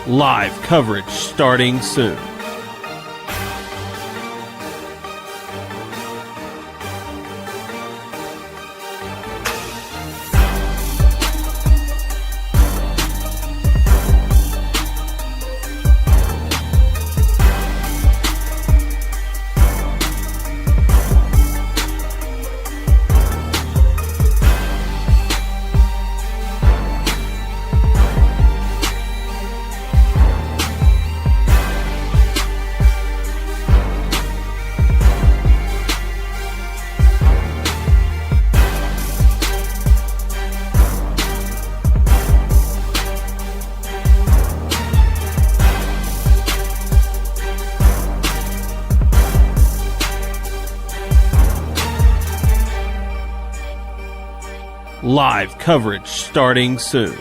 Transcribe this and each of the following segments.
Live coverage starting soon. Live coverage starting soon.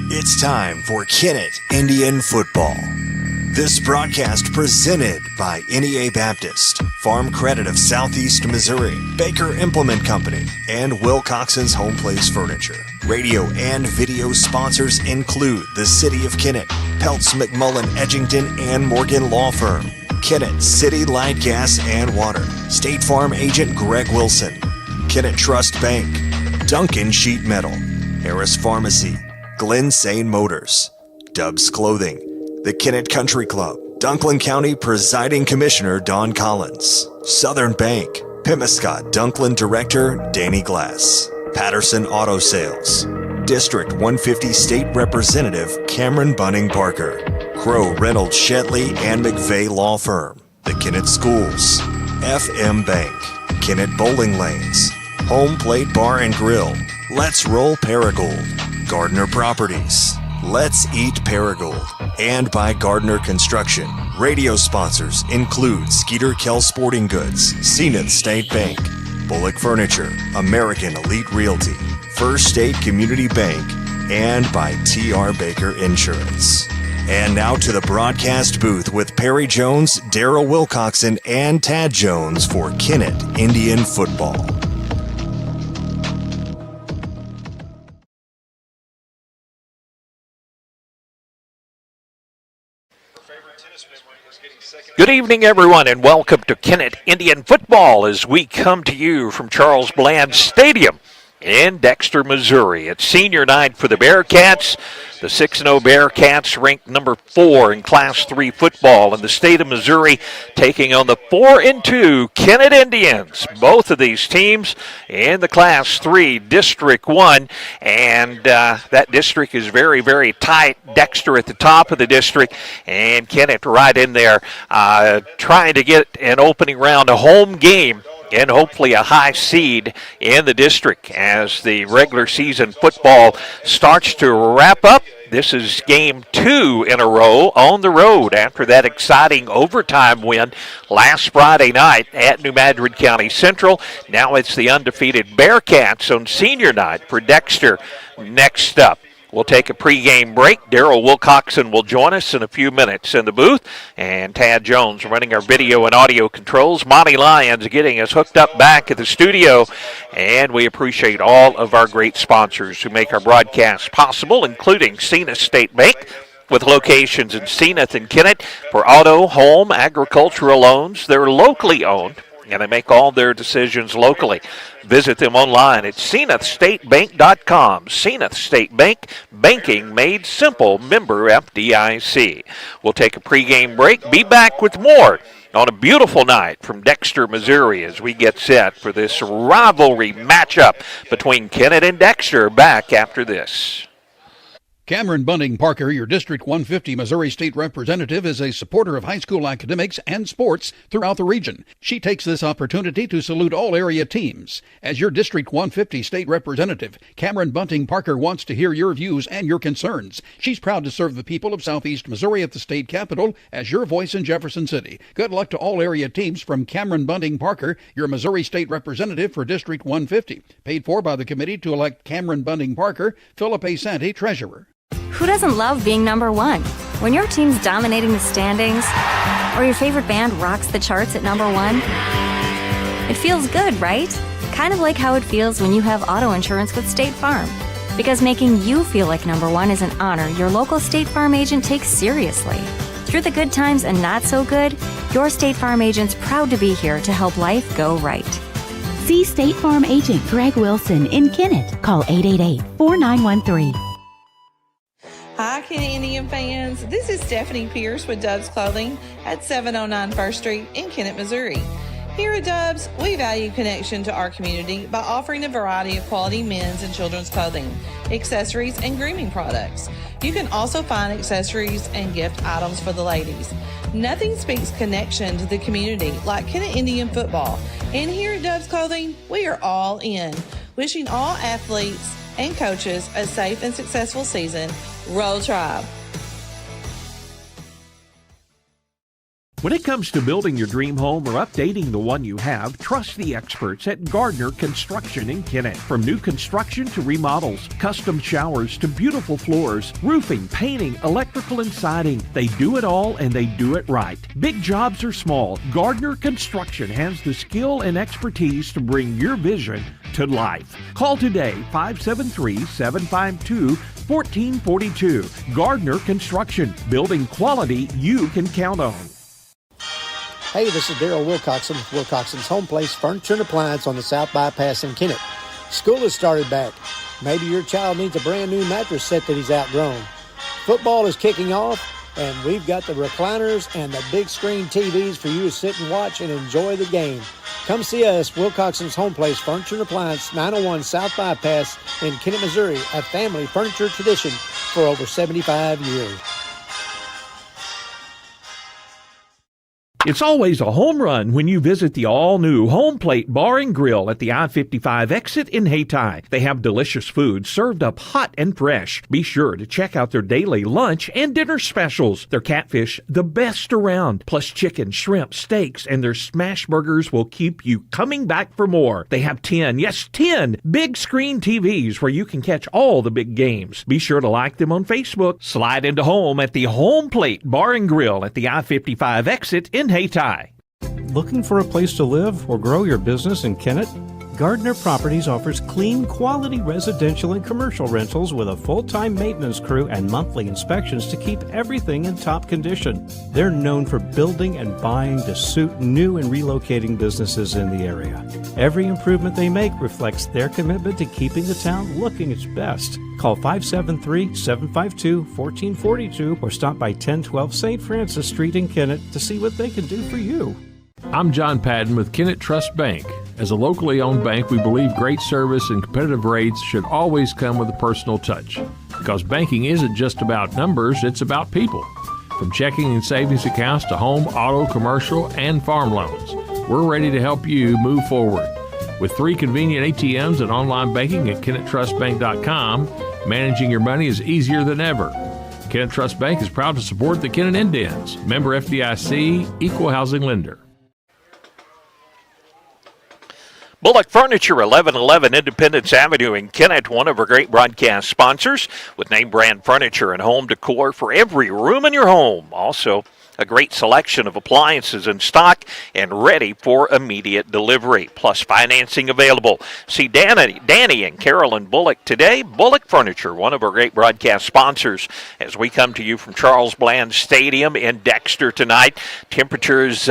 It's time for Kennett Indian Football. This broadcast presented by NEA Baptist, Farm Credit of Southeast Missouri, Baker Implement Company, and Wilcoxon's Home Place Furniture. Radio and video sponsors include the City of Kennett, Peltz McMullen Edgington and Morgan Law Firm, Kennett City Light Gas and Water, State Farm Agent Greg Wilson, Kennett Trust Bank, Duncan Sheet Metal, Harris Pharmacy, Glen Sane Motors, Dubs Clothing, the Kennett Country Club, Dunklin County Presiding Commissioner Don Collins, Southern Bank, Pemiscot Dunklin Director Danny Glass, Patterson Auto Sales, District 150 State Representative Cameron Bunning Parker, Crow Reynolds Shetley and McVeigh Law Firm, the Kennett Schools, FM Bank, Kennett Bowling Lanes, Home Plate Bar and Grill, Let's Roll Paragould, Gardner Properties, Let's Eat Paragould, and by Gardner Construction. Radio sponsors include Skeeter Kell Sporting Goods, Zenith State Bank, Bullock Furniture, American Elite Realty, First State Community Bank, and by T.R. Baker Insurance. And now to the broadcast booth with Perry Jones, Daryl Wilcoxon, and Tad Jones for Kennett Indian Football. Good evening, everyone, and welcome to Kennett Indian Football as we come to you from Charles Bland Stadium in Dexter, Missouri. It's senior night for the Bearcats. The 6-0 Bearcats ranked number 4 in Class 3 football in the state of Missouri, taking on the 4-2 Kennett Indians. Both of these teams in the Class 3 District 1, and that district is very, very tight. Dexter at the top of the district, and Kennett right in there trying to get an opening round, a home game, and hopefully a high seed in the district as the regular season football starts to wrap up. This is game 2 in a row on the road after that exciting overtime win last Friday night at New Madrid County Central. Now it's the undefeated Bearcats on senior night for Dexter next up. We'll take a pregame break. Daryl Wilcoxon will join us in a few minutes in the booth. And Tad Jones running our video and audio controls. Monty Lyons getting us hooked up back at the studio. And we appreciate all of our great sponsors who make our broadcast possible, including Zenith State Bank, with locations in Zenith and Kennett for auto, home, agricultural loans. They're locally owned, and they make all their decisions locally. Visit them online at zenithstatebank.com. Zenith State Bank, banking made simple. Member FDIC. We'll take a pregame break. Be back with more on a beautiful night from Dexter, Missouri, as we get set for this rivalry matchup between Kennett and Dexter. Back after this. Cameron Bunting Parker, your District 150 Missouri State Representative, is a supporter of high school academics and sports throughout the region. She takes this opportunity to salute all area teams. As your District 150 State Representative, Cameron Bunting Parker wants to hear your views and your concerns. She's proud to serve the people of Southeast Missouri at the state capitol as your voice in Jefferson City. Good luck to all area teams from Cameron Bunting Parker, your Missouri State Representative for District 150. Paid for by the committee to elect Cameron Bunting Parker, Philip A. Sante, Treasurer. Who doesn't love being number one? When your team's dominating the standings, or your favorite band rocks the charts at number one, it feels good, right? Kind of like how it feels when you have auto insurance with State Farm. Because making you feel like number one is an honor your local State Farm agent takes seriously. Through the good times and not so good, your State Farm agent's proud to be here to help life go right. See State Farm agent Greg Wilson in Kennett. Call 888-4913. Hi, Kennett Indian fans. This is Stephanie Pierce with Dubs Clothing at 709 First Street in Kennett, Missouri. Here at Dubs, we value connection to our community by offering a variety of quality men's and children's clothing, accessories, and grooming products. You can also find accessories and gift items for the ladies. Nothing speaks connection to the community like Kennett Indian football. And here at Dubs Clothing, we are all in. Wishing all athletes and coaches a safe and successful season. Roll Tribe. When it comes to building your dream home or updating the one you have, trust the experts at Gardner Construction in Kennett. From new construction to remodels, custom showers to beautiful floors, roofing, painting, electrical and siding, they do it all and they do it right. Big jobs or small, Gardner Construction has the skill and expertise to bring your vision to life. Call today, 573-752-1442. Gardner Construction, building quality you can count on. Hey, this is Daryl Wilcoxon with Wilcoxon's Home Place Furniture and Appliance on the South Bypass in Kennett. School has started back. Maybe your child needs a brand new mattress set that he's outgrown. Football is kicking off, and we've got the recliners and the big screen TVs for you to sit and watch and enjoy the game. Come see us, Wilcoxon's Home Place Furniture and Appliance, 901 South Bypass in Kennett, Missouri, a family furniture tradition for over 75 years. It's always a home run when you visit the all-new Home Plate Bar and Grill at the I-55 exit in Hayti. They have delicious food served up hot and fresh. Be sure to check out their daily lunch and dinner specials. Their catfish, the best around, plus chicken, shrimp, steaks, and their smash burgers will keep you coming back for more. They have 10 big screen TVs where you can catch all the big games. Be sure to like them on Facebook. Slide into home at the Home Plate Bar and Grill at the I-55 exit in Hayti. Looking for a place to live or grow your business in Kennett? Gardner Properties offers clean, quality residential and commercial rentals with a full-time maintenance crew and monthly inspections to keep everything in top condition. They're known for building and buying to suit new and relocating businesses in the area. Every improvement they make reflects their commitment to keeping the town looking its best. Call 573-752-1442 or stop by 1012 St. Francis Street in Kennett to see what they can do for you. I'm John Padden with Kennett Trust Bank. As a locally owned bank, we believe great service and competitive rates should always come with a personal touch. Because banking isn't just about numbers, it's about people. From checking and savings accounts to home, auto, commercial, and farm loans, we're ready to help you move forward. With 3 convenient ATMs and online banking at KennettTrustBank.com, managing your money is easier than ever. Kennett Trust Bank is proud to support the Kennett Indians. Member FDIC, Equal Housing Lender. Bullock Furniture, 1111 Independence Avenue in Kennett, one of our great broadcast sponsors with name brand furniture and home decor for every room in your home. Also, a great selection of appliances in stock and ready for immediate delivery, plus financing available. See Danny and Carolyn Bullock today. Bullock Furniture, one of our great broadcast sponsors, as we come to you from Charles Bland Stadium in Dexter tonight. Temperatures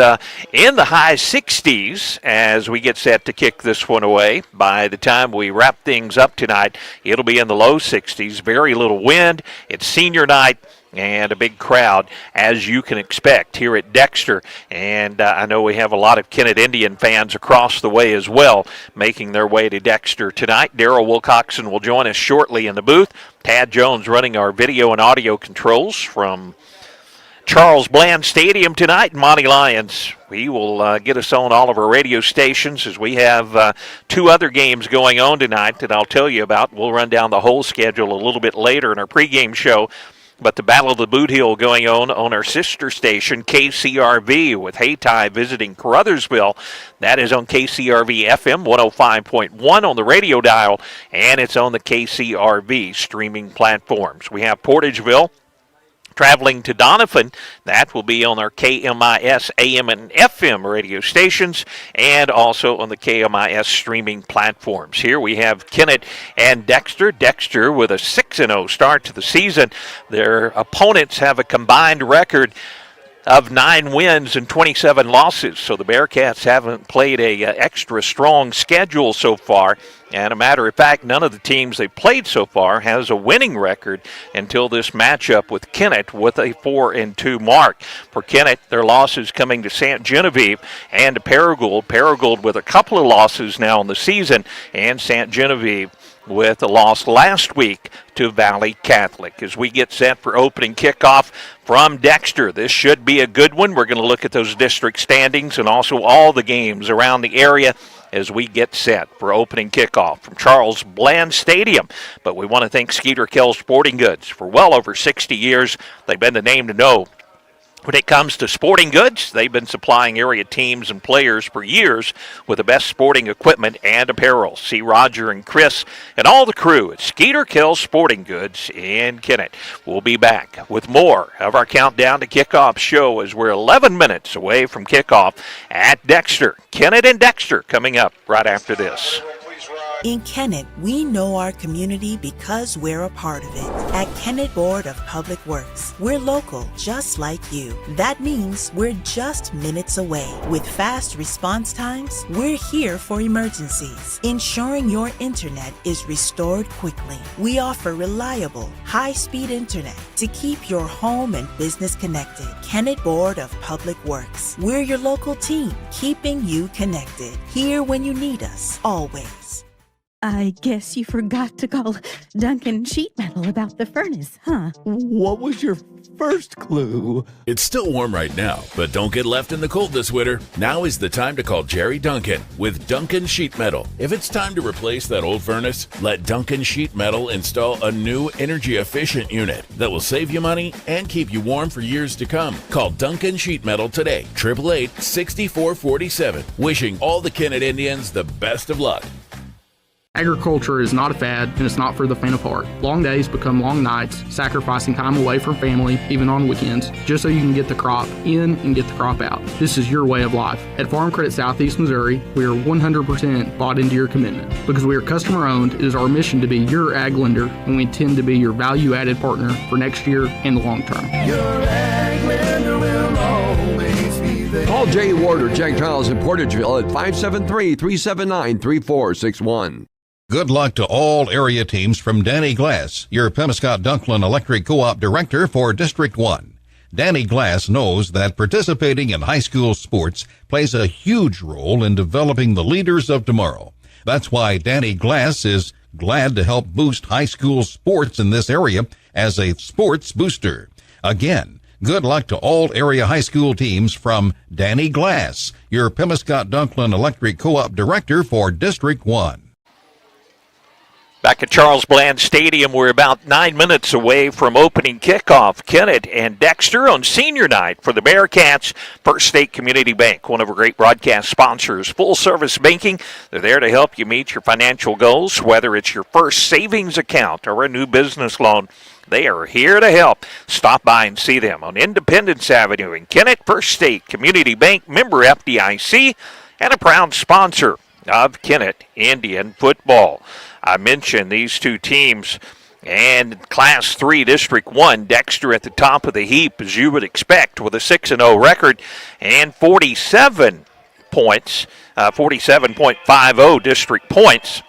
in the high 60s as we get set to kick this one away. By the time we wrap things up tonight, it'll be in the low 60s. Very little wind. It's senior night. and a big crowd, as you can expect, here at Dexter. And I know we have a lot of Kennett Indian fans across the way as well, making their way to Dexter tonight. Daryl Wilcoxon will join us shortly in the booth. Tad Jones running our video and audio controls from Charles Bland Stadium tonight. Monty Lyons, he will get us on all of our radio stations, as we have 2 other games going on tonight that I'll tell you about. We'll run down the whole schedule a little bit later in our pregame show. But the Battle of the Boot Heel going on our sister station, KCRV, with Hayti visiting Caruthersville. That is on KCRV FM 105.1 on the radio dial, and it's on the KCRV streaming platforms. We have Portageville traveling to Doniphan. That will be on our KMIS AM and FM radio stations, and also on the KMIS streaming platforms. Here we have Kennett and Dexter. Dexter with a 6-0 start to the season. Their opponents have a combined record of 9 wins and 27 losses. So the Bearcats haven't played a extra strong schedule so far. And a matter of fact, none of the teams they've played so far has a winning record until this matchup with Kennett with a 4-2 mark. For Kennett, their losses coming to St. Genevieve and to Paragould. Paragould with a couple of losses now in the season, and St. Genevieve with a loss last week to Valley Catholic. As we get set for opening kickoff from Dexter, this should be a good one. We're going to look at those district standings and also all the games around the area as we get set for opening kickoff from Charles Bland Stadium. But we want to thank Skeeter Kell Sporting Goods. For well over 60 years, they've been the name to know when it comes to sporting goods. They've been supplying area teams and players for years with the best sporting equipment and apparel. See Roger and Chris and all the crew at Skeeter Kell Sporting Goods in Kennett. We'll be back with more of our Countdown to Kickoff show as we're 11 minutes away from kickoff at Dexter. Kennett and Dexter coming up right after this. In Kennett, we know our community because we're a part of it. At Kennett Board of Public Works, we're local, just like you. That means we're just minutes away. With fast response times, we're here for emergencies, ensuring your internet is restored quickly. We offer reliable, high-speed internet to keep your home and business connected. Kennett Board of Public Works, we're your local team, keeping you connected. Here when you need us, always. I guess you forgot to call Duncan Sheet Metal about the furnace, huh? What was your first clue? It's still warm right now, but don't get left in the cold this winter. Now is the time to call Jerry Duncan with Duncan Sheet Metal. If it's time to replace that old furnace, let Duncan Sheet Metal install a new energy-efficient unit that will save you money and keep you warm for years to come. Call Duncan Sheet Metal today, 888-6447. Wishing all the Kennett Indians the best of luck. Agriculture is not a fad, and it's not for the faint of heart. Long days become long nights, sacrificing time away from family, even on weekends, just so you can get the crop in and get the crop out. This is your way of life. At Farm Credit Southeast Missouri, we are 100% bought into your commitment. Because we are customer-owned, it is our mission to be your ag lender, and we intend to be your value-added partner for next year and the long term. Your ag lender will always be there. Call Jay Ward or Jack Giles in Portageville at 573-379-3461. Good luck to all area teams from Danny Glass, your Pemiscot-Dunklin Electric Co-op Director for District 1. Danny Glass knows that participating in high school sports plays a huge role in developing the leaders of tomorrow. That's why Danny Glass is glad to help boost high school sports in this area as a sports booster. Again, good luck to all area high school teams from Danny Glass, your Pemiscot-Dunklin Electric Co-op Director for District 1. Back at Charles Bland Stadium, we're about 9 minutes away from opening kickoff. Kennett and Dexter on senior night for the Bearcats. First State Community Bank, one of our great broadcast sponsors. Full service banking. They're there to help you meet your financial goals, whether it's your first savings account or a new business loan. They are here to help. Stop by and see them on Independence Avenue in Kennett. First State Community Bank, member FDIC, and a proud sponsor of Kennett Indian football. I mentioned these two teams, and Class 3 District 1, Dexter at the top of the heap, as you would expect, with a 6-0 record and 47 points, 47.50 district points.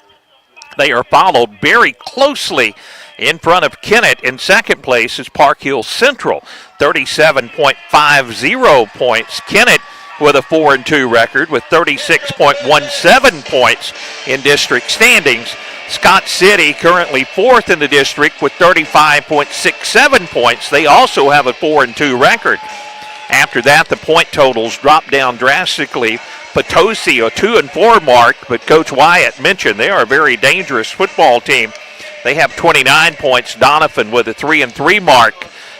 They are followed very closely In front of Kennett in second place is Park Hill Central, 37.50 points. Kennett with a 4-2 record with 36.17 points in district standings. Scott City currently fourth in the district with 35.67 points. They also have a 4-2 record. After that, the point totals drop down drastically. Potosi, a 2-4 mark, but Coach Wyatt mentioned they are a very dangerous football team. They have 29 points. Donovan with a 3-3 mark.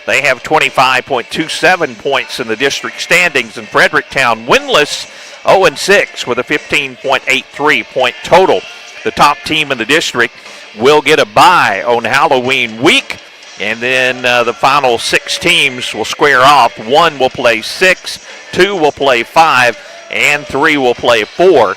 They have 25.27 points in the district standings. And Fredericktown winless, 0-6 with a 15.83 point total. The top team in the district will get a bye on Halloween week. And then the final 6 teams will square off. 1 will play 6, 2 will play 5, and 3 will play 4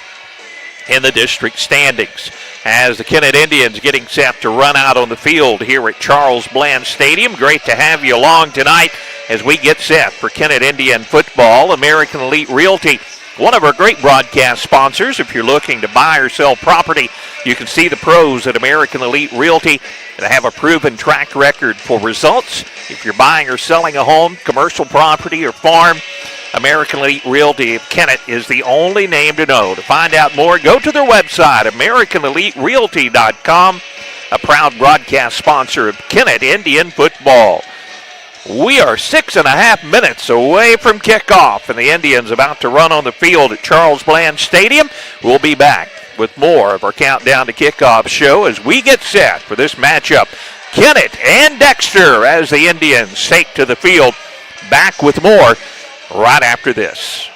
in the district standings. As the Kennett Indians getting set to run out on the field here at Charles Bland Stadium. Great to have you along tonight as we get set for Kennett Indian football. American Elite Realty, one of our great broadcast sponsors. If you're looking to buy or sell property, you can see the pros at American Elite Realty that have a proven track record for results. If you're buying or selling a home, commercial property, or farm, American Elite Realty of Kennett is the only name to know. To find out more, go to their website, AmericanEliteRealty.com, a proud broadcast sponsor of Kennett Indian football. We are 6.5 minutes away from kickoff, and the Indians about to run on the field at Charles Bland Stadium. We'll be back with more of our Countdown to Kickoff show as we get set for this matchup. Kennett and Dexter as the Indians take to the field. Back with more right after this.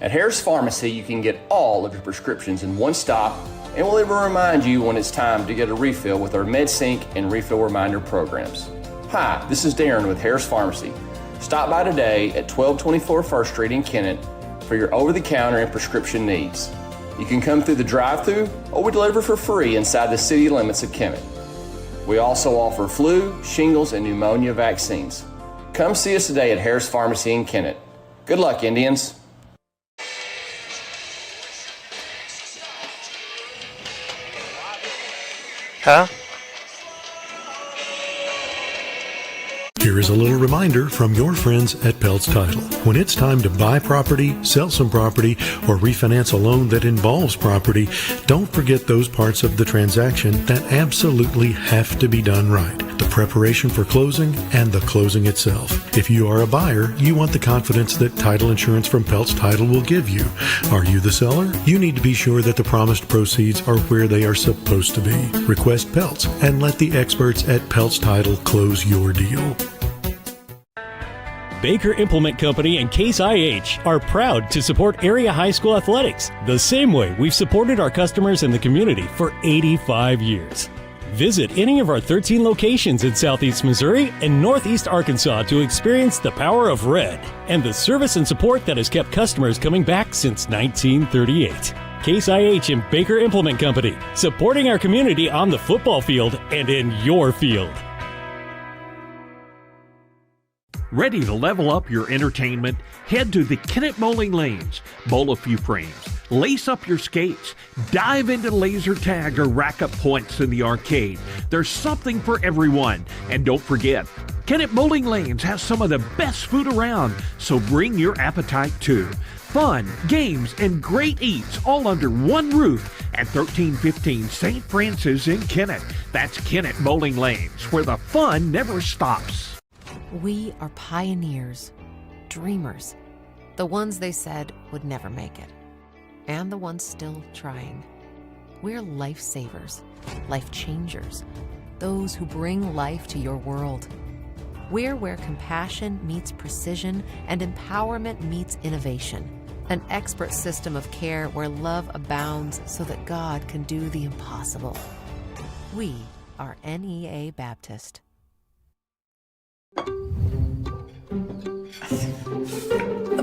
At Harris Pharmacy, you can get all of your prescriptions in one stop, and we'll even remind you when it's time to get a refill with our MedSync and Refill Reminder programs. Hi, this is Darren with Harris Pharmacy. Stop by today at 1224 First Street in Kennett for your over-the-counter and prescription needs. You can come through the drive-thru or we deliver for free inside the city limits of Kennett. We also offer flu, shingles, and pneumonia vaccines. Come see us today at Harris Pharmacy in Kennett. Good luck, Indians. Huh? Here is a little reminder from your friends at Peltz Title. When it's time to buy property, sell some property, or refinance a loan that involves property, don't forget those parts of the transaction that absolutely have to be done right. The preparation for closing and the closing itself. If you are a buyer, you want the confidence that title insurance from Peltz Title will give you. Are you the seller? You need to be sure that the promised proceeds are where they are supposed to be. Request Peltz and let the experts at Peltz Title close your deal. Baker Implement Company and Case IH are proud to support area high school athletics the same way we've supported our customers in the community for 85 years. Visit any of our 13 locations in Southeast Missouri and Northeast Arkansas to experience the power of red and the service and support that has kept customers coming back since 1938. Case IH and Baker Implement Company, supporting our community on the football field and in your field. Ready to level up your entertainment? Head to the Kennett Bowling Lanes. Bowl a few frames, lace up your skates, dive into laser tag or rack up points in the arcade. There's something for everyone. And don't forget, Kennett Bowling Lanes has some of the best food around, so bring your appetite too. Fun, games, and great eats all under one roof at 1315 St. Francis in Kennett. That's Kennett Bowling Lanes, where the fun never stops. We are pioneers, dreamers, the ones they said would never make it, and the ones still trying. We're lifesavers, life changers, those who bring life to your world. We're where compassion meets precision and empowerment meets innovation. An expert system of care where love abounds so that God can do the impossible. We are NEA Baptist.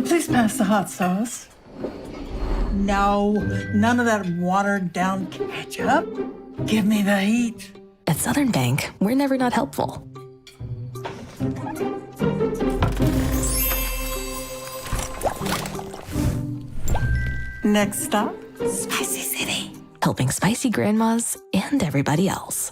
Please pass the hot sauce. No, none of that watered down ketchup. Give me the heat. At Southern Bank, we're never not helpful. Next stop, Spicy City. Helping spicy grandmas and everybody else.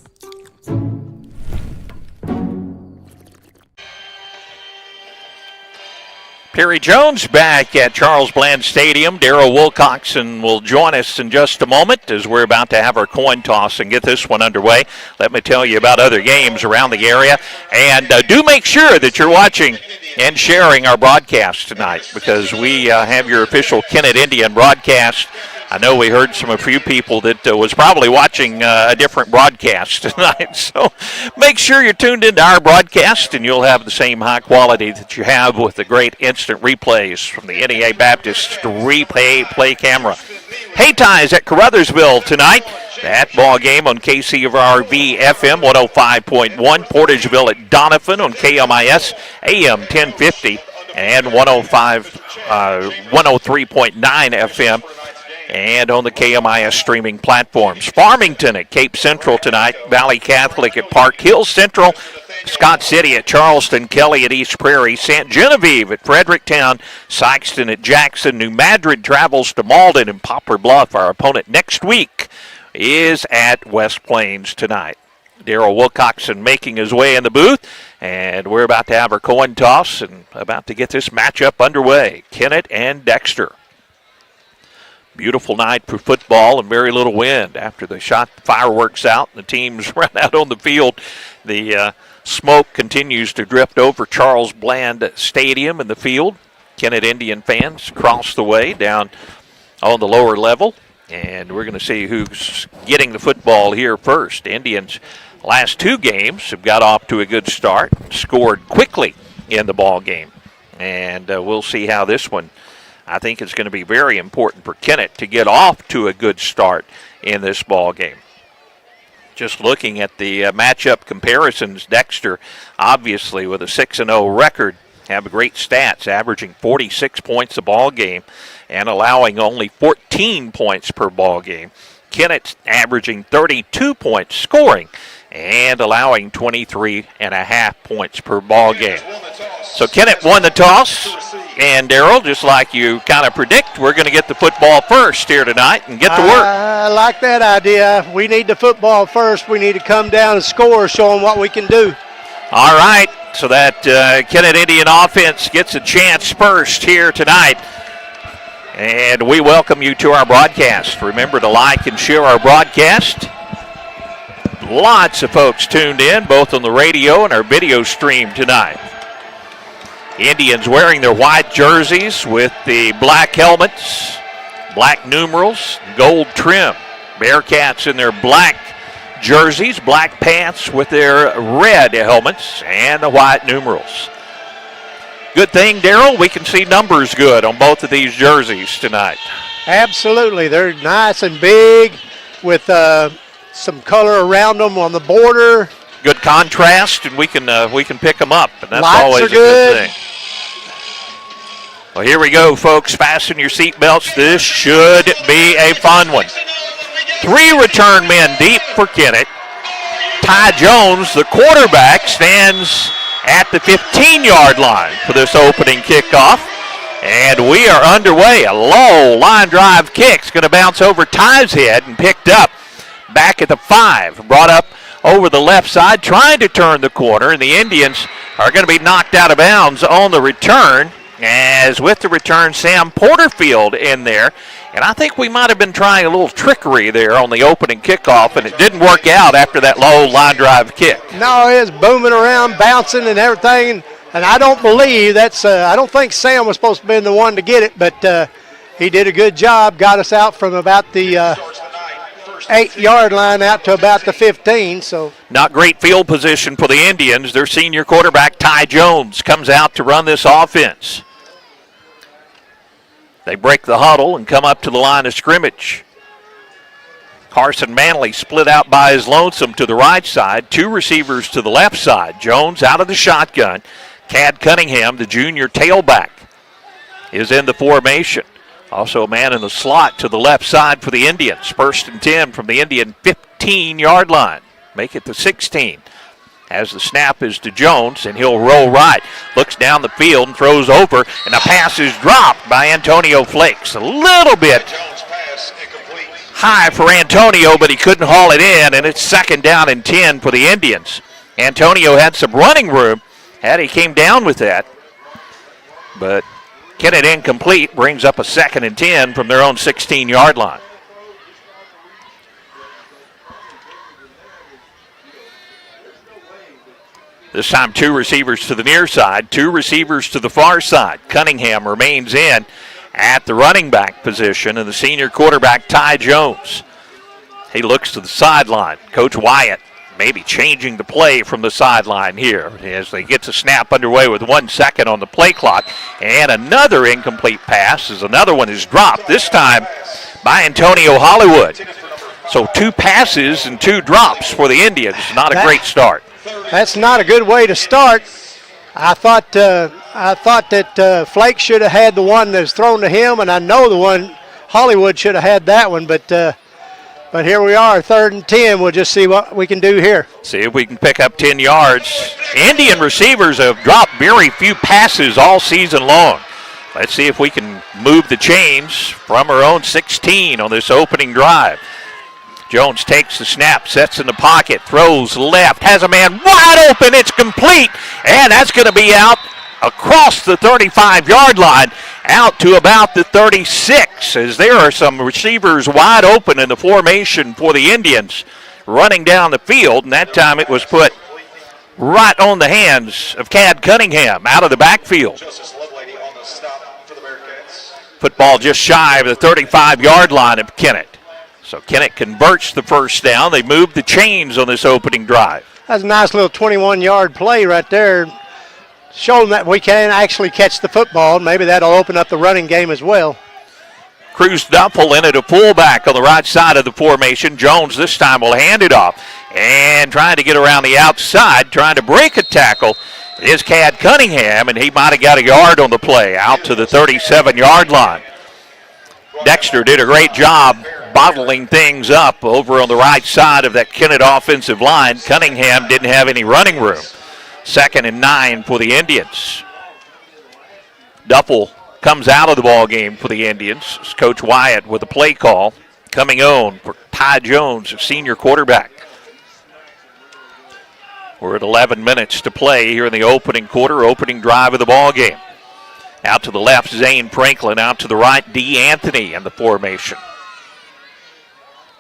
Terry Jones back at Charles Bland Stadium. Darryl Wilcoxon will join us in just a moment as we're about to have our coin toss and get this one underway. Let me tell you about other games around the area. And do make sure that you're watching and sharing our broadcast tonight, because we have your official Kennett Indian broadcast. I know we heard from a few people that was probably watching a different broadcast tonight. So make sure you're tuned into our broadcast, and you'll have the same high quality that you have with the great instant replays from the NEA Baptist replay camera. Hay Ties at Caruthersville tonight. That ball game on KCRV FM 105.1. Portageville at Donovan on KMIS AM 1050 and 103.9 FM. And on the KMIS streaming platforms. Farmington at Cape Central tonight. Valley Catholic at Park Hill Central. Scott City at Charleston. Kelly at East Prairie. St. Genevieve at Fredericktown. Sykeston at Jackson. New Madrid travels to Malden and Poplar Bluff. Our opponent next week is at West Plains tonight. Darryl Wilcoxon making his way in the booth. And we're about to have our coin toss and about to get this matchup underway. Kennett and Dexter. Beautiful night for football and very little wind. After they shot the fireworks out and the teams ran out on the field, the smoke continues to drift over Charles Bland Stadium in the field. Kennett Indian fans across the way down on the lower level. And we're going to see who's getting the football here first. Indians last two games have got off to a good start, scored quickly in the ball game. And we'll see how this one, I think it's going to be very important for Kennett to get off to a good start in this ball game. Just looking at the matchup comparisons, Dexter, obviously with a 6-0 record, have great stats, averaging 46 points a ball game and allowing only 14 points per ball game. Kennett's averaging 32 points scoring and allowing 23.5 points per ball game. So Kennett won the toss, and Darryl, just like you kind of predict, we're going to get the football first here tonight and get to work. I like that idea. We need the football first. We need to come down and score, show them what we can do. All right, so that Kennett Indian offense gets a chance first here tonight. And we welcome you to our broadcast. Remember to like and share our broadcast. Lots of folks tuned in, both on the radio and our video stream tonight. Indians wearing their white jerseys with the black helmets, black numerals, gold trim. Bearcats in their black jerseys, black pants with their red helmets and the white numerals. Good thing, Darryl, we can see numbers good on both of these jerseys tonight. Absolutely. They're nice and big with some color around them on the border. Good contrast, and we can pick them up, and that's Lights always are a good thing. Well, here we go, folks. Fasten your seatbelts. This should be a fun one. 3 return men deep for Kennett. Ty Jones, the quarterback, stands at the 15-yard line for this opening kickoff. And we are underway. A low line drive kick's going to bounce over Ty's head and picked up back at the 5. Brought up over the left side, trying to turn the corner, and the Indians are going to be knocked out of bounds on the return. As with the return, Sam Porterfield in there. And I think we might have been trying a little trickery there on the opening kickoff, and it didn't work out after that low line drive kick. No, it was booming around, bouncing and everything. And I don't believe that's, I don't think Sam was supposed to be the one to get it, but he did a good job, got us out from about the 8-yard line out to about the 15. So not great field position for the Indians. Their senior quarterback, Ty Jones, comes out to run this offense. They break the huddle and come up to the line of scrimmage. Carson Manley split out by his lonesome to the right side. 2 receivers to the left side. Jones out of the shotgun. Cad Cunningham, the junior tailback, is in the formation. Also a man in the slot to the left side for the Indians. 1st and 10 from the Indian 15-yard line. Make it the 16. As the snap is to Jones, and he'll roll right. Looks down the field and throws over, and the pass is dropped by Antonio Flakes. A little bit high for Antonio, but he couldn't haul it in, and it's 2nd down and 10 for the Indians. Antonio had some running room had he came down with that, but Kennett incomplete, brings up a 2nd and 10 from their own 16-yard line. This time 2 receivers to the near side, 2 receivers to the far side. Cunningham remains in at the running back position, and the senior quarterback, Ty Jones. He looks to the sideline. Coach Wyatt maybe changing the play from the sideline here as they get the snap underway with 1 second on the play clock. And another incomplete pass as another one is dropped, this time by Antonio Hollywood. So 2 passes and 2 drops for the Indians. Not a great start. That's not a good way to start. I thought that Flake should have had the one that was thrown to him, and I know the one Hollywood should have had that one, but here we are, 3rd and 10. We'll just see what we can do here. See if we can pick up 10 yards. Indian receivers have dropped very few passes all season long. Let's see if we can move the chains from our own 16 on this opening drive. Jones takes the snap, sets in the pocket, throws left, has a man wide open, it's complete, and that's going to be out across the 35-yard line, out to about the 36, as there are some receivers wide open in the formation for the Indians running down the field, and that time it was put right on the hands of Cad Cunningham out of the backfield. Football just shy of the 35-yard line of Kennett. So Kennett converts the first down. They move the chains on this opening drive. That's a nice little 21-yard play right there. Showing that we can actually catch the football. Maybe that'll open up the running game as well. Cruz Duffel in at a fullback on the right side of the formation. Jones this time will hand it off. And trying to get around the outside, trying to break a tackle, is Cad Cunningham, and he might have got a yard on the play, out to the 37-yard line. Dexter did a great job bottling things up over on the right side of that Kennett offensive line. Cunningham didn't have any running room. 2nd and 9 for the Indians. Duffel comes out of the ball game for the Indians. It's Coach Wyatt with a play call coming on for Ty Jones, a senior quarterback. We're at 11 minutes to play here in the opening quarter, opening drive of the ball game. Out to the left, Zane Franklin. Out to the right, D. Anthony in the formation.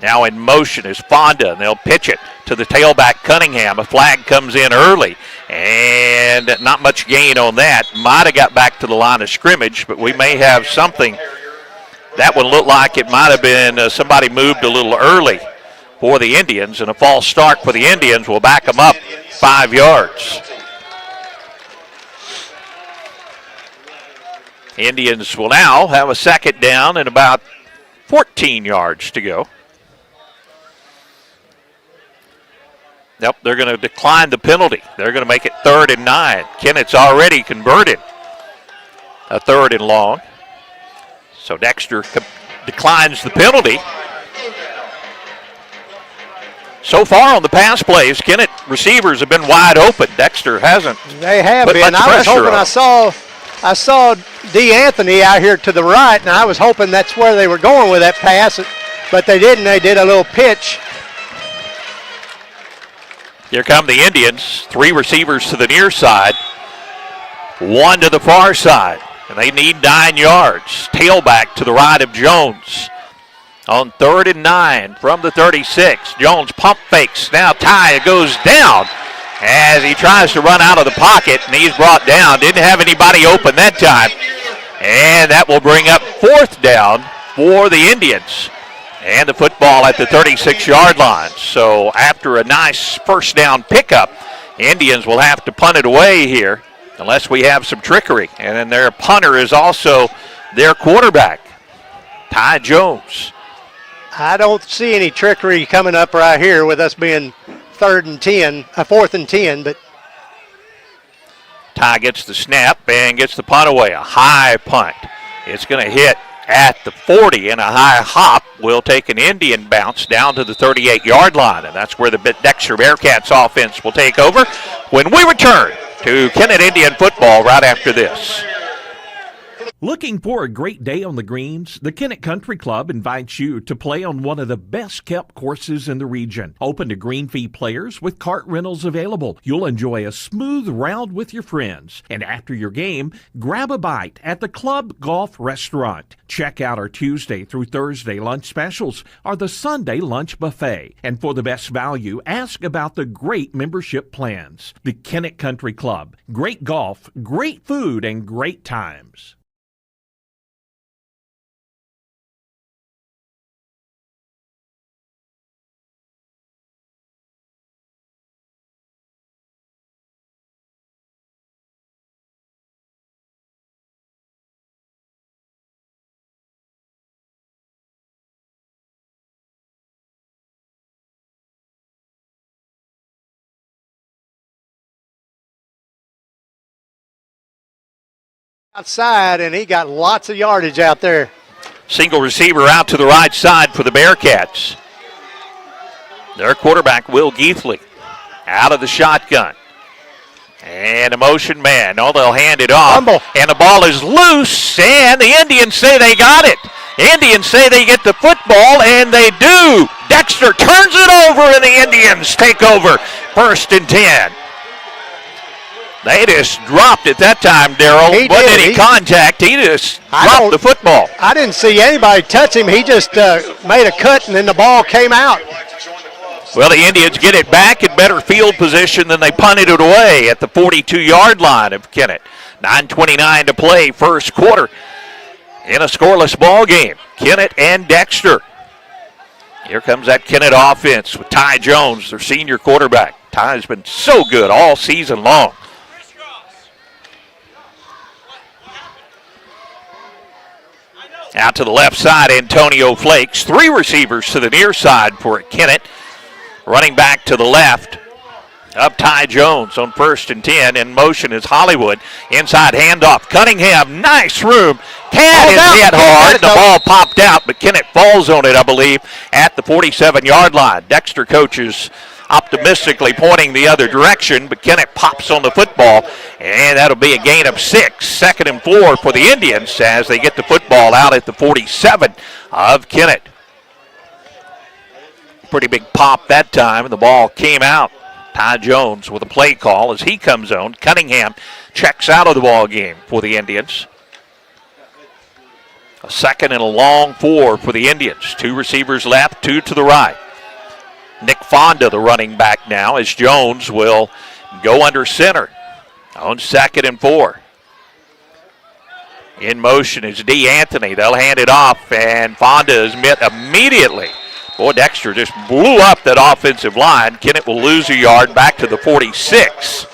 Now in motion is Fonda, and they'll pitch it to the tailback Cunningham. A flag comes in early, and not much gain on that. Might have got back to the line of scrimmage, but we may have something. That one looked like it might have been somebody moved a little early for the Indians, and a false start for the Indians will back them up 5 yards. Indians will now have a 2nd down and about 14 yards to go. Nope, they're going to decline the penalty. They're going to make it 3rd and 9. Kennett's already converted a 3rd and long. So Dexter declines the penalty. So far on the pass plays, Kennett receivers have been wide open. Dexter hasn't. They have been. I was hoping I saw D. Anthony out here to the right, and I was hoping that's where they were going with that pass, but they didn't. They did a little pitch. Here come the Indians. 3 receivers to the near side, 1 to the far side, and they need 9 yards. Tailback to the right of Jones. On 3rd and 9 from the 36. Jones pump fakes. Now Ty goes down as he tries to run out of the pocket, and he's brought down. Didn't have anybody open that time. And that will bring up 4th down for the Indians. And the football at the 36-yard line. So after a nice first down pickup, Indians will have to punt it away here unless we have some trickery. And then their punter is also their quarterback, Ty Jones. I don't see any trickery coming up right here with us being 4th and 10, but Ty gets the snap and gets the punt away. A high punt. It's going to hit at the 40, and a high hop will take an Indian bounce down to the 38-yard line, and that's where the Dexter Bearcats offense will take over when we return to Kennett Indian football right after this. Looking for a great day on the greens? The Kennett Country Club invites you to play on one of the best-kept courses in the region. Open to green fee players with cart rentals available. You'll enjoy a smooth round with your friends. And after your game, grab a bite at the Club Golf Restaurant. Check out our Tuesday through Thursday lunch specials or the Sunday lunch buffet. And for the best value, ask about the great membership plans. The Kennett Country Club. Great golf, great food, and great times. Outside, and he got lots of yardage out there. Single receiver out to the right side for the Bearcats. Their quarterback, Will Geithley, out of the shotgun. And a motion man. Oh, they'll hand it off. Fumble. And the ball is loose, and the Indians say they got it. Indians say they get the football, and they do. Dexter turns it over, and the Indians take over. 1st and 10. They just dropped it that time, Darryl. Wasn't any contact. He just dropped the football. I didn't see anybody touch him. He just made a cut, and then the ball came out. Well, the Indians get it back in better field position than they punted it away at the 42-yard line of Kennett. 9:29 to play, first quarter in a scoreless ball game. Kennett and Dexter. Here comes that Kennett offense with Ty Jones, their senior quarterback. Ty's been so good all season long. Out to the left side, Antonio Flakes. 3 receivers to the near side for Kennett. Running back to the left. Up Ty Jones on 1st and 10. In motion is Hollywood. Inside handoff. Cunningham, nice room. Had his head hard. The ball popped out, but Kennett falls on it, I believe, at the 47-yard line. Dexter coaches optimistically pointing the other direction, but Kennett pops on the football, and that'll be a gain of 6. 2nd and 4 for the Indians as they get the football out at the 47 of Kennett. Pretty big pop that time, and the ball came out. Ty Jones with a play call as he comes on. Cunningham checks out of the ball game for the Indians. A 2nd and a long 4 for the Indians. 2 receivers left, 2 to the right. Nick Fonda, the running back now, as Jones will go under center on 2nd and 4. In motion is D. Anthony. They'll hand it off, and Fonda is met immediately. Boy, Dexter just blew up that offensive line. Kennett will lose a yard back to the 46.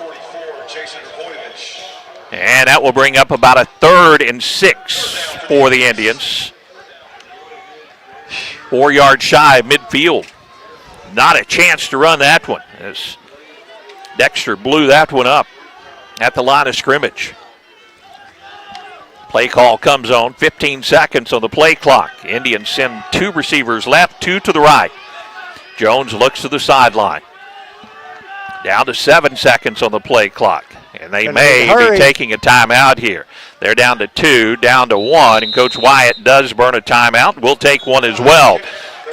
And that will bring up about a 3rd and 6 for the Indians. 4 yards shy of midfield. Not a chance to run that one as Dexter blew that one up at the line of scrimmage. Play call comes on. 15 seconds on the play clock. Indians send 2 receivers left, 2 to the right. Jones looks to the sideline. Down to 7 seconds on the play clock. And they may be taking a timeout here. They're down to 2, down to 1, and Coach Wyatt does burn a timeout. We'll take one as well.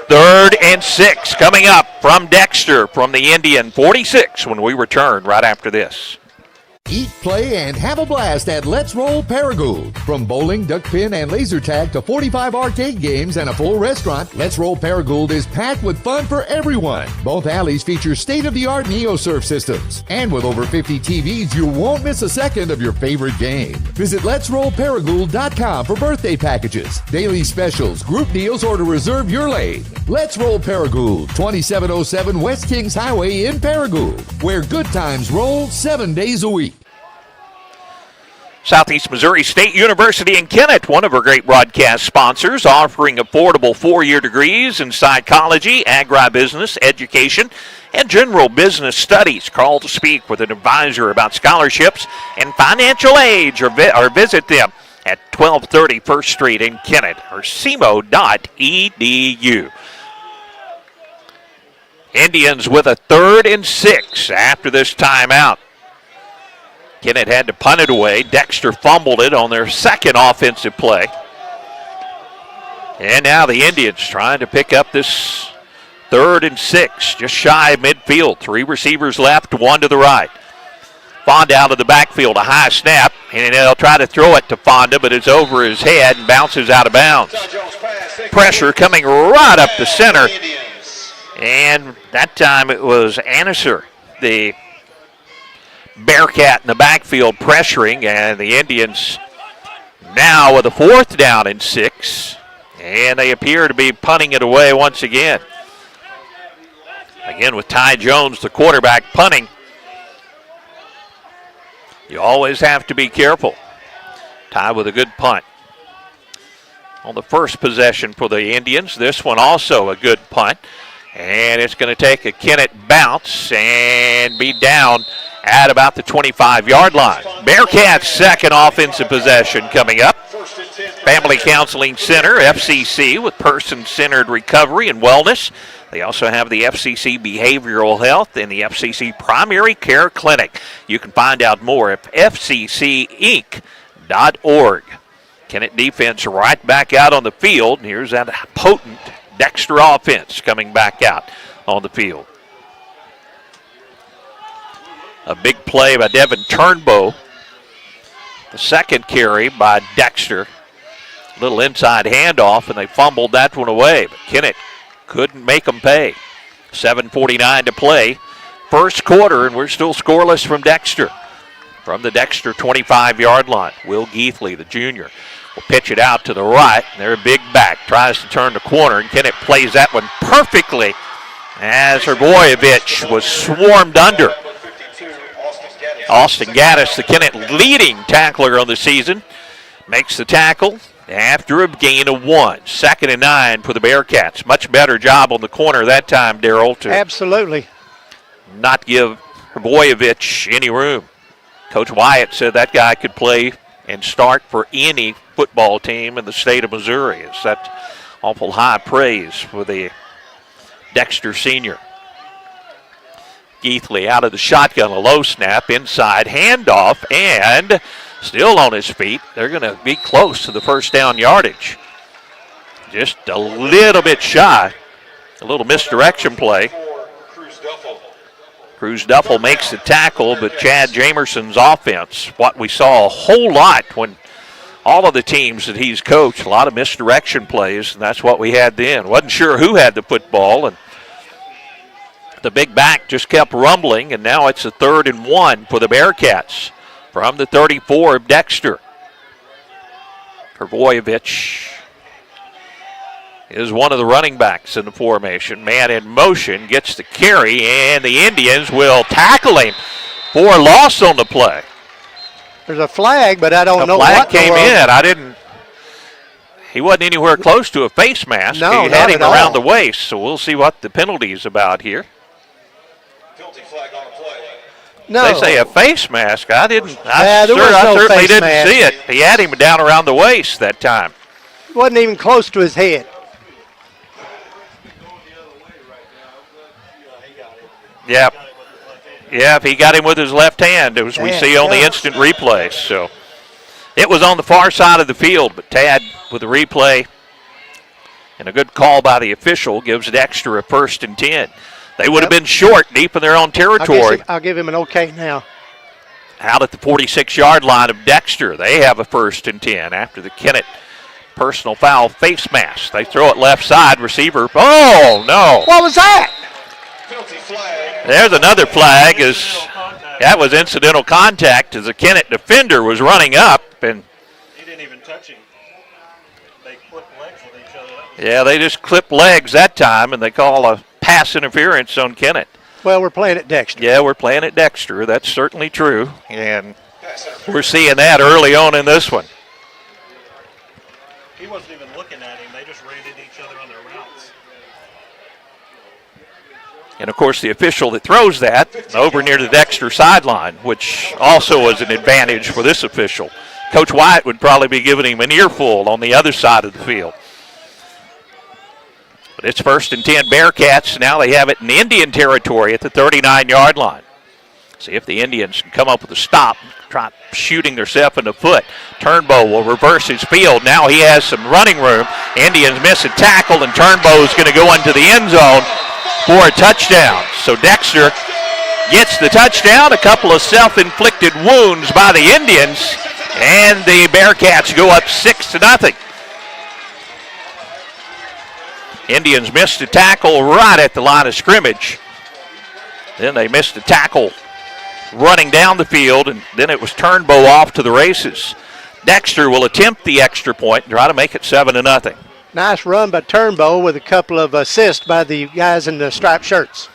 3rd and 6 coming up from Dexter from the Indian 46 when we return right after this. Eat, play, and have a blast at Let's Roll Paragould. From bowling, duck pin, and laser tag to 45 arcade games and a full restaurant, Let's Roll Paragould is packed with fun for everyone. Both alleys feature state-of-the-art NeoSurf systems. And with over 50 TVs, you won't miss a second of your favorite game. Visit Let'sRollParagould.com for birthday packages, daily specials, group deals, or to reserve your lane. Let's Roll Paragould, 2707 West Kings Highway in Paragould, where good times roll 7 days a week. Southeast Missouri State University in Kennett, one of our great broadcast sponsors, offering affordable 4-year degrees in psychology, agribusiness, education, and general business studies. Call to speak with an advisor about scholarships and financial aid, or visit them at 1230 First Street in Kennett or SEMO.edu. Indians with a 3rd and 6 after this timeout. Kennett had to punt it away. Dexter fumbled it on their second offensive play. And now the Indians trying to pick up this 3rd and 6, just shy of midfield. 3 receivers left, 1 to the right. Fonda out of the backfield, a high snap, and they'll try to throw it to Fonda, but it's over his head and bounces out of bounds. Pressure coming right up the center, and that time it was Anneser, the Bearcat in the backfield pressuring, and the Indians now with a 4th down and 6. And they appear to be punting it away once again. Again, with Ty Jones, the quarterback, punting. You always have to be careful. Ty with a good punt. On the first possession for the Indians, this one also a good punt. And it's going to take a Kennett bounce and be down at about the 25-yard line. Bearcats' second offensive possession coming up. Family Counseling Center, FCC, with person-centered recovery and wellness. They also have the FCC Behavioral Health and the FCC Primary Care Clinic. You can find out more at fccinc.org. Kennett defense right back out on the field. Here's that potent Dexter offense coming back out on the field. A big play by Devin Turnbow. The second carry by Dexter. Little inside handoff, and they fumbled that one away. But Kennett couldn't make them pay. 7:49 to play. First quarter, and we're still scoreless from Dexter. From the Dexter 25-yard line. Will Geithley, the junior, will pitch it out to the right. And their big back tries to turn the corner, and Kennett plays that one perfectly as Hrbojevic was swarmed under. Austin Gaddis, the Kennett leading tackler on the season, makes the tackle after a gain of 1. 2nd and 9 for the Bearcats. Much better job on the corner that time, Darrell, to absolutely not give Hrbojevic any room. Coach Wyatt said that guy could play and start for any football team in the state of Missouri. It's that awful high praise for the Dexter senior. Geithley out of the shotgun, a low snap, inside handoff, and still on his feet. They're going to be close to the first down yardage. Just a little bit shy. A little misdirection play. Cruz Duffel makes the tackle, but Chad Jamerson's offense, what we saw a whole lot when all of the teams that he's coached, a lot of misdirection plays, and that's what we had then. Wasn't sure who had the football, and the big back just kept rumbling, and now it's a 3rd and 1 for the Bearcats from the 34 of Dexter. Hrbojevic is one of the running backs in the formation. Man in motion, gets the carry, and the Indians will tackle him for a loss on the play. There's a flag, but I don't know what. The flag came in. He wasn't anywhere close to a face mask. No, he had him around the waist, so we'll see what the penalty is about here. No. They say a face mask. I certainly face didn't mask. see it. He had him down around the waist that time. Wasn't even close to his head. Yep. Yeah, he got him with his left hand, as we see on the instant replay. So it was on the far side of the field, but Tad with the replay and a good call by the official gives Dexter a 1st and 10. They would have been short deep in their own territory. I'll give him an okay now. Out at the 46-yard line of Dexter, they have a 1st and 10 after the Kennett personal foul face mask. They throw it left side, receiver. Oh, no. What was that? There's another flag. That was incidental contact as the Kennett defender was running up. And he didn't even touch him. They clipped legs with each other. Yeah, they just clipped legs that time, and they call a pass interference on Kennett. Well, we're playing at Dexter. Yeah, we're playing at Dexter. That's certainly true. And we're seeing that early on in this one. He wasn't even looking at him. They just ran into each other on their routes. And, of course, the official that throws that over near the Dexter sideline, which also was an advantage for this official. Coach Wyatt would probably be giving him an earful on the other side of the field. But it's 1st and 10 Bearcats. Now they have it in Indian territory at the 39-yard line. See if the Indians can come up with a stop, try shooting themselves in the foot. Turnbow will reverse his field. Now he has some running room. Indians miss a tackle, and Turnbow is going to go into the end zone for a touchdown. So Dexter gets the touchdown, a couple of self-inflicted wounds by the Indians, and the Bearcats go up 6-0. Indians missed a tackle right at the line of scrimmage. Then they missed a tackle running down the field, and then it was Turnbow off to the races. Dexter will attempt the extra point and try to make it 7-0. Nice run by Turnbow with a couple of assists by the guys in the striped shirts.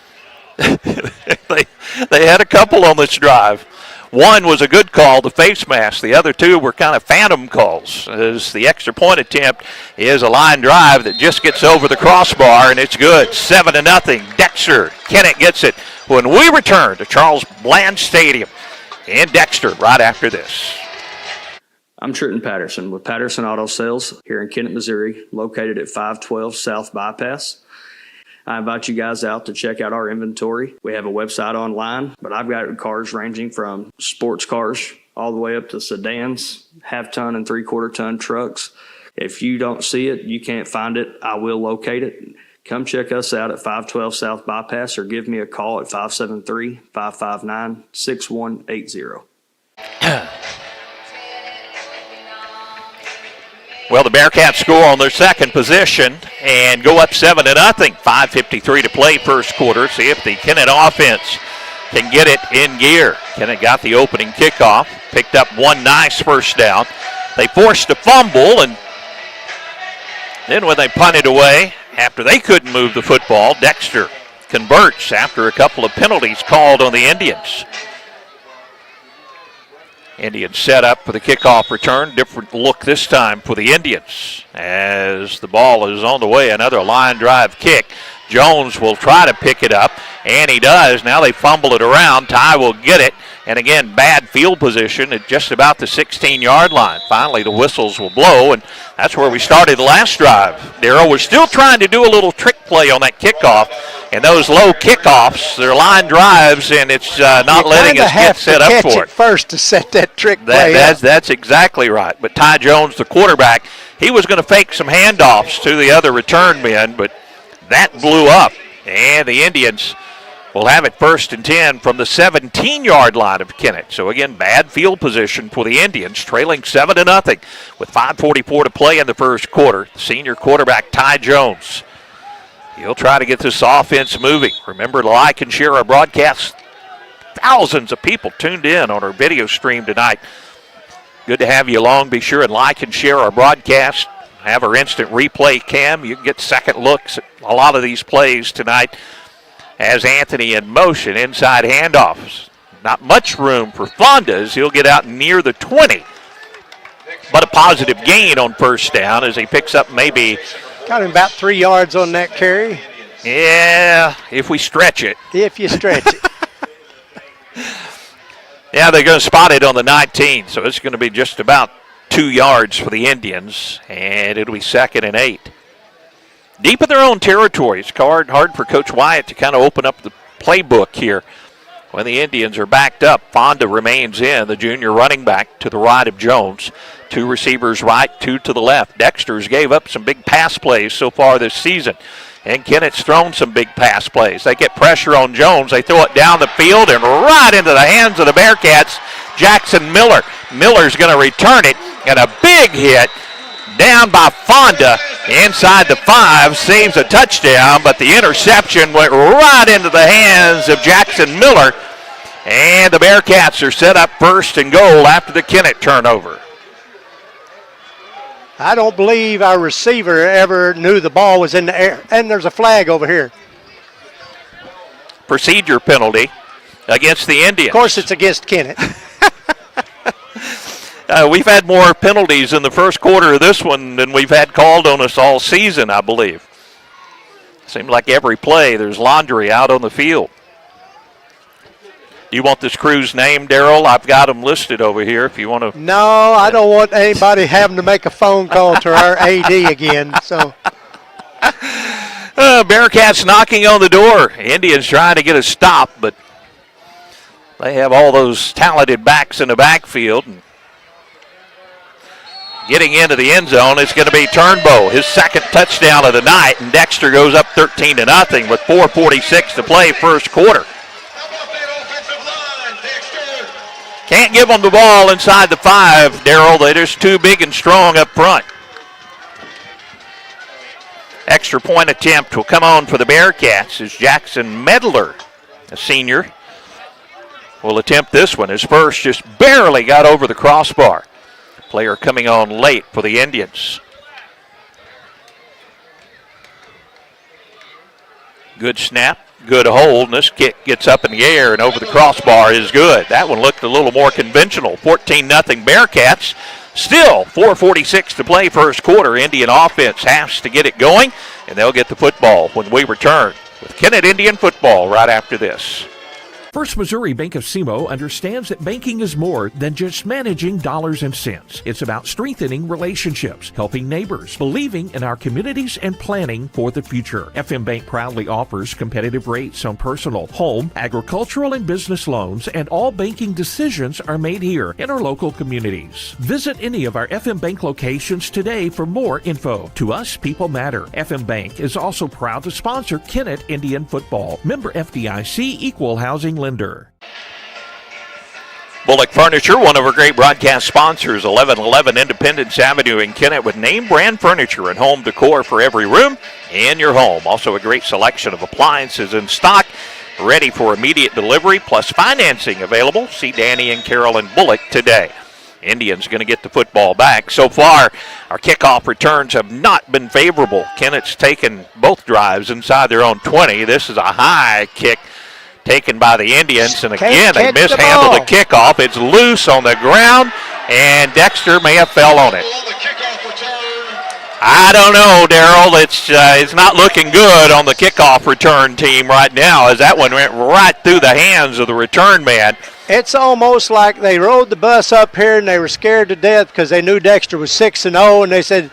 They had a couple on this drive. One was a good call, the face mask. The other two were kind of phantom calls, as the extra point attempt is a line drive that just gets over the crossbar, and it's good. 7-0. Dexter. Kennett gets it when we return to Charles Bland Stadium in Dexter right after this. I'm Trenton Patterson with Patterson Auto Sales here in Kennett, Missouri, located at 512 South Bypass. I invite you guys out to check out our inventory. We have a website online, but I've got cars ranging from sports cars all the way up to sedans, half-ton and three-quarter-ton trucks. If you don't see it, you can't find it, I will locate it. Come check us out at 512 South Bypass or give me a call at 573-559-6180. Well, the Bearcats score on their second possession and go up 7-0. 5:53 to play first quarter. See if the Kennett offense can get it in gear. Kennett got the opening kickoff, picked up one nice first down. They forced a fumble, and then when they punted away, after they couldn't move the football, Dexter converts after a couple of penalties called on the Indians. Indians set up for the kickoff return. Different look this time for the Indians as the ball is on the way. Another line drive kick. Jones will try to pick it up, and he does. Now they fumble it around. Ty will get it, and again, bad field position at just about the 16-yard line. Finally, the whistles will blow, and that's where we started the last drive. Darryl was still trying to do a little trick play on that kickoff, and those low kickoffs, they're line drives, and it's not letting us get set up for it. First to set that trick play up. That's exactly right. But Ty Jones, the quarterback, he was going to fake some handoffs to the other return men, but that blew up, and the Indians will have it 1st and 10 from the 17-yard line of Kennett. So again, bad field position for the Indians, trailing 7-0 with 5:44 to play in the first quarter. Senior quarterback Ty Jones, he'll try to get this offense moving. Remember to like and share our broadcast. Thousands of people tuned in on our video stream tonight. Good to have you along. Be sure and like and share our broadcast. Have our instant replay cam. You can get second looks at a lot of these plays tonight as Anthony in motion, inside handoffs. Not much room for Fonda as he'll get out near the 20. But a positive gain on first down as he picks up maybe... Got him about 3 yards on that carry. Yeah, if we stretch it. If you stretch it. Yeah, they're going to spot it on the 19, so it's going to be just about 2 yards for the Indians, and it'll be 2nd and 8. Deep in their own territory. It's hard for Coach Wyatt to kind of open up the playbook here. When the Indians are backed up, Fonda remains in, the junior running back to the right of Jones. 2 receivers right, 2 to the left. Dexter's gave up some big pass plays so far this season, and Kennett's thrown some big pass plays. They get pressure on Jones. They throw it down the field and right into the hands of the Bearcats. Jackson Miller. Miller's going to return it, and a big hit down by Fonda inside the 5, saves a touchdown, but the interception went right into the hands of Jackson Miller, and the Bearcats are set up 1st and goal after the Kennett turnover. I don't believe our receiver ever knew the ball was in the air, and there's a flag over here. Procedure penalty against the Indians. Of course, it's against Kennett. We've had more penalties in the first quarter of this one than we've had called on us all season, I believe. Seems like every play there's laundry out on the field. Do you want this crew's name, Darryl? I've got them listed over here if you want to. No, I don't want anybody having to make a phone call to our AD again. So, Bearcats knocking on the door. Indians trying to get a stop, but They have all those talented backs in the backfield. And getting into the end zone is going to be Turnbow, his second touchdown of the night, and Dexter goes up 13-0 with 4:46 to play first quarter. Can't give them the ball inside the 5, Darrell. They're just too big and strong up front. Extra point attempt will come on for the Bearcats as Jackson Medler, a senior, will attempt this one. His first just barely got over the crossbar. Player coming on late for the Indians. Good snap, good hold, and this kick gets up in the air and over the crossbar is good. That one looked a little more conventional. 14-0 Bearcats. Still 4:46 to play first quarter. Indian offense has to get it going, and they'll get the football when we return with Kennett Indian football right after this. First Missouri Bank of SEMO understands that banking is more than just managing dollars and cents. It's about strengthening relationships, helping neighbors, believing in our communities, and planning for the future. FM Bank proudly offers competitive rates on personal, home, agricultural, and business loans, and all banking decisions are made here in our local communities. Visit any of our FM Bank locations today for more info. To us, people matter. FM Bank is also proud to sponsor Kennett Indian football. Member FDIC, equal housing lender. Bullock Furniture, one of our great broadcast sponsors, 1111 Independence Avenue in Kennett, with name brand furniture and home decor for every room in your home. Also a great selection of appliances in stock, ready for immediate delivery, plus financing available. See Danny and Carolyn Bullock today. Indians going to get the football back. So far, our kickoff returns have not been favorable. Kennett's taken both drives inside their own 20. This is a high kick taken by the Indians, and again they mishandled the kickoff. It's loose on the ground, and Dexter may have fell on it. I don't know, Darrell. It's not looking good on the kickoff return team right now, as that one went right through the hands of the return man. It's almost like they rode the bus up here and they were scared to death because they knew Dexter was 6-0, and they said,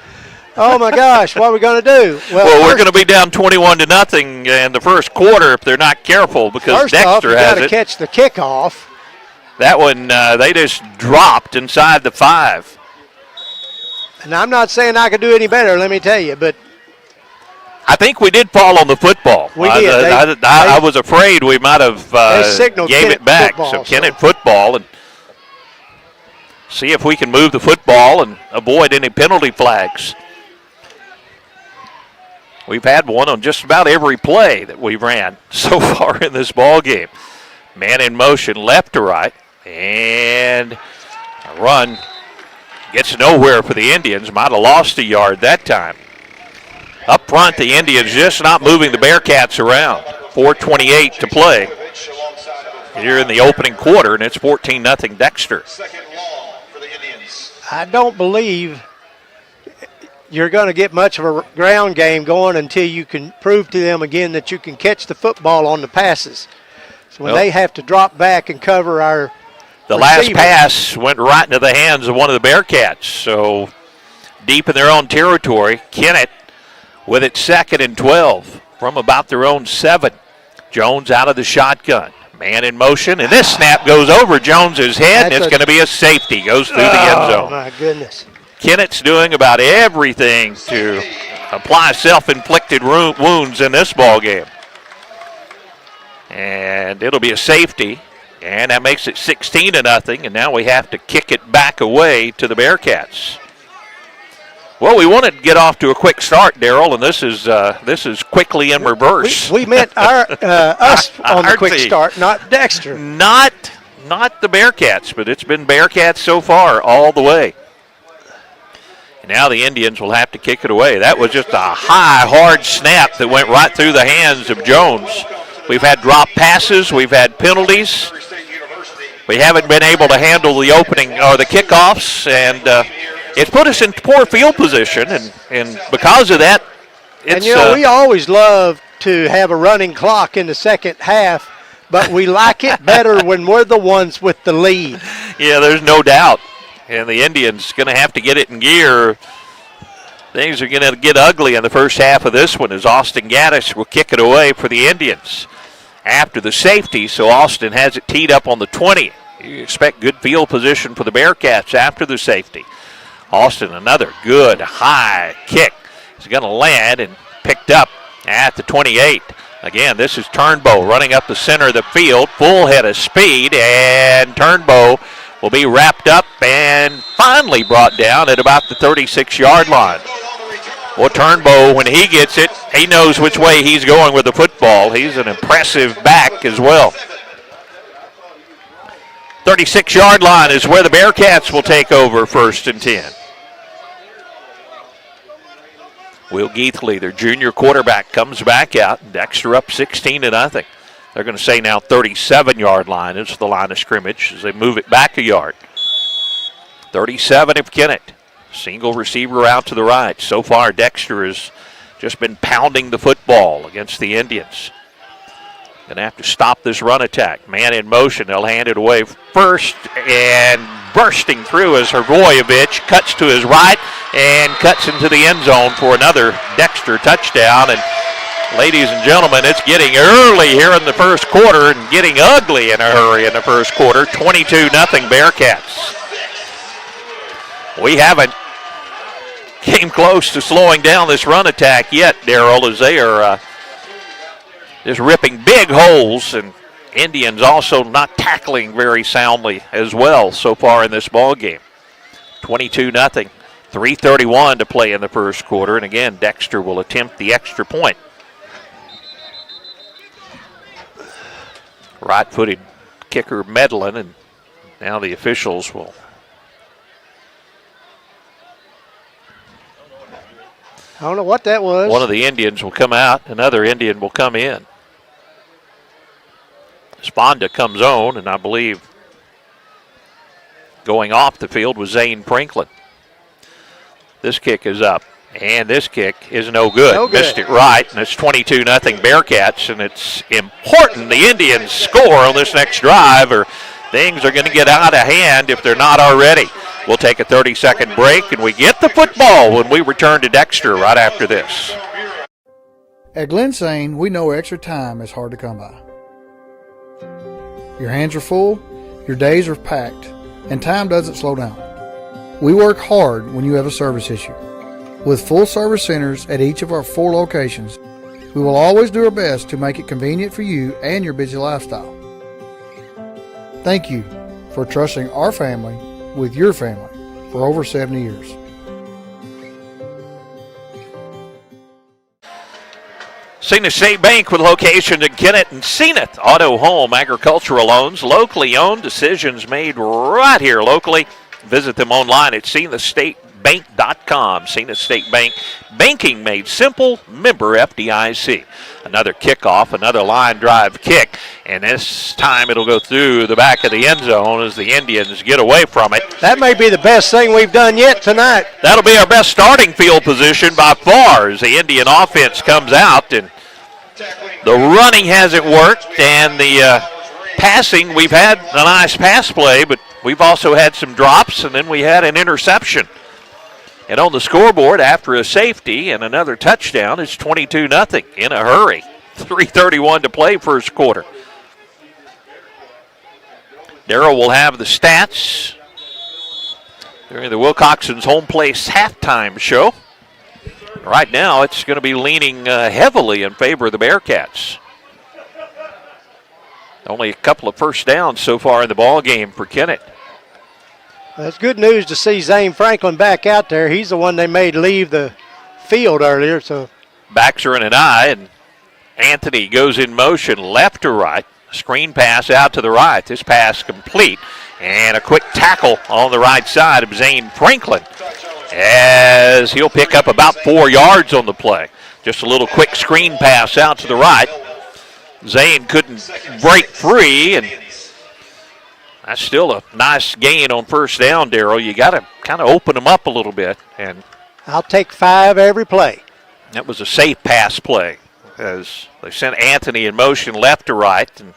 oh my gosh, what are we going to do? Well, we're going to be down 21-0 in the first quarter if they're not careful, because Dexter has it. Got to catch the kickoff. That one, they just dropped inside the 5. And I'm not saying I could do any better, let me tell you, but I think we did fall on the football. We did. I was afraid we might have gave it back. So Kennett football, and see if we can move the football and avoid any penalty flags. We've had one on just about every play that we've ran so far in this ball game. Man in motion, left to right, and a run gets nowhere for the Indians. Might have lost a yard that time. Up front, the Indians just not moving the Bearcats around. 4:28 to play here in the opening quarter, and it's 14-0 Dexter. I don't believe you're going to get much of a ground game going until you can prove to them again that you can catch the football on the passes. So when they have to drop back and cover our last pass went right into the hands of one of the Bearcats. So deep in their own territory, Kennett with it 2nd and 12 from about their own 7. Jones out of the shotgun. Man in motion, and this snap goes over Jones's head, and it's going to be a safety. Goes through the end zone. Oh, my goodness. Kennett's doing about everything to apply self-inflicted wounds in this ball game. And it'll be a safety, and that makes it 16-0, and now we have to kick it back away to the Bearcats. Well, we wanted to get off to a quick start, Darrell, and this is quickly in reverse. We meant us on the quick start, not Dexter. Not the Bearcats, but it's been Bearcats so far all the way. And now the Indians will have to kick it away. That was just a high, hard snap that went right through the hands of Jones. We've had drop passes. We've had penalties. We haven't been able to handle the opening or the kickoffs, and it's put us in poor field position, and because of that, it's... And, we always love to have a running clock in the second half, but we like it better when we're the ones with the lead. Yeah, there's no doubt. And the Indians going to have to get it in gear. Things are going to get ugly in the first half of this one as Austin Gaddis will kick it away for the Indians. after the safety, so Austin has it teed up on the 20. You expect good field position for the Bearcats after the safety. Austin, another good high kick. He's going to land and picked up at the 28. Again, this is Turnbow running up the center of the field, full head of speed, and Turnbow will be wrapped up and finally brought down at about the 36-yard line. Well, Turnbow, when he gets it, he knows which way he's going with the football. He's an impressive back as well. 36-yard line is where the Bearcats will take over 1st and 10. Will Geithley, their junior quarterback, comes back out. Dexter up 16-0. They're going to say now 37-yard line is the line of scrimmage as they move it back a yard. 37 of Kennett. Single receiver out to the right. So far, Dexter has just been pounding the football against the Indians. Going to have to stop this run attack. Man in motion. They'll hand it away first, and bursting through is Hrgoyevich. Cuts to his right and cuts into the end zone for another Dexter touchdown. And ladies and gentlemen, it's getting early here in the first quarter and getting ugly in a hurry in the first quarter. 22-0 Bearcats. We haven't came close to slowing down this run attack yet, Darrell, as they are just ripping big holes, and Indians also not tackling very soundly as well so far in this ball game. 22-0, 3:31 to play in the first quarter, and again, Dexter will attempt the extra point. Right-footed kicker Medlin, and now the officials will I don't know what that was. One of the Indians will come out, another Indian will come in. Sponda comes on, and I believe going off the field was Zane Franklin. This kick is up, and this kick is no good. Missed it right, and it's 22-0 Bearcats, and it's important the Indians score on this next drive, or things are going to get out of hand if they're not already. We'll take a 30-second break, and we get the football when we return to Dexter right after this. At Glensane, we know extra time is hard to come by. Your hands are full, your days are packed, and time doesn't slow down. We work hard when you have a service issue. With full service centers at each of our 4 locations, we will always do our best to make it convenient for you and your busy lifestyle. Thank you for trusting our family with your family for over 70 years. Zenith State Bank with locations in Kennett and Zenith Auto, Home, Agricultural Loans, locally owned, decisions made right here locally. Visit them online at zenithstatebank.com. Zenith State Bank, banking made simple, member FDIC. Another kickoff, another line drive kick, and this time it'll go through the back of the end zone as the Indians get away from it. That may be the best thing we've done yet tonight. That'll be our best starting field position by far as the Indian offense comes out, and the running hasn't worked, and the passing, we've had a nice pass play, but we've also had some drops, and then we had an interception. And on the scoreboard, after a safety and another touchdown, it's 22-0 in a hurry. 3:31 to play first quarter. Darrell will have the stats during the Wilcoxon's Home Place halftime show. Right now, it's going to be leaning heavily in favor of the Bearcats. Only a couple of first downs so far in the ball game for Kennett. That's good news to see Zane Franklin back out there. He's the one they made leave the field earlier. So backs are in an eye, and Anthony goes in motion left to right. Screen pass out to the right. This pass complete, and a quick tackle on the right side of Zane Franklin as he'll pick up about 4 yards on the play. Just a little quick screen pass out to the right. Zane couldn't break free, and that's still a nice gain on first down, Darrell. You got to kind of open them up a little bit. And I'll take 5 every play. That was a safe pass play as they sent Anthony in motion left to right, and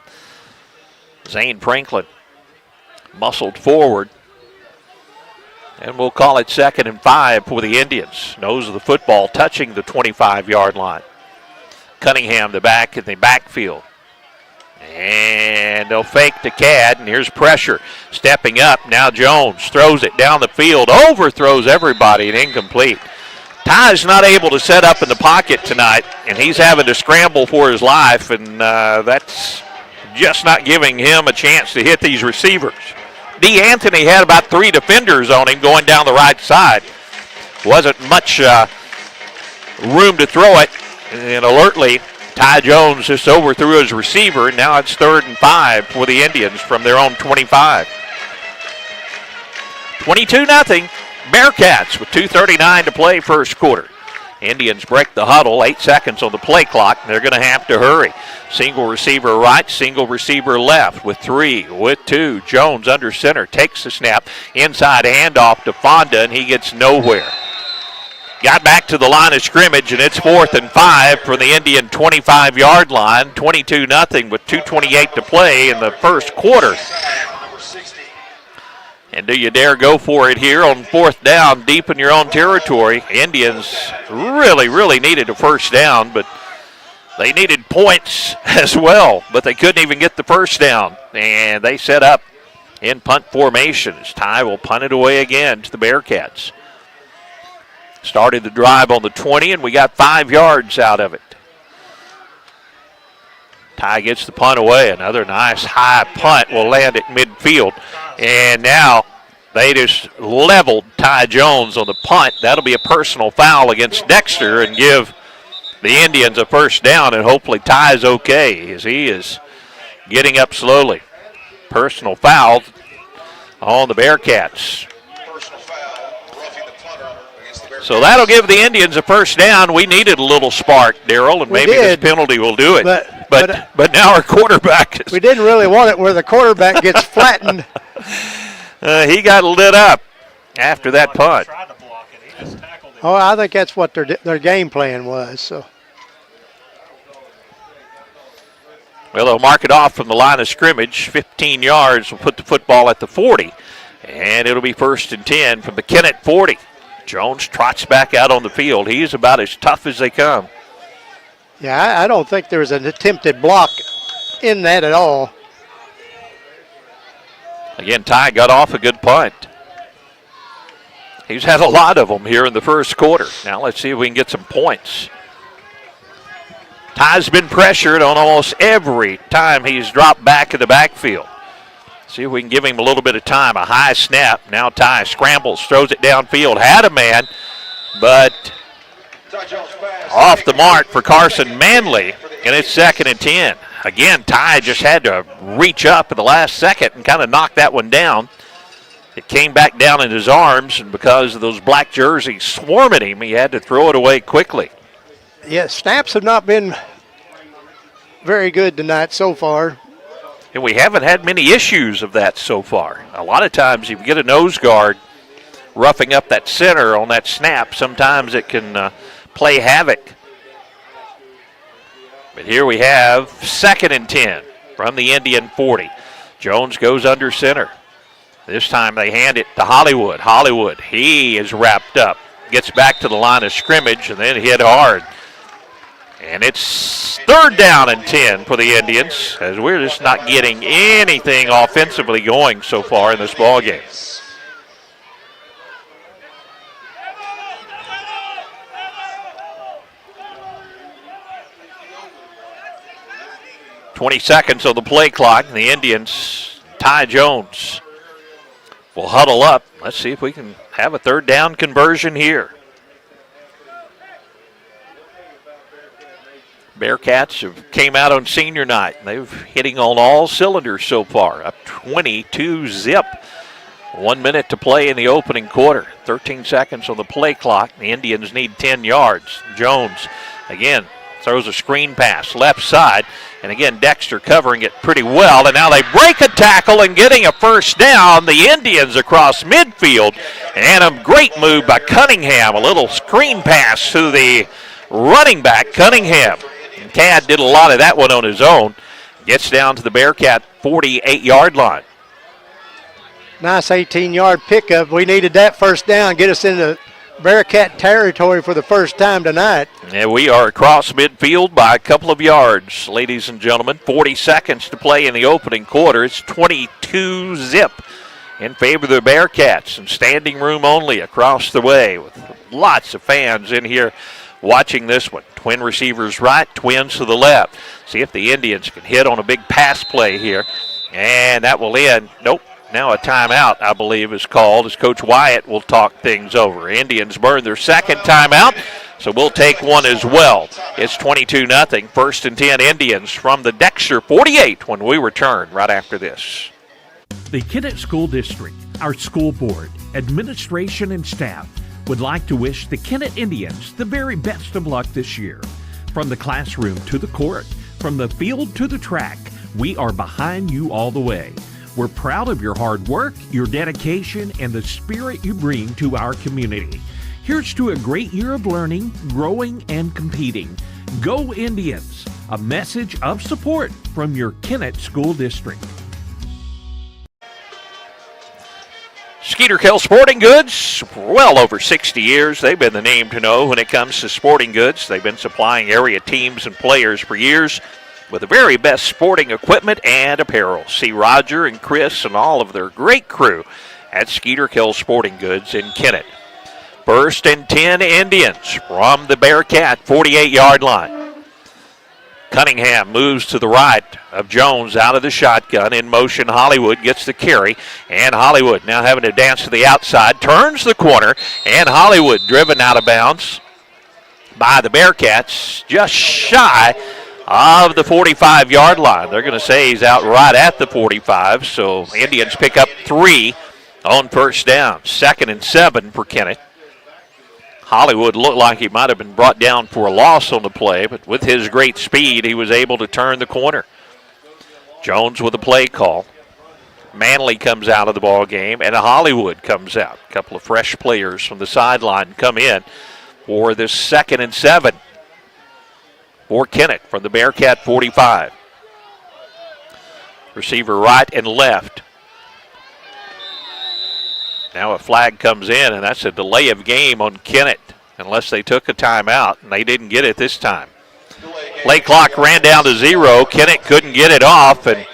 Zane Franklin muscled forward. And we'll call it 2nd and 5 for the Indians. Nose of the football touching the 25-yard line. Cunningham, the back in the backfield. And they'll fake to Cad, and here's pressure. Stepping up, now Jones throws it down the field, overthrows everybody, and incomplete. Ty's not able to set up in the pocket tonight, and he's having to scramble for his life, and that's just not giving him a chance to hit these receivers. D. Anthony had about 3 defenders on him going down the right side. Wasn't much room to throw it, and alertly, Ty Jones just overthrew his receiver, and now it's 3rd and 5 for the Indians from their own 25. 22-0, Bearcats with 2:39 to play first quarter. Indians break the huddle, 8 seconds on the play clock. They're going to have to hurry. Single receiver right, single receiver left with 3, with 2. Jones under center, takes the snap, inside handoff to Fonda, and he gets nowhere. Got back to the line of scrimmage, and it's 4th and 5 for the Indian 25-yard line. 22-0 with 2:28 to play in the first quarter. And do you dare go for it here on 4th down deep in your own territory? Indians really needed a first down, but they needed points as well, but they couldn't even get the first down. And they set up in punt formation as Ty will punt it away again to the Bearcats. Started the drive on the 20, and we got 5 yards out of it. Ty gets the punt away. Another nice high punt will land at midfield. And now they just leveled Ty Jones on the punt. That'll be a personal foul against Dexter and give the Indians a first down, and hopefully Ty's okay as he is getting up slowly. Personal foul on the Bearcats. So that'll give the Indians a first down. We needed a little spark, Darryl, and maybe this penalty will do it. But now our quarterback is... We didn't really want it where the quarterback gets flattened. He got lit up after that punt. Oh, I think that's what their game plan was. So. Well, they'll mark it off from the line of scrimmage. 15 yards will put the football at the 40. And it'll be 1st and 10 from the Kennett 40. Jones trots back out on the field. He's about as tough as they come. Yeah, I don't think there was an attempted block in that at all. Again, Ty got off a good punt. He's had a lot of them here in the first quarter. Now let's see if we can get some points. Ty's been pressured on almost every time he's dropped back in the backfield. See if we can give him a little bit of time. A high snap. Now Ty scrambles, throws it downfield. Had a man, but off the mark for Carson Manley, and it's 2nd and 10. Again, Ty just had to reach up at the last second and kind of knock that one down. It came back down in his arms, and because of those black jerseys swarming him, he had to throw it away quickly. Yeah, snaps have not been very good tonight so far. And we haven't had many issues of that so far. A lot of times if you get a nose guard roughing up that center on that snap, sometimes it can play havoc. But here we have 2nd and 10 from the Indian 40. Jones goes under center. This time they hand it to Hollywood. Hollywood, he is wrapped up. Gets back to the line of scrimmage and then hit hard. And it's 3rd down and 10 for the Indians, as we're just not getting anything offensively going so far in this ball game. .20 seconds on the play clock, and the Indians, Ty Jones, will huddle up. Let's see if we can have a 3rd down conversion here. Bearcats have came out on senior night. They've hitting on all cylinders so far, up 22-0. 1 minute to play in the opening quarter. 13 seconds on the play clock. The Indians need 10 yards. Jones, again, throws a screen pass left side. And again, Dexter covering it pretty well. And now they break a tackle and getting a first down. The Indians across midfield. And a great move by Cunningham. A little screen pass to the running back, Cunningham. And Cad did a lot of that one on his own. Gets down to the Bearcat 48-yard line. Nice 18-yard pickup. We needed that first down, get us into Bearcat territory for the first time tonight. And we are across midfield by a couple of yards, ladies and gentlemen. 40 seconds to play in the opening quarter. It's 22-zip in favor of the Bearcats, and standing room only across the way with lots of fans in here watching this one. Twin receivers right, twins to the left. See if the Indians can hit on a big pass play here. And that will end. Nope. Now a timeout, I believe, is called as Coach Wyatt will talk things over. Indians burn their second timeout, so we'll take one as well. It's 22-0. 1st and 10 Indians from the Dexter 48 when we return right after this. The Kennett School District, our school board, administration, and staff would like to wish the Kennett Indians the very best of luck this year. From the classroom to the court, from the field to the track, we are behind you all the way. We're proud of your hard work, your dedication, and the spirit you bring to our community. Here's to a great year of learning, growing, and competing. Go Indians! A message of support from your Kennett School District. Skeeter Kell Sporting Goods, well over 60 years. They've been the name to know when it comes to sporting goods. They've been supplying area teams and players for years with the very best sporting equipment and apparel. See Roger and Chris and all of their great crew at Skeeter Kell Sporting Goods in Kennett. 1st and 10 Indians from the Bearcat 48-yard line. Cunningham moves to the right of Jones out of the shotgun. In motion, Hollywood gets the carry. And Hollywood now having to dance to the outside. Turns the corner. And Hollywood driven out of bounds by the Bearcats. Just shy of the 45-yard line. They're going to say he's out right at the 45. So Indians pick up 3 on first down. 2nd and 7 for Kennett. Hollywood looked like he might have been brought down for a loss on the play, but with his great speed, he was able to turn the corner. Jones with a play call. Manley comes out of the ball game, and Hollywood comes out. A couple of fresh players from the sideline come in for this 2nd and 7 for Kennett from the Bearcat 45. Receiver right and left. Now a flag comes in, and that's a delay of game on Kennett, unless they took a timeout, and they didn't get it this time. Play clock ran down to 0. Kennett couldn't get it off, and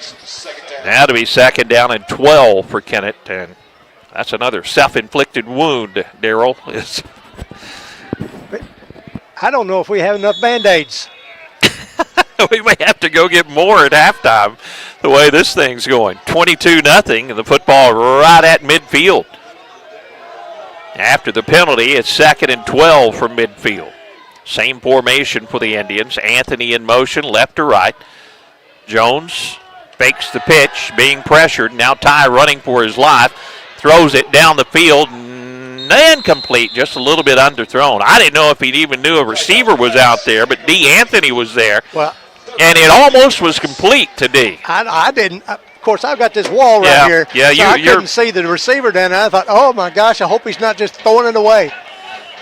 now to be 2nd down and 12 for Kennett, and that's another self-inflicted wound, Darryl. I don't know if we have enough Band-Aids. We may have to go get more at halftime the way this thing's going. 22-0, and the football right at midfield. After the penalty, it's 2nd and 12 from midfield. Same formation for the Indians. Anthony in motion, left to right. Jones fakes the pitch, being pressured. Now Ty running for his life. Throws it down the field, incomplete, just a little bit underthrown. I didn't know if he even knew a receiver was out there, but D. Anthony was there. Well, and it almost was complete to D. I didn't. Of course, I've got this wall right here. Yeah, so I couldn't see the receiver down there. I thought, oh, my gosh, I hope he's not just throwing it away.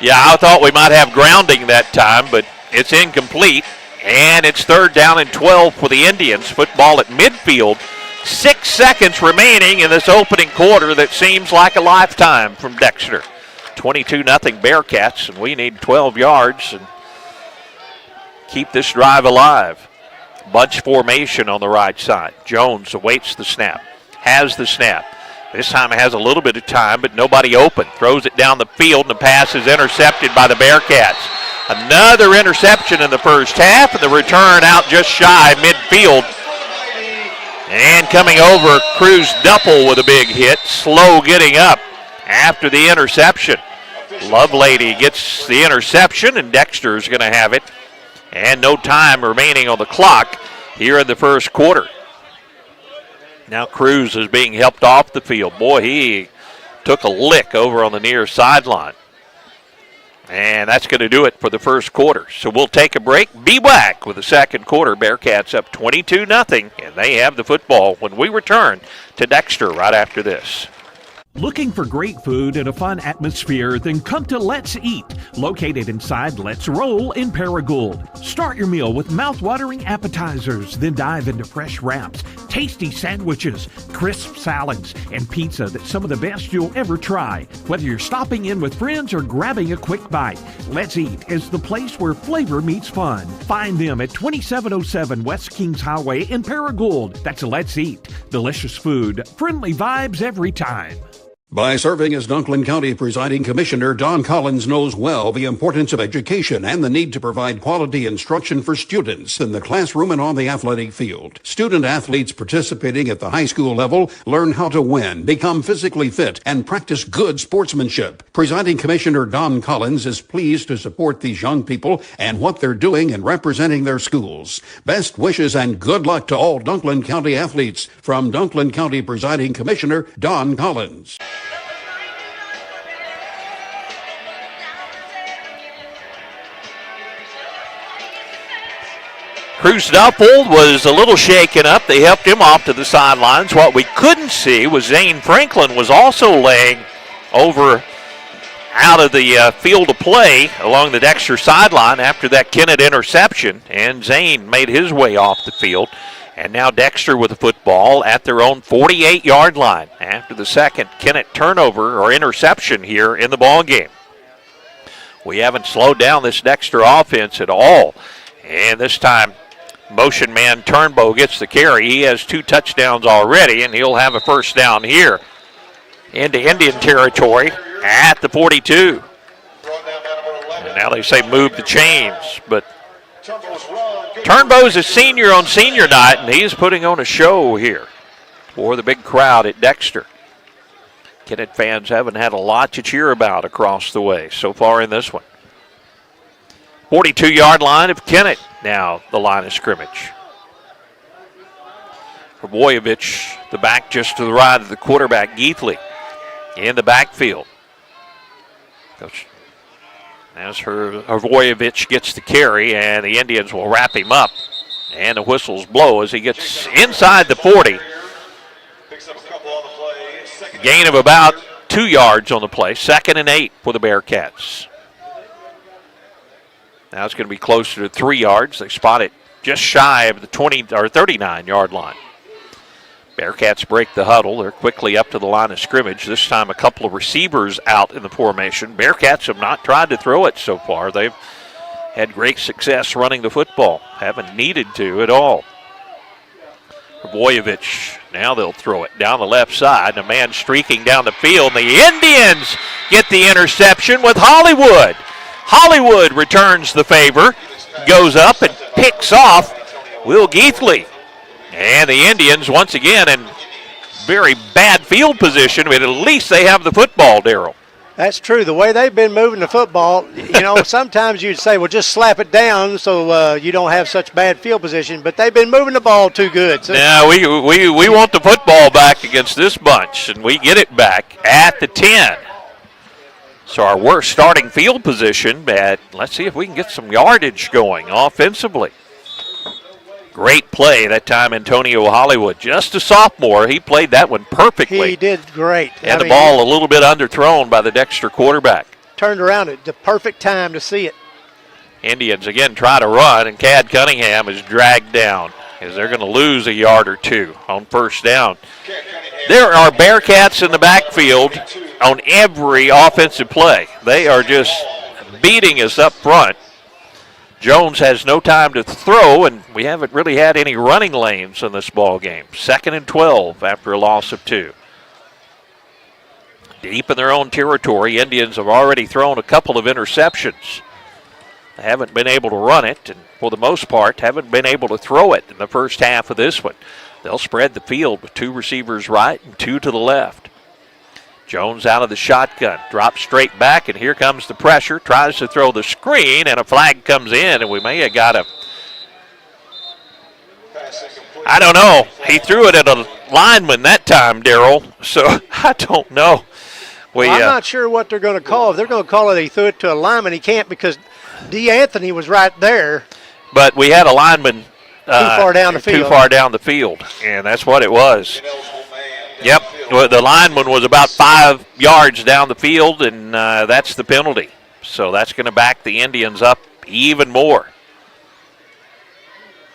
Yeah, I thought we might have grounding that time, but it's incomplete. And it's 3rd down and 12 for the Indians. Football at midfield. 6 seconds remaining in this opening quarter that seems like a lifetime from Dexter. 22-0 Bearcats, and we need 12 yards and keep this drive alive. Bunch formation on the right side. Jones awaits the snap. Has the snap. This time it has a little bit of time, but nobody open. Throws it down the field, and the pass is intercepted by the Bearcats. Another interception in the first half, and the return out just shy midfield. And coming over, Cruz Duppel with a big hit. Slow getting up after the interception. Lovelady gets the interception, and Dexter's going to have it. And no time remaining on the clock here in the first quarter. Now Cruz is being helped off the field. Boy, he took a lick over on the near sideline. And that's going to do it for the first quarter. So we'll take a break, be back with the second quarter. Bearcats up 22-0, and they have the football when we return to Dexter right after this. Looking for great food and a fun atmosphere? Then come to Let's Eat, located inside Let's Roll in Paragould. Start your meal with mouth-watering appetizers, then dive into fresh wraps, tasty sandwiches, crisp salads, and pizza that's some of the best you'll ever try. Whether you're stopping in with friends or grabbing a quick bite, Let's Eat is the place where flavor meets fun. Find them at 2707 West Kings Highway in Paragould. That's Let's Eat. Delicious food, friendly vibes every time. By serving as Dunklin County Presiding Commissioner, Don Collins knows well the importance of education and the need to provide quality instruction for students in the classroom and on the athletic field. Student athletes participating at the high school level learn how to win, become physically fit, and practice good sportsmanship. Presiding Commissioner Don Collins is pleased to support these young people and what they're doing in representing their schools. Best wishes and good luck to all Dunklin County athletes from Dunklin County Presiding Commissioner Don Collins. Cruz Duppold was a little shaken up. They helped him off to the sidelines. What we couldn't see was Zane Franklin was also laying over out of the field of play along the Dexter sideline after that Kennett interception, and Zane made his way off the field. And now Dexter with the football at their own 48-yard line after the second Kennett turnover or interception here in the ballgame. We haven't slowed down this Dexter offense at all, and this time motion man Turnbow gets the carry. He has 2 touchdowns already, and he'll have a first down here into Indian territory at the 42. And now they say move the chains, but Turnbow's a senior on senior night, and he's putting on a show here for the big crowd at Dexter. Kennett fans haven't had a lot to cheer about across the way so far in this one. 42-yard line of Kennett, now the line of scrimmage. Hrvojevic, the back just to the right of the quarterback, Geithley, in the backfield. As Hrvojevic gets the carry, and the Indians will wrap him up. And the whistles blow as he gets inside the 40. Gain of about 2 yards on the play. 2nd and 8 for the Bearcats. Now it's going to be closer to 3 yards. They spot it just shy of the 39-yard line. Bearcats break the huddle. They're quickly up to the line of scrimmage. This time a couple of receivers out in the formation. Bearcats have not tried to throw it so far. They've had great success running the football. Haven't needed to at all. Hrvojevic, now they'll throw it down the left side. A man streaking down the field. The Indians get the interception with Hollywood. Hollywood returns the favor, goes up and picks off Will Geithley. And the Indians, once again, in very bad field position, but at least they have the football, Darrell. That's true. The way they've been moving the football, sometimes you'd say, well, just slap it down so you don't have such bad field position, but they've been moving the ball too good. So. Now, we want the football back against this bunch, and we get it back at the 10. So our worst starting field position, but let's see if we can get some yardage going offensively. Great play that time, Antonio Hollywood. Just a sophomore. He played that one perfectly. He did great. And the ball a little bit underthrown by the Dexter quarterback. Turned around at the perfect time to see it. Indians again try to run, and Cad Cunningham is dragged down as they're going to lose a yard or two on first down. There are Bearcats in the backfield on every offensive play. They are just beating us up front. Jones has no time to throw, and we haven't really had any running lanes in this ball game. 2nd and 12 after a loss of 2. Deep in their own territory, Indians have already thrown a couple of interceptions. They haven't been able to run it, and for the most part, haven't been able to throw it in the first half of this one. They'll spread the field with 2 receivers right and 2 to the left. Jones out of the shotgun, drops straight back, and here comes the pressure. Tries to throw the screen, and a flag comes in, and we may have got a... I don't know. He threw it at a lineman that time, Darrell, so I don't know. I'm not sure what they're going to call. If they're going to call it he threw it to a lineman, he can't because D. Anthony was right there. But we had a lineman too far down the field, and that's what it was. Yep, well, the lineman was about 5 yards down the field, and that's the penalty. So that's going to back the Indians up even more.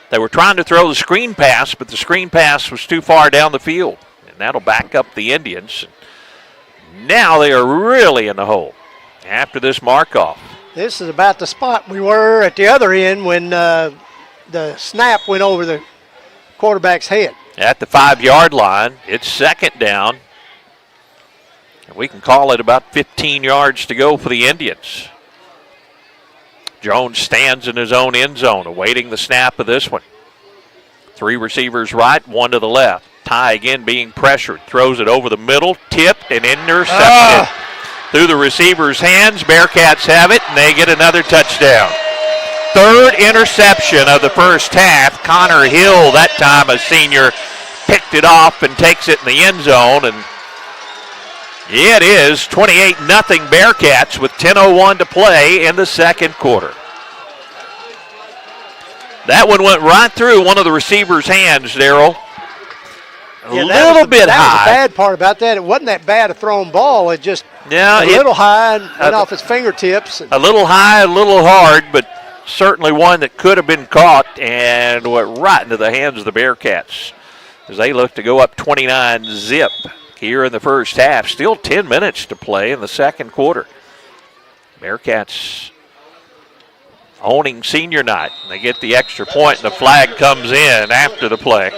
They were trying to throw the screen pass, but the screen pass was too far down the field. And that'll back up the Indians. Now they are really in the hole after this mark-off. This is about the spot we were at the other end when the snap went over the quarterback's head. At the 5-yard line, it's second down. We can call it about 15 yards to go for the Indians. Jones stands in his own end zone, awaiting the snap of this one. 3 receivers right, 1 to the left. Ty again being pressured, throws it over the middle, tipped and intercepted through the receiver's hands. Bearcats have it, and they get another touchdown. 3rd interception of the first half. Connor Hill, that time a senior, picked it off and takes it in the end zone. And it is 28-0 Bearcats with 10:01 to play in the second quarter. That one went right through one of the receiver's hands, Darryl. A little bit high. That was the bad part about that. It wasn't that bad a thrown ball. It just a little high and went off his fingertips. A little high, a little hard, but certainly one that could have been caught and went right into the hands of the Bearcats as they look to go up 29-0 here in the first half. Still 10 minutes to play in the second quarter. Bearcats owning senior night. They get the extra point, and the flag comes in after the play.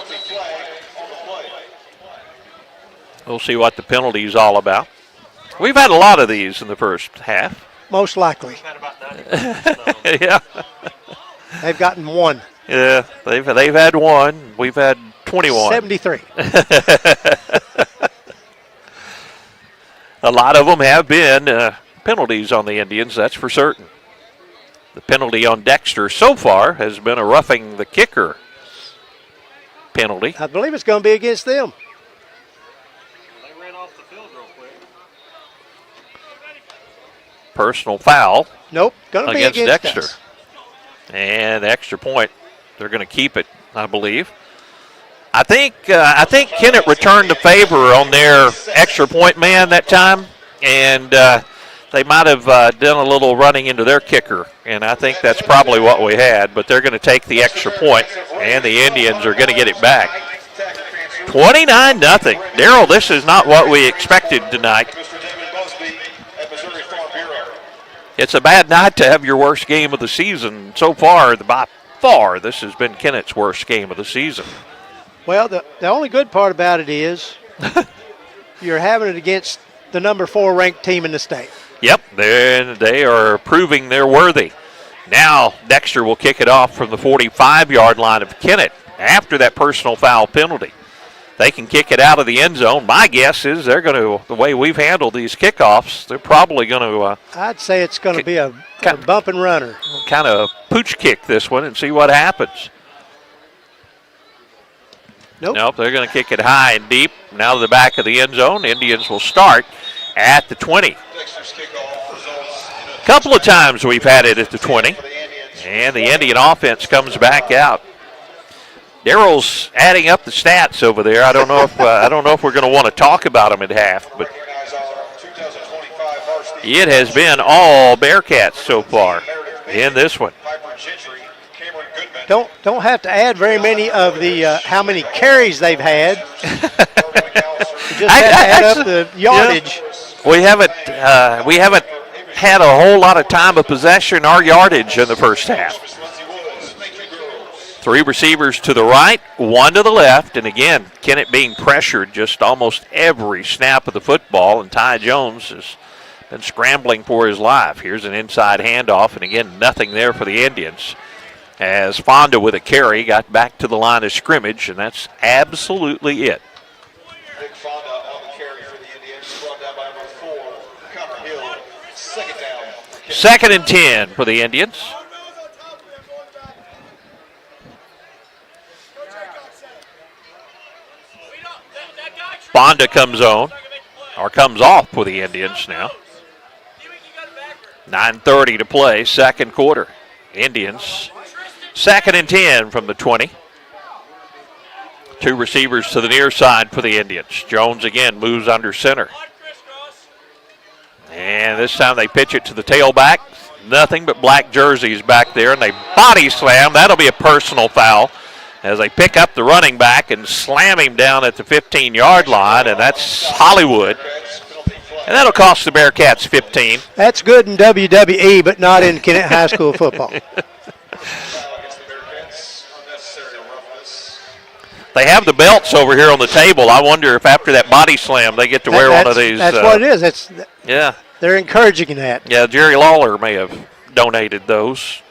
We'll see what the penalty is all about. We've had a lot of these in the first half. Most likely. Yeah. They've gotten 1. Yeah, they've had 1. We've had 21. 73. A lot of them have been penalties on the Indians, that's for certain. The penalty on Dexter so far has been a roughing the kicker penalty. I believe it's going to be against them. They ran off the field real quick. Personal foul. Nope, going to be against Dexter. us. And the extra point, they're going to keep it, I believe. I think Kennett returned the favor on their extra point man that time, and they might have done a little running into their kicker, and I think that's probably what we had, but they're going to take the extra point, and the Indians are going to get it back. 29-0. Darryl, this is not what we expected tonight. It's a bad night to have your worst game of the season. So far, by far, this has been Kennett's worst game of the season. Well, the only good part about it is you're having it against the number 4 ranked team in the state. Yep, they are proving they're worthy. Now Dexter will kick it off from the 45-yard line of Kennett after that personal foul penalty. They can kick it out of the end zone. My guess is they're going to, the way we've handled these kickoffs, they're probably going to. I'd say it's going to be a bump and runner. Kind of pooch kick this one and see what happens. Nope, they're going to kick it high and deep. Now to the back of the end zone. Indians will start at the 20. A couple of times we've had it at the 20. And the Indian offense comes back out. Daryl's adding up the stats over there. I don't know if we're going to want to talk about them at half, but it has been all Bearcats so far in this one. Don't have to add very many of the how many carries they've had. You just have to add up the yardage. Yeah, we haven't had a whole lot of time of possession or yardage in the first half. 3 receivers to the right, 1 to the left, and again, Kennett being pressured just almost every snap of the football, and Ty Jones has been scrambling for his life. Here's an inside handoff, and again, nothing there for the Indians. As Fonda with a carry got back to the line of scrimmage, and that's absolutely it. Big Fonda on the carry for the Indians, brought down by number 4, Connor Hill. Second down. 2nd and 10 for the Indians. Fonda comes off for the Indians now. 9:30 to play, second quarter. Indians, 2nd and 10 from the 20. 2 receivers to the near side for the Indians. Jones again moves under center. And this time they pitch it to the tailback. Nothing but black jerseys back there, and they body slam. That'll be a personal foul as they pick up the running back and slam him down at the 15-yard line, and that's Hollywood. And that'll cost the Bearcats 15. That's good in WWE, but not in Kennett High School football. They have the belts over here on the table. I wonder if after that body slam they get to wear one of these. That's what it is. Yeah. They're encouraging that. Yeah, Jerry Lawler may have donated those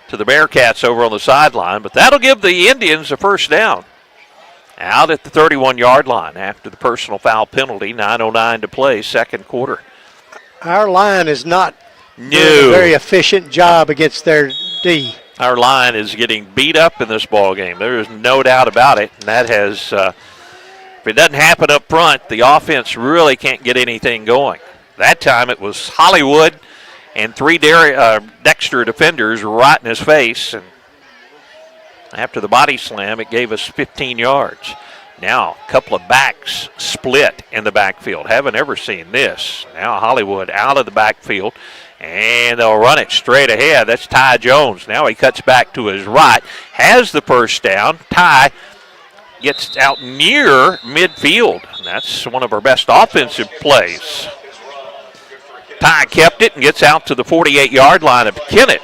to the Bearcats over on the sideline, but that'll give the Indians a first down. Out at the 31-yard line after the personal foul penalty, 9:09 to play, second quarter. Our line is not doing a very efficient job against their D. Our line is getting beat up in this ball game. There is no doubt about it, and that has, if it doesn't happen up front, the offense really can't get anything going. That time it was Hollywood and three Dexter defenders right in his face, and after the body slam, it gave us 15 yards. Now, a couple of backs split in the backfield. Haven't ever seen this. Now Hollywood out of the backfield, and they'll run it straight ahead. That's Ty Jones. Now he cuts back to his right, has the first down. Ty gets out near midfield. That's one of our best offensive plays. Ty kept it and gets out to the 48-yard line of Kennett.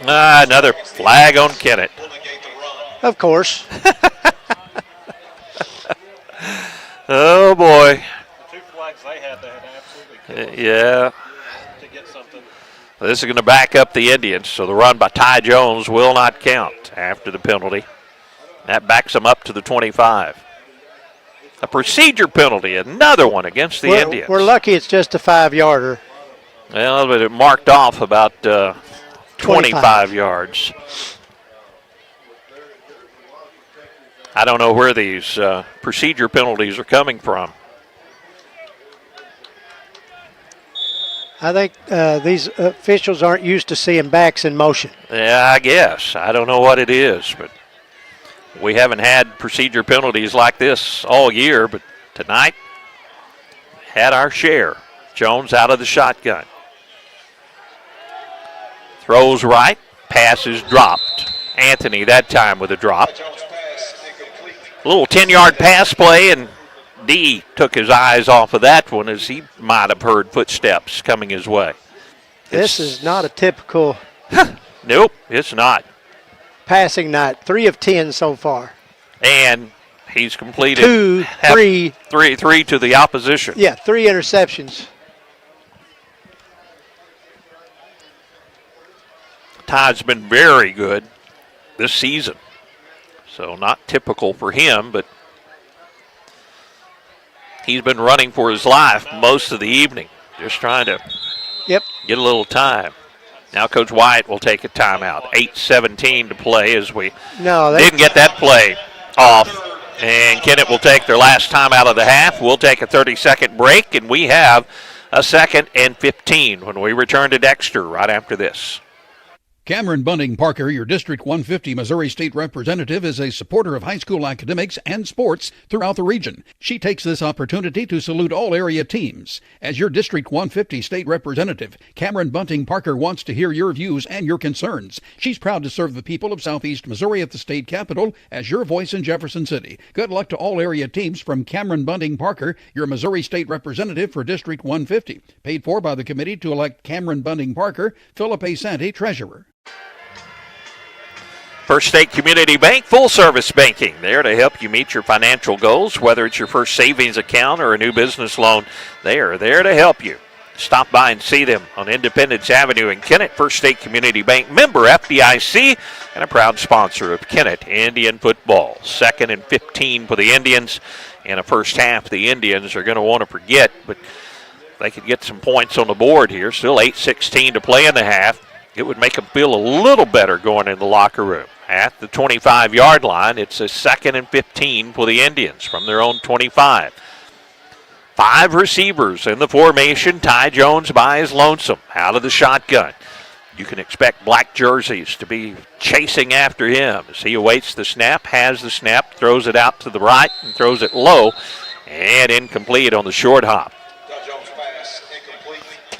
Another flag on Kennett. Of course. Oh, boy. The 2 flags they had absolutely killed. Yeah. To get something. This is going to back up the Indians, so the run by Ty Jones will not count after the penalty. That backs them up to the 25. A procedure penalty, another one against the Indians. We're lucky it's just a 5-yarder. Well, but it marked off about 25 yards. I don't know where these procedure penalties are coming from. I think these officials aren't used to seeing backs in motion. Yeah, I guess. I don't know what it is, but we haven't had procedure penalties like this all year, but tonight had our share. Jones out of the shotgun. Throws right, pass is dropped. Anthony that time with a drop. A little 10-yard pass play, and D took his eyes off of that one as he might have heard footsteps coming his way. This is not a typical. Nope, it's not. Passing night, 3 of 10 so far. And he's completed 3 to the opposition. Yeah, 3 interceptions. Todd's been very good this season. So not typical for him, but he's been running for his life most of the evening, just trying to get a little time. Now Coach White will take a timeout. 8:17 to play as we didn't get that play off. And Kennett will take their last timeout of the half. We'll take a 30-second break, and we have a 2nd and 15 when we return to Dexter right after this. Cameron Bunting Parker, your District 150 Missouri State Representative, is a supporter of high school academics and sports throughout the region. She takes this opportunity to salute all area teams. As your District 150 State Representative, Cameron Bunting Parker wants to hear your views and your concerns. She's proud to serve the people of Southeast Missouri at the state capitol as your voice in Jefferson City. Good luck to all area teams from Cameron Bunting Parker, your Missouri State Representative for District 150. Paid for by the committee to elect Cameron Bunting Parker, Philip A. Santi, Treasurer. First State Community Bank, full-service banking, there to help you meet your financial goals, whether it's your first savings account or a new business loan. They are there to help you. Stop by and see them on Independence Avenue in Kennett. First State Community Bank, member FDIC, and a proud sponsor of Kennett Indian football. 2nd and 15 for the Indians. In a first half, the Indians are going to want to forget, but they could get some points on the board here. Still 8:16 to play in the half. It would make them feel a little better going in the locker room. At the 25-yard line, it's a 2nd and 15 for the Indians from their own 25. 5 receivers in the formation. Ty Jones by his lonesome, out of the shotgun. You can expect black jerseys to be chasing after him as he awaits the snap, has the snap, throws it out to the right, and throws it low, and incomplete on the short hop.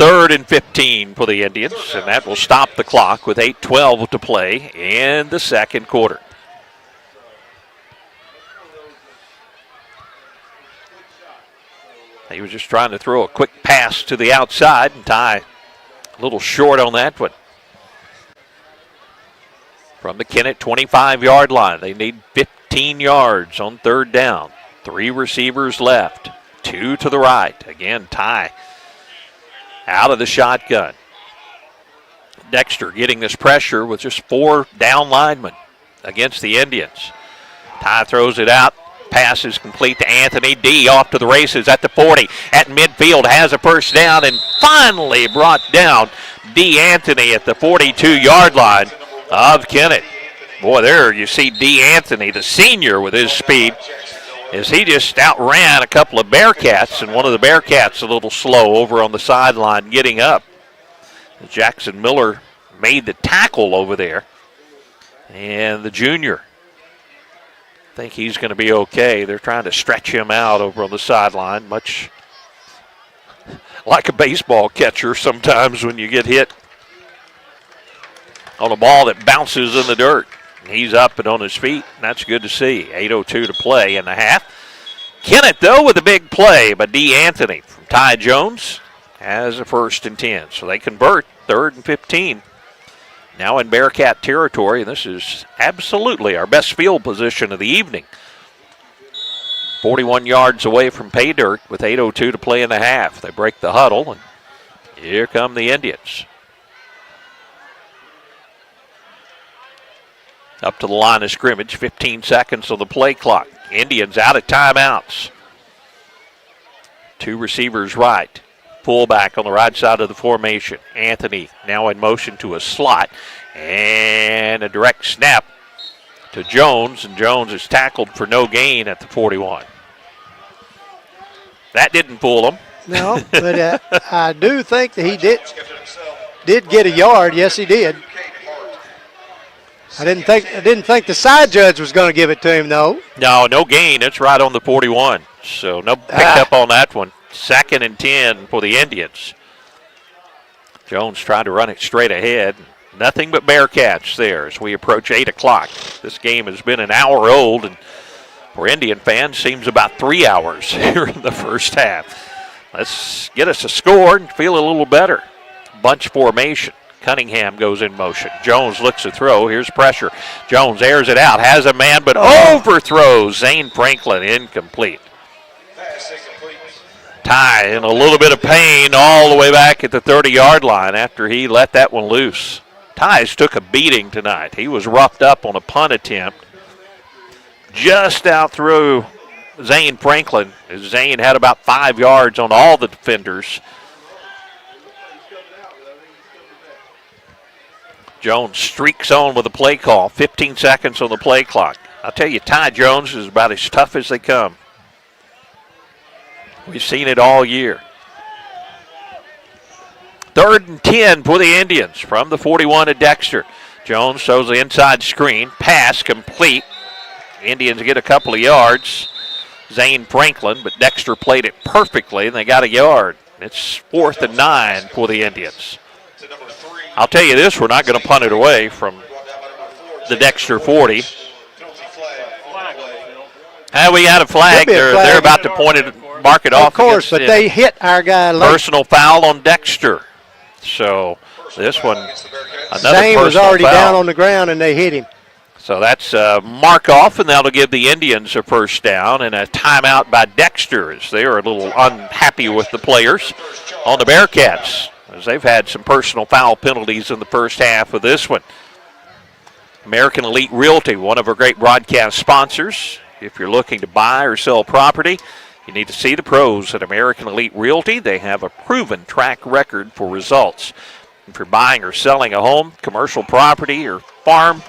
3rd and 15 for the Indians, and that will stop the clock with 8:12 to play in the second quarter. He was just trying to throw a quick pass to the outside, and Ty a little short on that one. From the Kennett 25-yard line, they need 15 yards on 3rd down. 3 receivers left, 2 to the right. Again, Ty out of the shotgun. Dexter getting this pressure with just 4 down linemen against the Indians. Ty throws it out. Pass is complete to Anthony D. Off to the races at the 40. At midfield, has a first down and finally brought down D. Anthony at the 42-yard line of Kennett. Boy, there you see D. Anthony, the senior, with his speed, as he just outran a couple of Bearcats, and one of the Bearcats a little slow over on the sideline getting up. Jackson Miller made the tackle over there, and the junior, I think he's going to be okay. They're trying to stretch him out over on the sideline, much like a baseball catcher sometimes when you get hit on a ball that bounces in the dirt. He's up and on his feet, and that's good to see. 8:02 to play in the half. Kennett, though, with a big play by D. Anthony from Ty Jones, has a 1st and 10. So they convert 3rd and 15. Now in Bearcat territory, and this is absolutely our best field position of the evening. 41 yards away from pay dirt with 8:02 to play in the half. They break the huddle, and here come the Indians. Up to the line of scrimmage, 15 seconds on the play clock. Indians out of timeouts. 2 receivers right. Fullback on the right side of the formation. Anthony now in motion to a slot. And a direct snap to Jones. And Jones is tackled for no gain at the 41. That didn't fool him. No, but I do think that he did get a yard. Yes, he did. I didn't think the side judge was going to give it to him, though. No gain. It's right on the 41. So no pickup on that one. 2nd and 10 for the Indians. Jones trying to run it straight ahead. Nothing but Bearcats there as we approach 8 o'clock. This game has been an hour old, and for Indian fans, seems about 3 hours here in the first half. Let's get us a score and feel a little better. Bunch formation. Cunningham goes in motion. Jones looks to throw. Here's pressure. Jones airs it out. Has a man, but overthrows Zane Franklin. Incomplete. Ty in a little bit of pain all the way back at the 30-yard line after he let that one loose. Ty's took a beating tonight. He was roughed up on a punt attempt. Just out through Zane Franklin. Zane had about 5 yards on all the defenders. Jones streaks on with a play call. 15 seconds on the play clock. I'll tell you, Ty Jones is about as tough as they come. We've seen it all year. 3rd and 10 for the Indians from the 41 of Dexter. Jones throws the inside screen. Pass complete. Indians get a couple of yards. Zane Franklin, but Dexter played it perfectly, and they got a yard. It's 4th and 9 for the Indians. I'll tell you this, we're not going to punt it away from the Dexter 40. We got a flag. They're about to mark it off. Of course, but they hit our guy late. Personal foul on Dexter. So this one, another Zane was already foul. down on the ground, and they hit him. So that's a mark off, and that'll give the Indians a 1st down and a timeout by Dexter as they are a little unhappy with the players on the Bearcats, as they've had some personal foul penalties in the first half of this one. American Elite Realty, one of our great broadcast sponsors. If you're looking to buy or sell property, you need to see the pros at American Elite Realty. They have a proven track record for results. If you're buying or selling a home, commercial property, or farm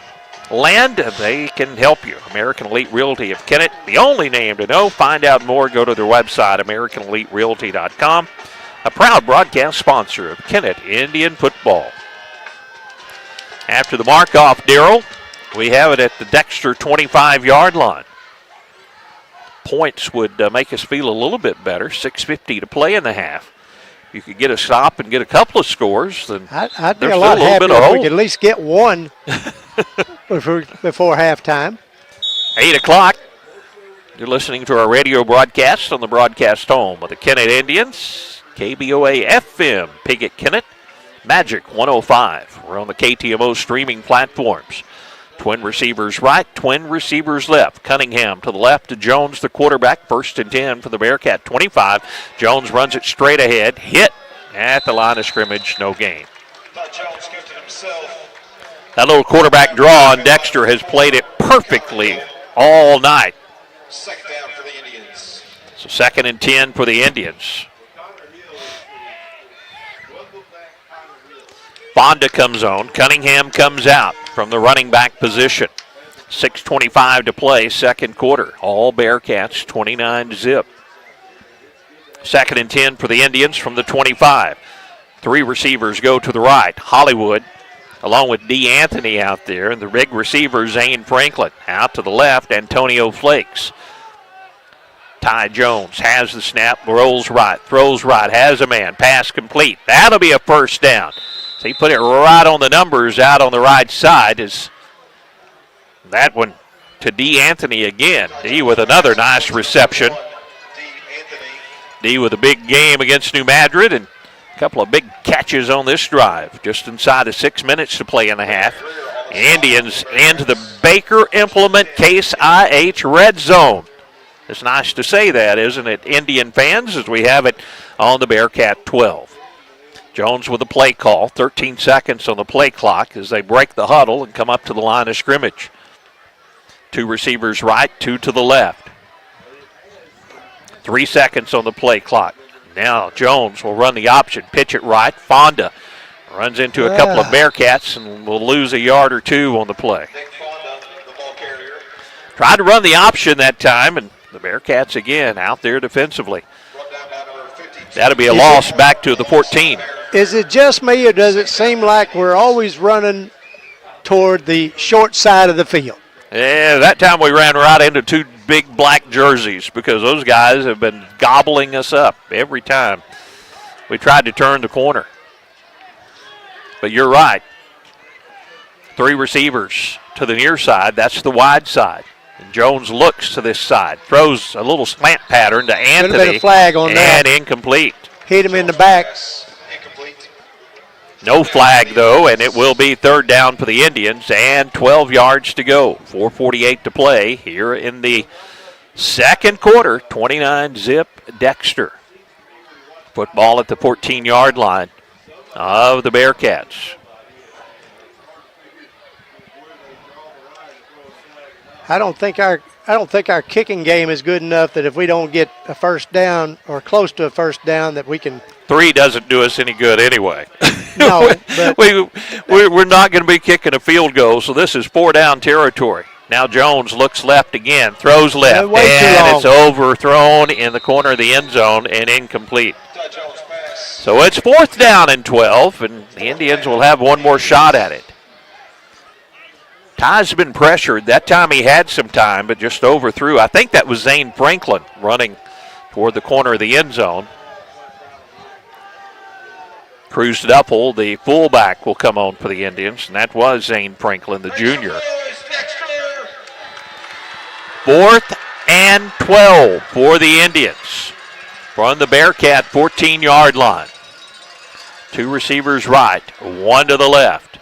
land, they can help you. American Elite Realty of Kennett, the only name to know. Find out more, go to their website, AmericanEliteRealty.com. A proud broadcast sponsor of Kennett Indian football. After the mark-off, Darrell, we have it at the Dexter 25-yard line. Points would make us feel a little bit better. 6:50 to play in the half. you could get a stop and get a couple of scores, then I'd be there's a lot still a little happier bit of if hope. we could at least get one before halftime. 8 o'clock. You're listening to our radio broadcast on the broadcast home of the Kennett Indians, KBOA FM, Piggott, Kennett, Magic 105. We're on the KTMO streaming platforms. Twin receivers right, twin receivers left. Cunningham to the left to Jones, the quarterback. 1st and 10 for the Bearcat 25. Jones runs it straight ahead. Hit at the line of scrimmage, no gain. That little quarterback draw on Dexter has played it perfectly all night. Second down for the Indians. So 2nd and 10 for the Indians. Fonda comes on. Cunningham comes out from the running back position. 6:25 to play, second quarter. All Bearcats, 29-zip. 2nd and 10 for the Indians from the 25. 3 receivers go to the right. Hollywood, along with D. Anthony out there, and the big receiver, Zane Franklin. Out to the left, Antonio Flakes. Ty Jones has the snap, rolls right, throws right, has a man, pass complete. That'll be a first down. So he put it right on the numbers out on the right side. Is that one to D. Anthony again. D with another nice reception. D with a big game against New Madrid and a couple of big catches on this drive. Just inside of 6 minutes to play in the half. Indians into the Baker Implement Case IH red zone. It's nice to say that, isn't it, Indian fans, as we have it on the Bearcat 12. Jones with the play call, 13 seconds on the play clock as they break the huddle and come up to the line of scrimmage. 2 receivers right, 2 to the left. 3 seconds on the play clock. Now Jones will run the option, pitch it right. Fonda runs into a couple of Bearcats and will lose a yard or 2 on the play. Tried to run the option that time, and the Bearcats again out there defensively. That'll be a loss back to the 14. Is it just me, or does it seem like we're always running toward the short side of the field? Yeah, that time we ran right into 2 big black jerseys because those guys have been gobbling us up every time we tried to turn the corner. But you're right. 3 receivers to the near side. That's the wide side. And Jones looks to this side, throws a little slant pattern to Anthony. Could have been a flag on that. And incomplete. Hit him in the back. No flag, though, and it will be 3rd down for the Indians and 12 yards to go. 4:48 to play here in the second quarter. 29-zip Dexter. Football at the 14-yard line of the Bearcats. I don't think our kicking game is good enough that if we don't get a first down or close to a first down that we can. 3 doesn't do us any good anyway. No, but we're not going to be kicking a field goal, so this is 4-down territory. Now Jones looks left again, throws left, and it's overthrown in the corner of the end zone and incomplete. So it's 4th down and 12, and the Indians will have one more shot at it. Ty's been pressured. That time he had some time, but just overthrew. I think that was Zane Franklin running toward the corner of the end zone. Cruz Duffel, the fullback, will come on for the Indians, and that was Zane Franklin, the junior. 4th and 12 for the Indians. From the Bearcat 14-yard line. 2 receivers right, 1 to the left.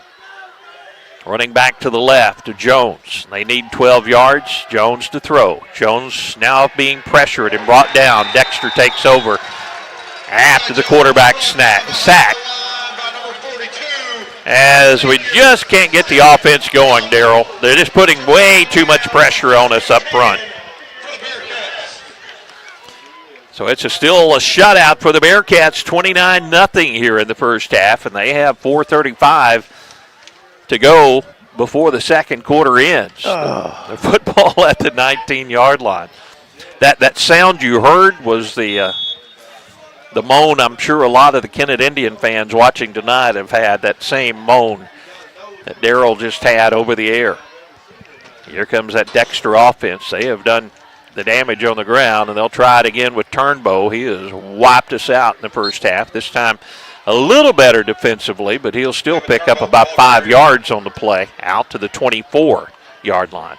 Running back to the left to Jones. They need 12 yards. Jones to throw. Jones now being pressured and brought down. Dexter takes over after the quarterback sack. As we just can't get the offense going, Darrell. They're just putting way too much pressure on us up front. So it's still a shutout for the Bearcats, 29-0 here in the first half, and they have 4:35 to go before the second quarter ends. The football at the 19-yard line. That sound you heard was the moan. I'm sure a lot of the Kennett Indian fans watching tonight have had that same moan that Darrell just had over the air. Here comes that Dexter offense. They have done the damage on the ground, and they'll try it again with Turnbow. He has wiped us out in the first half. This time a little better defensively, but he'll still pick up about 5 yards on the play, out to the 24-yard line.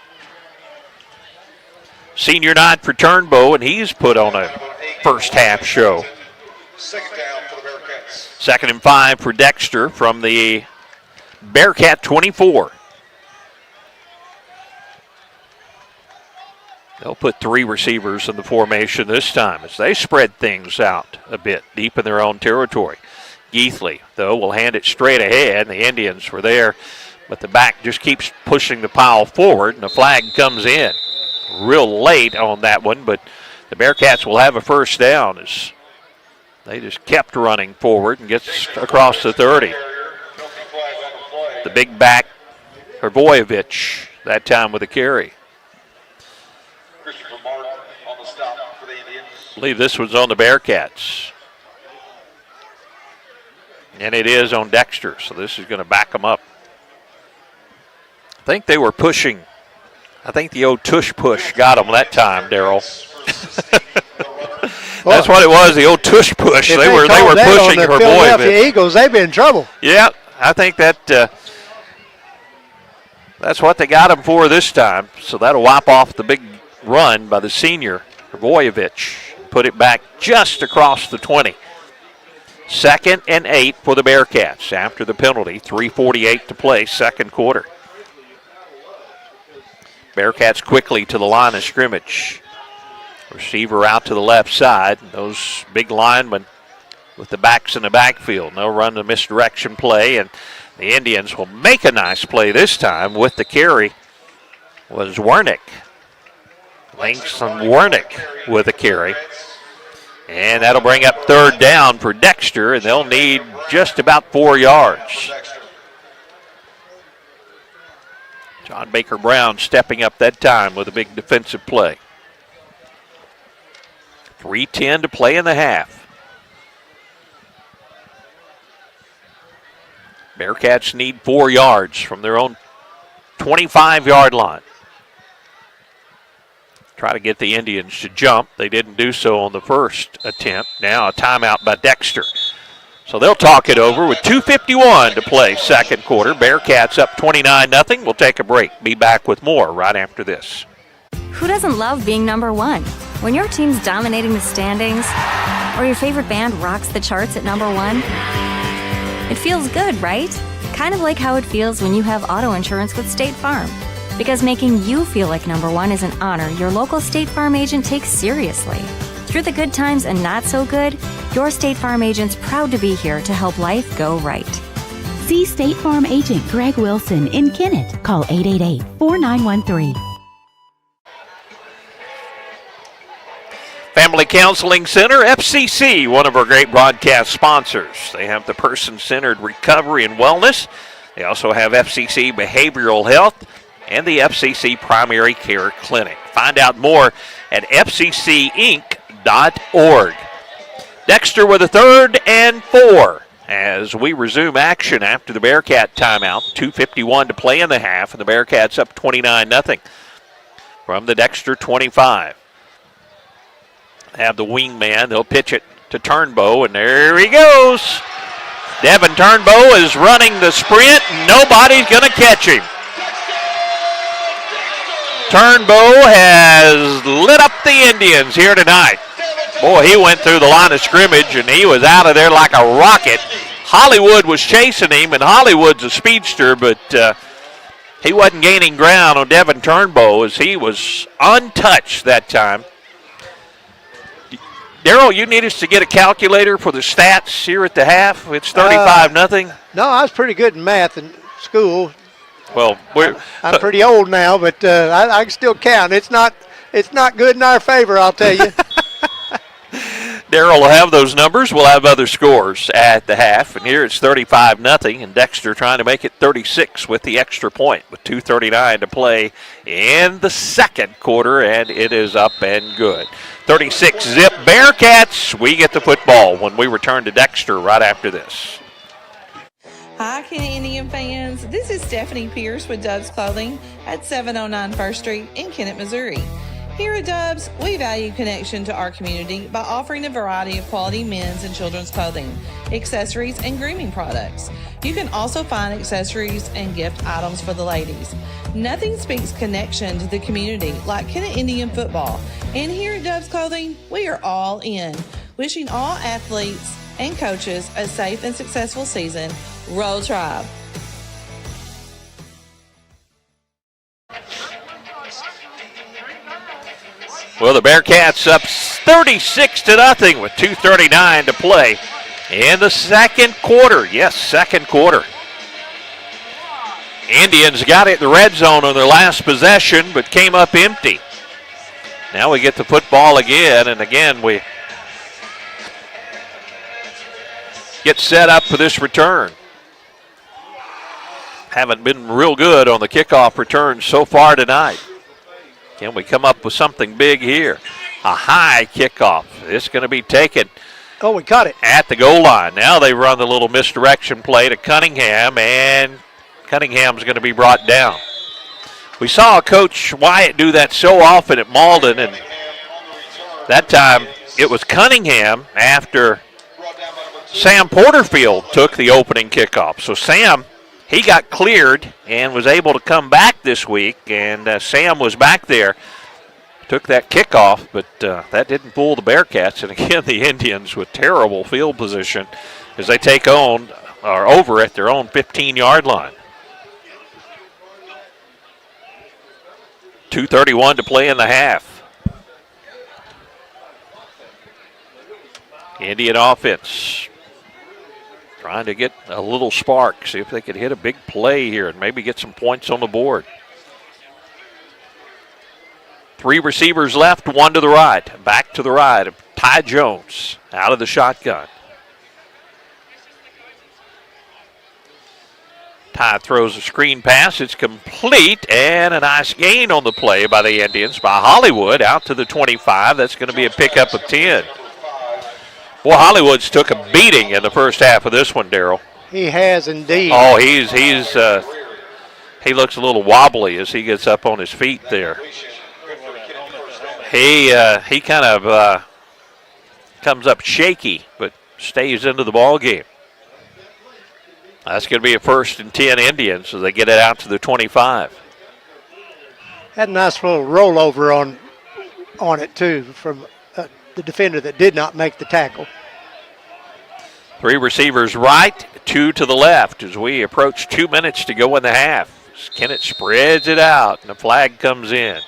Senior night for Turnbow, and he's put on a first half show. Second down for the Bearcats. 2nd and 5 for Dexter from the Bearcat 24. They'll put 3 receivers in the formation this time as they spread things out a bit deep in their own territory. Geithley, though, will hand it straight ahead. The Indians were there, but the back just keeps pushing the pile forward, and the flag comes in real late on that one, but the Bearcats will have a first down as they just kept running forward and gets across the 30. The big back, Hrvojevic, that time with a carry. I believe this was on the Bearcats. And it is on Dexter, so this is going to back them up. I think they were pushing. I think the old tush push got them that time, Darryl. That's what it was, the old tush push. They were pushing the Hrvojevic. Philadelphia Eagles, they've been in trouble. Yeah, I think that's what they got him for this time. So that'll wipe off the big run by the senior, Hrvojevic. Put it back just across the 20. 2nd and 8 for the Bearcats after the penalty. 3:48 to play, second quarter. Bearcats quickly to the line of scrimmage. Receiver out to the left side. Those big linemen with the backs in the backfield. They'll run the misdirection play, and the Indians will make a nice play this time with the carry. Was Wernick. Langston Wernick with a carry. And that'll bring up 3rd down for Dexter, and they'll need just about 4 yards. John Baker Brown stepping up that time with a big defensive play. 3:10 to play in the half. Bearcats need 4 yards from their own 25-yard line. Try to get the Indians to jump. They didn't do so on the first attempt. Now a timeout by Dexter. So they'll talk it over with 2:51 to play second quarter. Bearcats up 29-0. We'll take a break. Be back with more right after this. Who doesn't love being number one? When your team's dominating the standings, or your favorite band rocks the charts at number one, it feels good, right? Kind of like how it feels when you have auto insurance with State Farm. Because making you feel like number one is an honor your local State Farm agent takes seriously. Through the good times and not so good, your State Farm agent's proud to be here to help life go right. See State Farm agent Greg Wilson in Kennett. Call 888-4913. Family Counseling Center, FCC, one of our great broadcast sponsors. They have the person-centered recovery and wellness. They also have FCC Behavioral Health and the FCC Primary Care Clinic. Find out more at fccinc.org. Dexter with a 3rd and 4 as we resume action after the Bearcat timeout. 2:51 to play in the half, and the Bearcats up 29-0 from the Dexter 25. Have the wingman. They'll pitch it to Turnbow, and there he goes. Devin Turnbow is running the sprint, and nobody's going to catch him. Turnbow has lit up the Indians here tonight. Boy, he went through the line of scrimmage, and he was out of there like a rocket. Hollywood was chasing him, and Hollywood's a speedster, but he wasn't gaining ground on Devin Turnbow as he was untouched that time. Darryl, you need us to get a calculator for the stats here at the half. It's 35-0. No, I was pretty good in math in school. Well, I'm pretty old now, but I can still count. It's not good in our favor, I'll tell you. Darryl will have those numbers. We'll have other scores at the half. And here it's 35-0, and Dexter trying to make it 36 with the extra point with 2:39 to play in the second quarter, and it is up and good. 36-zip Bearcats. We get the football when we return to Dexter right after this. Hi, Kennett Indian fans. This is Stephanie Pierce with Doug's Clothing at 709 First Street in Kennett, Missouri. Here at Dubs, we value connection to our community by offering a variety of quality men's and children's clothing, accessories, and grooming products. You can also find accessories and gift items for the ladies. Nothing speaks connection to the community like Kennett Indian football. And here at Dubs Clothing, we are all in. Wishing all athletes and coaches a safe and successful season. Roll Tribe. Well, the Bearcats up 36-0 with 2:39 to play in the second quarter. Yes, second quarter. Indians got it in the red zone on their last possession, but came up empty. Now we get the football again, and again we get set up for this return. Haven't been real good on the kickoff return so far tonight. Can we come up with something big here? A high kickoff. It's going to be taken. Oh, we caught it. At the goal line. Now they run the little misdirection play to Cunningham, and Cunningham's going to be brought down. We saw Coach Wyatt do that so often at Malden, and that time it was Cunningham after Sam Porterfield took the opening kickoff. So Sam, he got cleared and was able to come back this week, and Sam was back there, took that kickoff, but that didn't fool the Bearcats. And again, the Indians with terrible field position as they take on or over at their own 15-yard line. 2:31 to play in the half. Indian offense trying to get a little spark, see if they could hit a big play here and maybe get some points on the board. 3 receivers left, 1 to the right. Back to the right of Ty Jones out of the shotgun. Ty throws a screen pass. It's complete, and a nice gain on the play by the Indians by Hollywood out to the 25. That's going to be a pickup of 10. Well, Hollywood's took a beating in the first half of this one, Darryl. He has indeed. Oh, he looks a little wobbly as he gets up on his feet there. He kind of comes up shaky, but stays into the ball game. That's going to be a 1st and 10 Indians as they get it out to the 25. Had a nice little rollover on it too from the defender that did not make the tackle. 3 receivers right, 2 to the left as we approach 2 minutes to go in the half. Kennett spreads it out, and the flag comes in.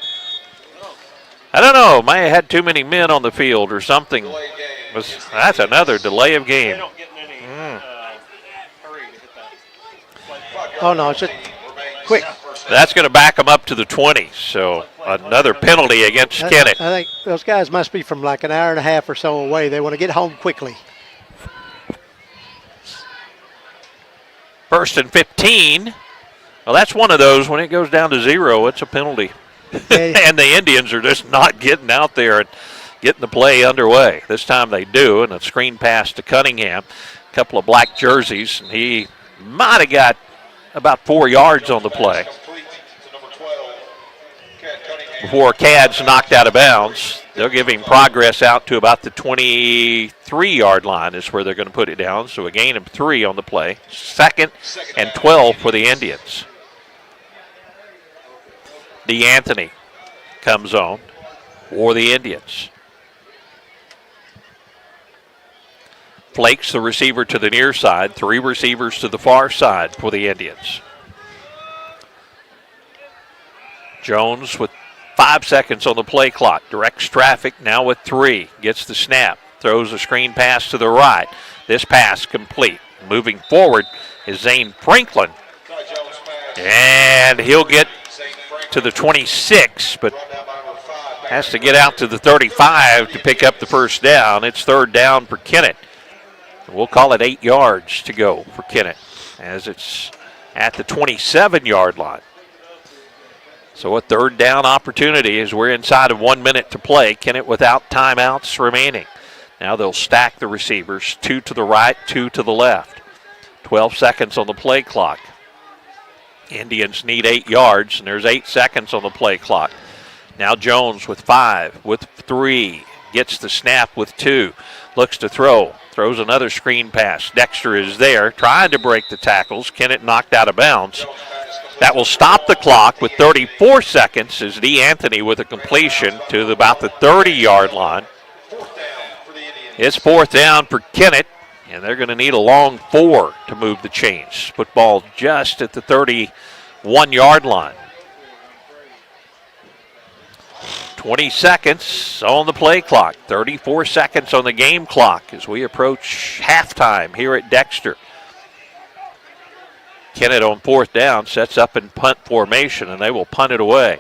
I don't know, may have had too many men on the field or something. That's another delay of game. Oh, no, it's just quick. That's going to back them up to the 20, so another penalty against Kennett. I think those guys must be from like an hour and a half or so away. They want to get home quickly. 1st and 15. Well, that's one of those. When it goes down to 0, it's a penalty. And the Indians are just not getting out there and getting the play underway. This time they do, and a screen pass to Cunningham. A couple of black jerseys, and he might have got about 4 yards on the play before Cad's knocked out of bounds. They'll give him progress out to about the 23-yard line is where they're going to put it down. So a gain of 3 on the play. 2nd and 12 for the Indians. DeAnthony comes on for the Indians. Flakes the receiver to the near side. 3 receivers to the far side for the Indians. Jones with 5 seconds on the play clock. Directs traffic now with 3. Gets the snap. Throws a screen pass to the right. This pass complete. Moving forward is Zane Franklin. And he'll get to the 26, but has to get out to the 35 to pick up the first down. It's 3rd down for Kennett. We'll call it 8 yards to go for Kennett as it's at the 27-yard line. So a 3rd down opportunity as we're inside of 1 minute to play. Kennett without timeouts remaining. Now they'll stack the receivers, 2 to the right, 2 to the left. 12 seconds on the play clock. Indians need 8 yards, and there's 8 seconds on the play clock. Now Jones with 5, with 3, gets the snap with 2, looks to throw, throws another screen pass. Dexter is there, trying to break the tackles. Kennett knocked out of bounds. That will stop the clock with 34 seconds as D. Anthony with a completion to about the 30-yard line. It's 4th down for Kennett, and they're going to need a long 4 to move the chains. Football just at the 31-yard line. 20 seconds on the play clock, 34 seconds on the game clock as we approach halftime here at Dexter. Kennett on 4th down sets up in punt formation, and they will punt it away.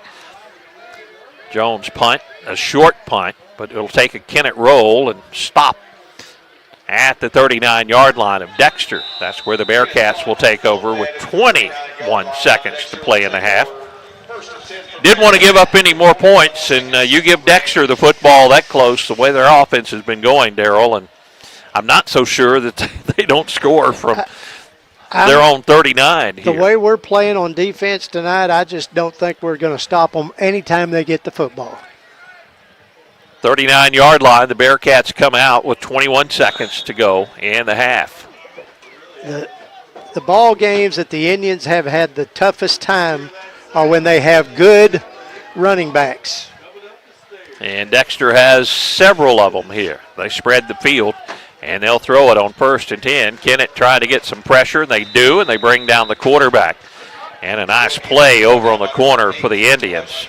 Jones punt, a short punt, but it'll take a Kennett roll and stop at the 39-yard line of Dexter. That's where the Bearcats will take over with 21 seconds to play in the half. Didn't want to give up any more points, and you give Dexter the football that close, the way their offense has been going, Darryl, and I'm not so sure that they don't score from their own 39 here. The way we're playing on defense tonight, I just don't think we're going to stop them anytime they get the football. 39-yard line, the Bearcats come out with 21 seconds to go in the half. The ball games that the Indians have had the toughest time are when they have good running backs. And Dexter has several of them here. They spread the field, and they'll throw it on 1st and 10. Kennett trying to get some pressure, and they do, and they bring down the quarterback. And a nice play over on the corner for the Indians.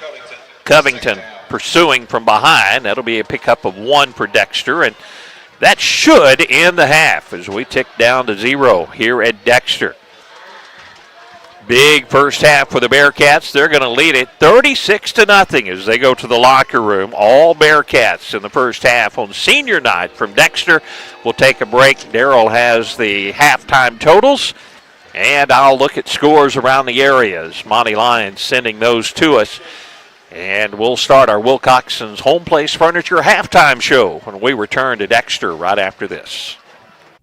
Covington pursuing from behind. That'll be a pickup of 1 for Dexter, and that should end the half as we tick down to 0 here at Dexter. Big first half for the Bearcats. They're going to lead it 36-0 as they go to the locker room. All Bearcats in the first half on senior night from Dexter. We'll take a break. Darryl has the halftime totals, and I'll look at scores around the areas. Monty Lyons sending those to us. And we'll start our Wilcoxon's Home Place Furniture halftime show when we return to Dexter right after this.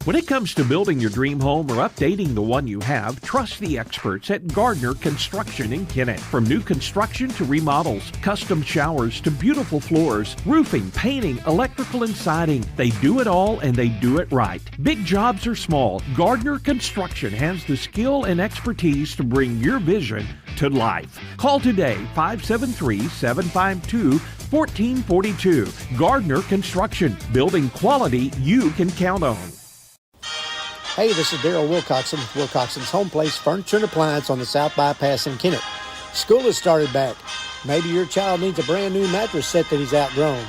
When it comes to building your dream home or updating the one you have, trust the experts at Gardner Construction in Kennett. From new construction to remodels, custom showers to beautiful floors, roofing, painting, electrical and siding, they do it all and they do it right. Big jobs or small, Gardner Construction has the skill and expertise to bring your vision to life. Call today, 573-752-1442. Gardner Construction, building quality you can count on. Hey, this is Darryl Wilcoxon with Wilcoxon's Home Place Furniture and Appliance on the South Bypass in Kennett. School has started back. Maybe your child needs a brand new mattress set that he's outgrown.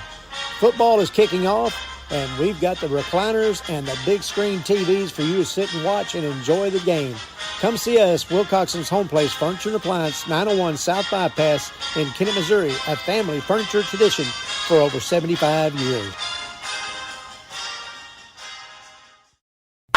Football is kicking off, and we've got the recliners and the big screen TVs for you to sit and watch and enjoy the game. Come see us, Wilcoxon's Home Place Furniture and Appliance, 901 South Bypass in Kennett, Missouri, a family furniture tradition for over 75 years.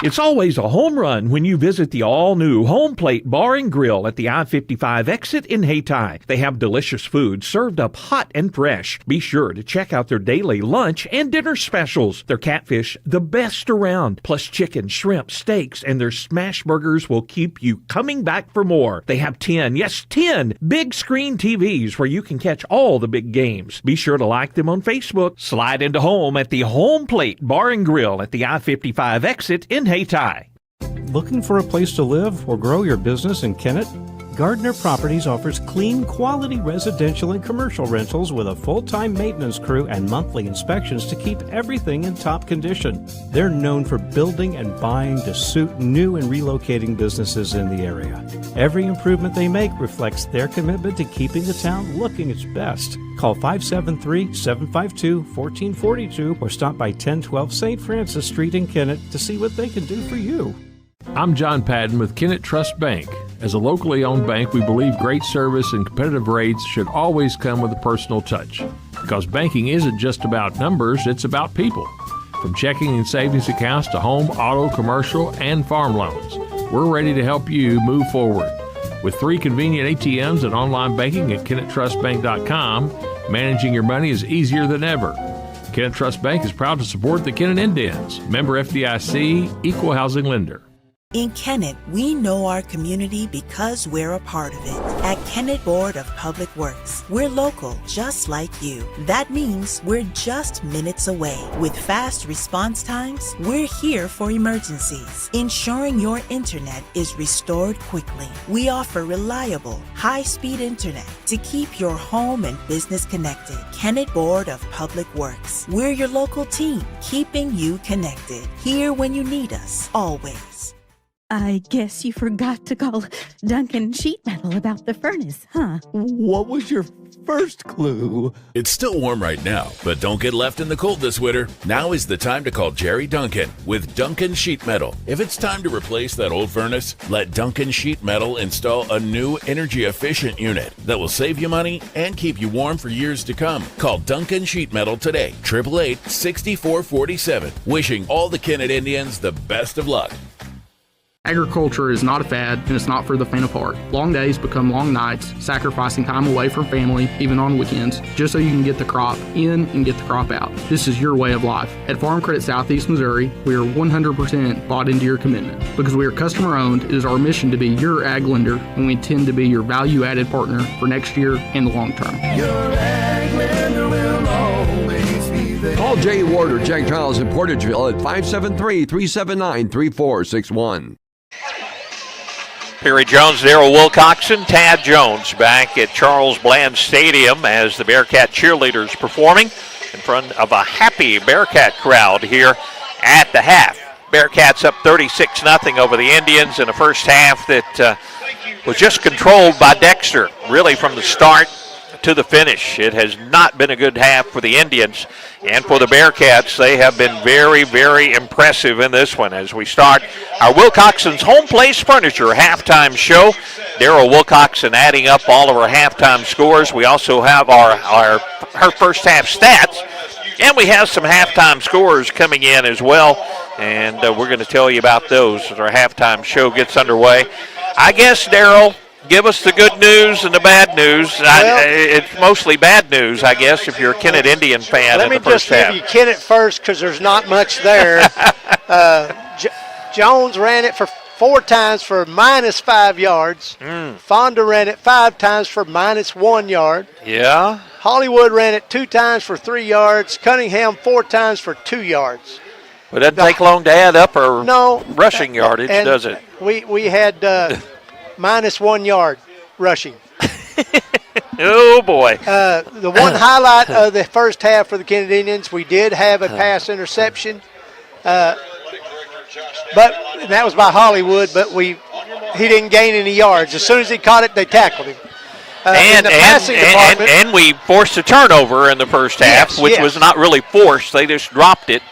It's always a home run when you visit the all-new Home Plate Bar and Grill at the I-55 exit in Hayti. They have delicious food served up hot and fresh. Be sure to check out their daily lunch and dinner specials. Their catfish, the best around, plus chicken, shrimp, steaks, and their smash burgers will keep you coming back for more. They have 10 big screen TVs where you can catch all the big games. Be sure to like them on Facebook. Slide into home at the Home Plate Bar and Grill at the I-55 exit in Hayti. Looking for a place to live or grow your business in Kennett? Gardner Properties offers clean, quality residential and commercial rentals with a full-time maintenance crew and monthly inspections to keep everything in top condition. They're known for building and buying to suit new and relocating businesses in the area. Every improvement they make reflects their commitment to keeping the town looking its best. Call 573-752-1442 or stop by 1012 St. Francis Street in Kennett to see what they can do for you. I'm John Padden with Kennett Trust Bank. As a locally owned bank, we believe great service and competitive rates should always come with a personal touch. Because banking isn't just about numbers, it's about people. From checking and savings accounts to home, auto, commercial, and farm loans, we're ready to help you move forward. With 3 convenient ATMs and online banking at KennettTrustBank.com, managing your money is easier than ever. Kennett Trust Bank is proud to support the Kennett Indians. Member FDIC, Equal Housing Lender. In Kennett, we know our community because we're a part of it. At Kennett Board of Public Works, we're local, just like you. That means we're just minutes away. With fast response times, we're here for emergencies, ensuring your internet is restored quickly. We offer reliable, high-speed internet to keep your home and business connected. Kennett Board of Public Works, we're your local team, keeping you connected. Here when you need us, always. I guess you forgot to call Duncan Sheet Metal about the furnace, huh? What was your first clue? It's still warm right now, but don't get left in the cold this winter. Now is the time to call Jerry Duncan with Duncan Sheet Metal. If it's time to replace that old furnace, let Duncan Sheet Metal install a new energy-efficient unit that will save you money and keep you warm for years to come. Call Duncan Sheet Metal today, 888-6447. Wishing all the Kennett Indians the best of luck. Agriculture is not a fad, and it's not for the faint of heart. Long days become long nights, sacrificing time away from family, even on weekends, just so you can get the crop in and get the crop out. This is your way of life. At Farm Credit Southeast Missouri, we are 100% bought into your commitment. Because we are customer-owned, it is our mission to be your ag lender, and we intend to be your value-added partner for next year and the long term. Your ag lender will always be there. Call Jay Ward or Jack Giles in Portageville at 573-379-3461. Perry Jones, Darrell Wilcoxon, Tad Jones back at Charles Bland Stadium as the Bearcat cheerleaders performing in front of a happy Bearcat crowd here at the half. Bearcats up 36-0 over the Indians in a first half that was just controlled by Dexter, really from the start to the finish. It has not been a good half for the Indians, and for the Bearcats, they have been very, very impressive in this one. As we start our Wilcoxon's Home Place Furniture halftime show, Darrell Wilcoxon adding up all of our halftime scores. We also have our first half stats, and we have some halftime scores coming in as well, and we're going to tell you about those as our halftime show gets underway. I guess, Darrell, give us the good news and the bad news. It's mostly bad news, I guess, if you're a Kennett Indian fan in the first half. Let me just give you Kennett first because there's not much there. Jones ran it for 4 times for -5 yards. Fonda ran it 5 times for -1 yard. Yeah. Hollywood ran it 2 times for 3 yards. Cunningham 4 times for 2 yards. But it doesn't take long to add up our rushing yardage, does it? We had -1 yard rushing. Oh, boy. The one highlight of the first half for the Kennett Indians, we did have a pass interception. But that was by Hollywood, but he didn't gain any yards. As soon as he caught it, they tackled him. And we forced a turnover in the first half, which was not really forced. They just dropped it,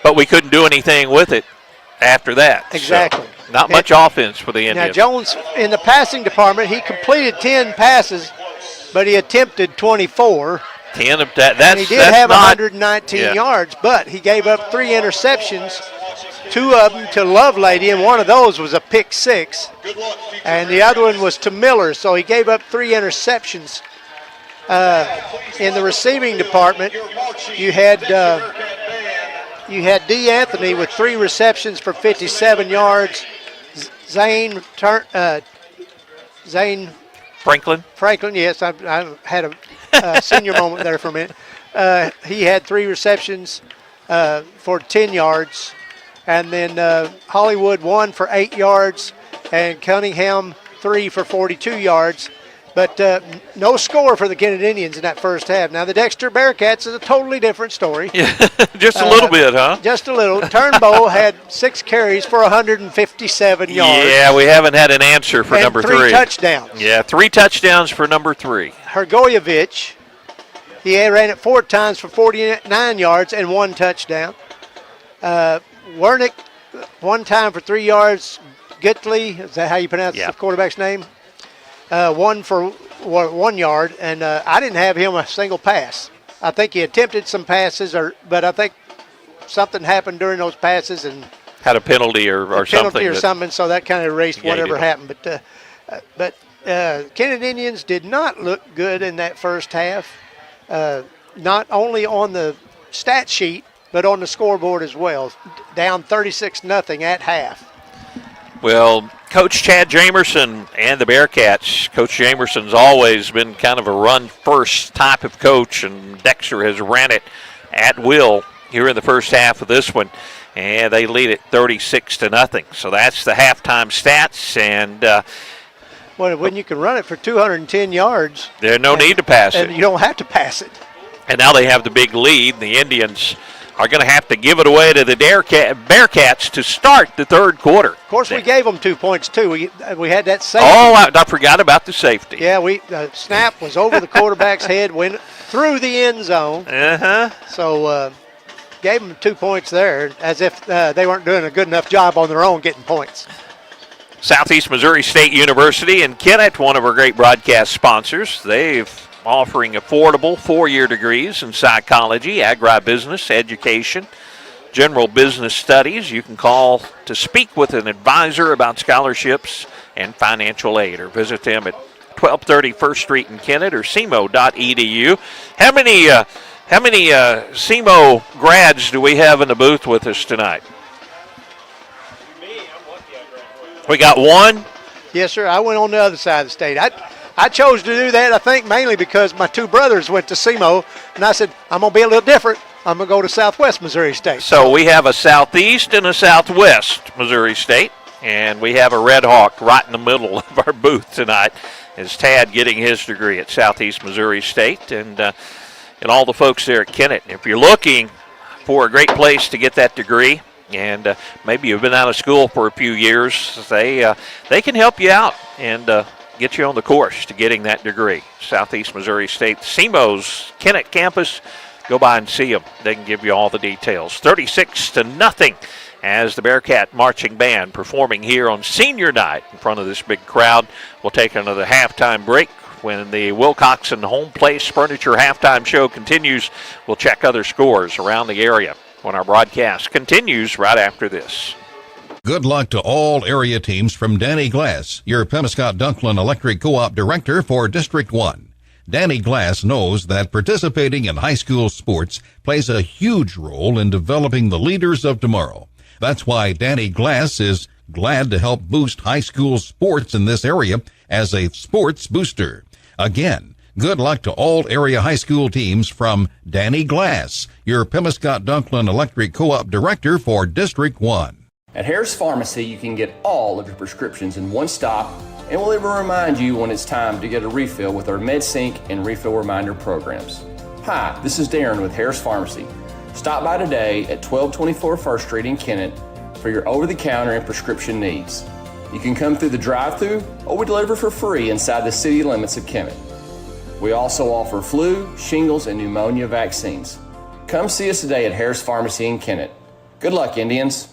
but we couldn't do anything with it after that. Exactly. So not much offense for the Indians. Now, Jones, in the passing department, he completed 10 passes, but he attempted 24. 10 of that. And he did have 119 yards, but he gave up 3 interceptions, 2 of them to Lovelady, and one of those was a pick 6. And the other one was to Miller, so he gave up 3 interceptions. In the receiving department, you had D. Anthony with 3 receptions for 57 yards. Zane Franklin, yes, I had a senior moment there for a minute. He had 3 receptions for 10 yards. And then Hollywood 1 for 8 yards, and Cunningham 3 for 42 yards. But no score for the Kennett Indians in that first half. Now, the Dexter Bearcats is a totally different story. Just a little bit, huh? Just a little. Turnbow had 6 carries for 157 yards. Yeah, we haven't had an answer for number 3. 3 touchdowns. Yeah, 3 touchdowns for number 3. Hrgojevic, he ran it 4 times for 49 yards and 1 touchdown. Wernick, 1 time for 3 yards. Gitley, is that how you pronounce the quarterback's name? 1 for 1 yard, and I didn't have him a single pass. I think he attempted some passes, but I think something happened during those passes and had a penalty or something. So that kind of erased whatever happened. But Kennett Indians did not look good in that first half, not only on the stat sheet, but on the scoreboard as well. Down 36-0 at half. Well, Coach Chad Jamerson and the Bearcats, Coach Jamerson's always been kind of a run-first type of coach, and Dexter has ran it at will here in the first half of this one, and they lead it 36-0. So that's the halftime stats, and well, when you can run it for 210 yards, there's no need to pass it. And you don't have to pass it. And now they have the big lead. The Indians are going to have to give it away to the Bearcats to start the third quarter. Of course, we gave them 2 points, too. We had that safety. Oh, I forgot about the safety. Yeah, the snap was over the quarterback's head, went through the end zone. Uh-huh. So gave them 2 points there, as if they weren't doing a good enough job on their own getting points. Southeast Missouri State University in Kennett, one of our great broadcast sponsors. They've offering affordable 4-year degrees in psychology, agribusiness, education, general business studies. You can call to speak with an advisor about scholarships and financial aid, or visit them at 1230 First Street in Kennett or SEMO.edu. How many SEMO grads do we have in the booth with us tonight? We got one? Yes, sir. I went on the other side of the state. I chose to do that, I think, mainly because my two brothers went to SEMO, and I said, I'm going to be a little different. I'm going to go to Southwest Missouri State. So we have a Southeast and a Southwest Missouri State, and we have a Red Hawk right in the middle of our booth tonight, as Tad getting his degree at Southeast Missouri State, and all the folks there at Kennett. If you're looking for a great place to get that degree, and maybe you've been out of school for a few years, they can help you out and get you on the course to getting that degree. Southeast Missouri State, SEMO's Kennett campus. Go by and see them. They can give you all the details. 36-0 as the Bearcat Marching Band performing here on senior night in front of this big crowd. We'll take another halftime break. When the Wilcoxon Home Place Furniture halftime show continues, we'll check other scores around the area when our broadcast continues right after this. Good luck to all area teams from Danny Glass, your Pemiscot-Dunklin Electric Co-op Director for District 1. Danny Glass knows that participating in high school sports plays a huge role in developing the leaders of tomorrow. That's why Danny Glass is glad to help boost high school sports in this area as a sports booster. Again, good luck to all area high school teams from Danny Glass, your Pemiscot-Dunklin Electric Co-op Director for District 1. At Harris Pharmacy, you can get all of your prescriptions in one stop, and we'll even remind you when it's time to get a refill with our MedSync and Refill Reminder programs. Hi, this is Darren with Harris Pharmacy. Stop by today at 1224 First Street in Kennett for your over-the-counter and prescription needs. You can come through the drive-thru, or we deliver for free inside the city limits of Kennett. We also offer flu, shingles, and pneumonia vaccines. Come see us today at Harris Pharmacy in Kennett. Good luck, Indians.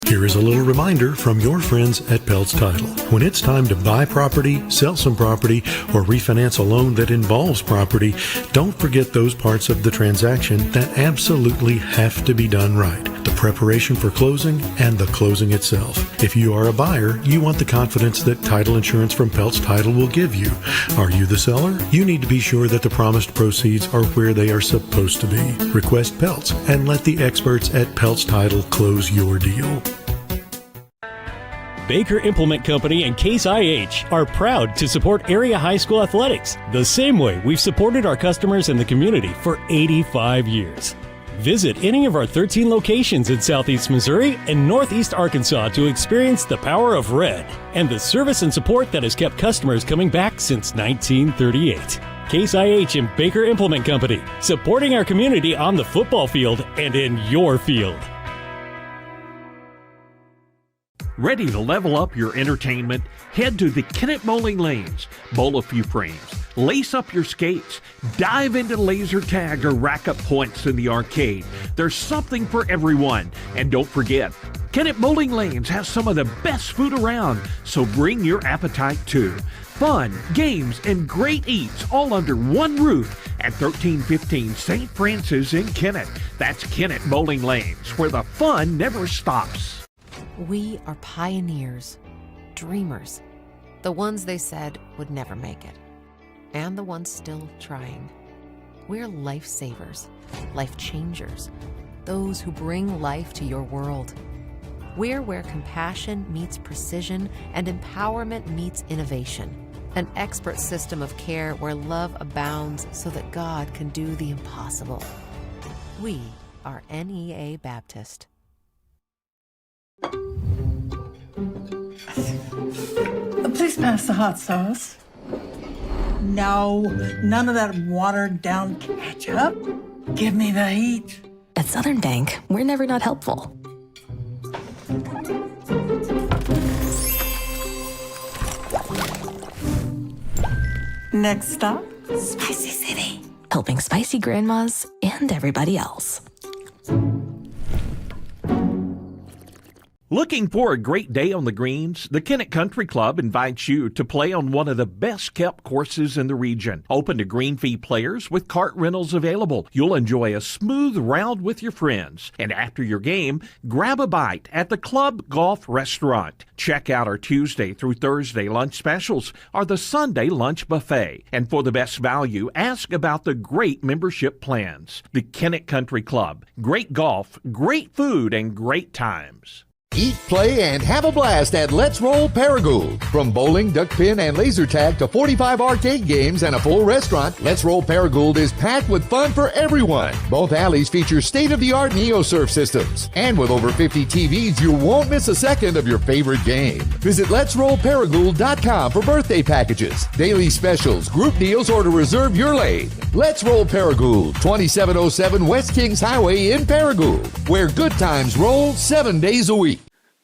Here is a little reminder from your friends at Peltz Title. When it's time to buy property, sell some property, or refinance a loan that involves property, don't forget those parts of the transaction that absolutely have to be done right. The preparation for closing and the closing itself. If you are a buyer, you want the confidence that title insurance from Peltz Title will give you. Are you the seller? You need to be sure that the promised proceeds are where they are supposed to be. Request Peltz and let the experts at Peltz Title close your deal. Baker Implement Company and Case IH are proud to support area high school athletics the same way we've supported our customers in the community for 85 years. Visit any of our 13 locations in Southeast Missouri and Northeast Arkansas to experience the power of red and the service and support that has kept customers coming back since 1938. Case IH and Baker Implement Company, supporting our community on the football field and in your field. Ready to level up your entertainment? Head to the Kennett Bowling Lanes. Bowl a few frames, lace up your skates, dive into laser tag, or rack up points in the arcade. There's something for everyone. And don't forget, Kennett Bowling Lanes has some of the best food around, so bring your appetite too. Fun, games, and great eats all under one roof at 1315 St. Francis in Kennett. That's Kennett Bowling Lanes, where the fun never stops. We are pioneers, dreamers, the ones they said would never make it, and the ones still trying. We're lifesavers, life changers, those who bring life to your world. We're where compassion meets precision and empowerment meets innovation. An expert system of care where love abounds so that God can do the impossible. We are NEA Baptist. Please pass the hot sauce. No, none of that watered down ketchup. Give me the heat. At Southern Bank, we're never not helpful. Next stop, Spicy City. Helping spicy grandmas and everybody else. Looking for a great day on the greens? The Kennett Country Club invites you to play on one of the best-kept courses in the region. Open to green fee players with cart rentals available. You'll enjoy a smooth round with your friends. And after your game, grab a bite at the Club Golf Restaurant. Check out our Tuesday through Thursday lunch specials or the Sunday lunch buffet. And for the best value, ask about the great membership plans. The Kennett Country Club. Great golf, great food, and great times. Eat, play, and have a blast at Let's Roll Paragould. From bowling, duck pin, and laser tag to 45 arcade games and a full restaurant, Let's Roll Paragould is packed with fun for everyone. Both alleys feature state-of-the-art NeoSurf systems. And with over 50 TVs, you won't miss a second of your favorite game. Visit Let'sRollParagould.com for birthday packages, daily specials, group deals, or to reserve your lane. Let's Roll Paragould, 2707 West Kings Highway in Paragould, where good times roll 7 days a week.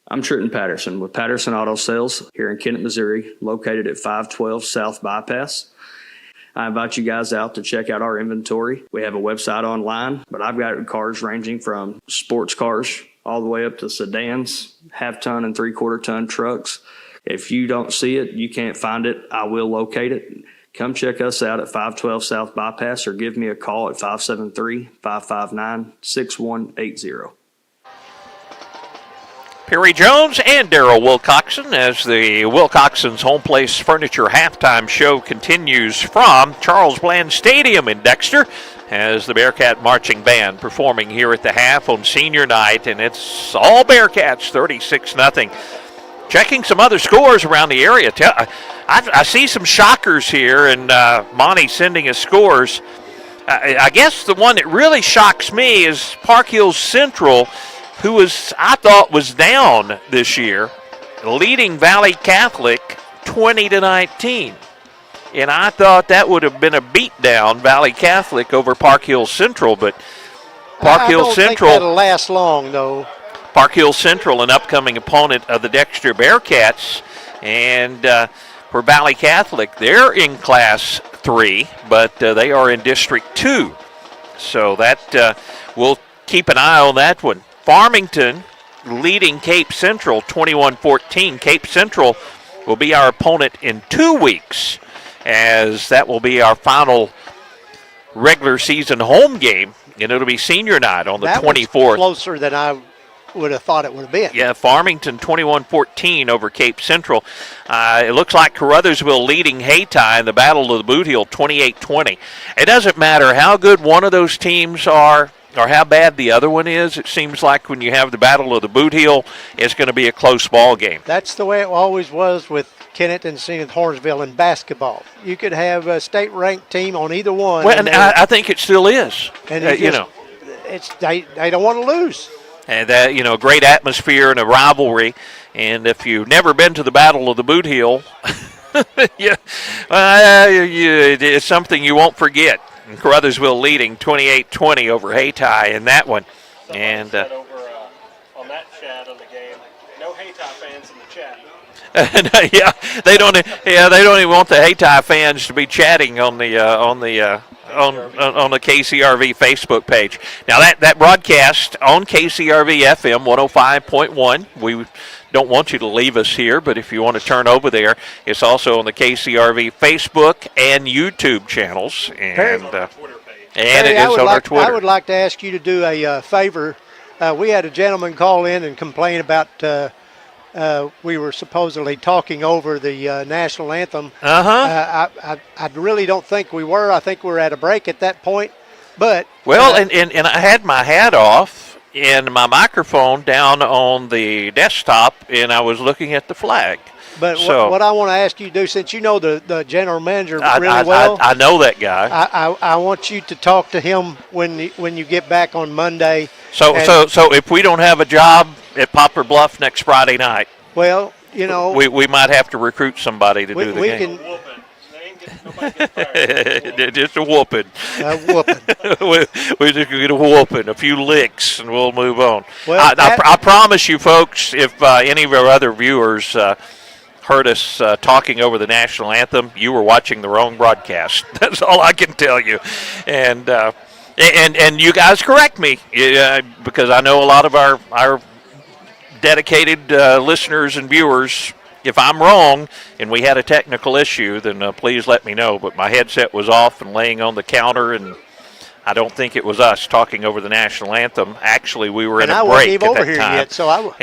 I'm Trenton Patterson with Patterson Auto Sales here in Kennett, Missouri, located at 512 South Bypass. I invite you guys out to check out our inventory. We have a website online, but I've got cars ranging from sports cars all the way up to sedans, half-ton and three-quarter-ton trucks. If you don't see it, you can't find it, I will locate it. Come check us out at 512 South Bypass or give me a call at 573-559-6180. Perry Jones and Darrell Wilcoxon as the Wilcoxon's Home Place Furniture halftime show continues from Charles Bland Stadium in Dexter as the Bearcat Marching Band performing here at the half on senior night, and it's all Bearcats 36-0. Checking some other scores around the area. I see some shockers here, and Monty sending us scores. I guess the one that really shocks me is Park Hills Central, who I thought was down this year, leading Valley Catholic 20-19. And I thought that would have been a beatdown, Valley Catholic over Park Hills Central, but Park Hills Central. I don't think that'll last long, though. Park Hills Central, an upcoming opponent of the Dexter Bearcats, and for Valley Catholic, they're in Class 3, but they are in District 2. So that we'll keep an eye on that one. Farmington leading Cape Central 21-14. Cape Central will be our opponent in 2 weeks, as that will be our final regular season home game, and it'll be senior night on the 24th. Was closer than I would have thought it would have been. Yeah, Farmington 21-14 over Cape Central. It looks like Caruthersville leading Hayti in the Battle of the Boot Heel 28-20. It doesn't matter how good one of those teams are or how bad the other one is. It seems like when you have the Battle of the Boot Heel, it's going to be a close ball game. That's the way it always was with Kennett and St. Hornsville in basketball. You could have a state-ranked team on either one. Well, and I think it still is. And they don't want to lose. And that, great atmosphere and a rivalry. And if you've never been to the Battle of the Boot Heel, it's something you won't forget. And Caruthersville leading 28-20 over Hayti in that one. And on that chat of the game, no Hayti fans in the chat. they don't even want the Hayti fans to be chatting on the KCRV Facebook page. Now that broadcast on KCRV FM 105.1, we don't want you to leave us here, but if you want to turn over there, it's also on the KCRV Facebook and YouTube channels, and it is on our Twitter. I would like to ask you to do a favor. We had a gentleman call in and complain about we were supposedly talking over the national anthem. I really don't think we were. I think we were at a break at that point. But and I had my hat off, in my microphone down on the desktop, and I was looking at the flag. But So- what I want to ask you to do, since you know the general manager really well, I know that guy. I want you to talk to him when you get back on Monday. So if we don't have a job at Poplar Bluff next Friday night, Well, you know, we might have to recruit somebody to do the we game. can Just a whooping. we just get a whooping, a few licks, and we'll move on. Well, I promise you, folks, if any of our other viewers heard us talking over the national anthem, you were watching the wrong broadcast. That's all I can tell you. And you guys correct me because I know a lot of our dedicated listeners and viewers. If I'm wrong and we had a technical issue, then please let me know. But my headset was off and laying on the counter, and I don't think it was us talking over the national anthem. Actually, we were in a break at that time. over here yet, so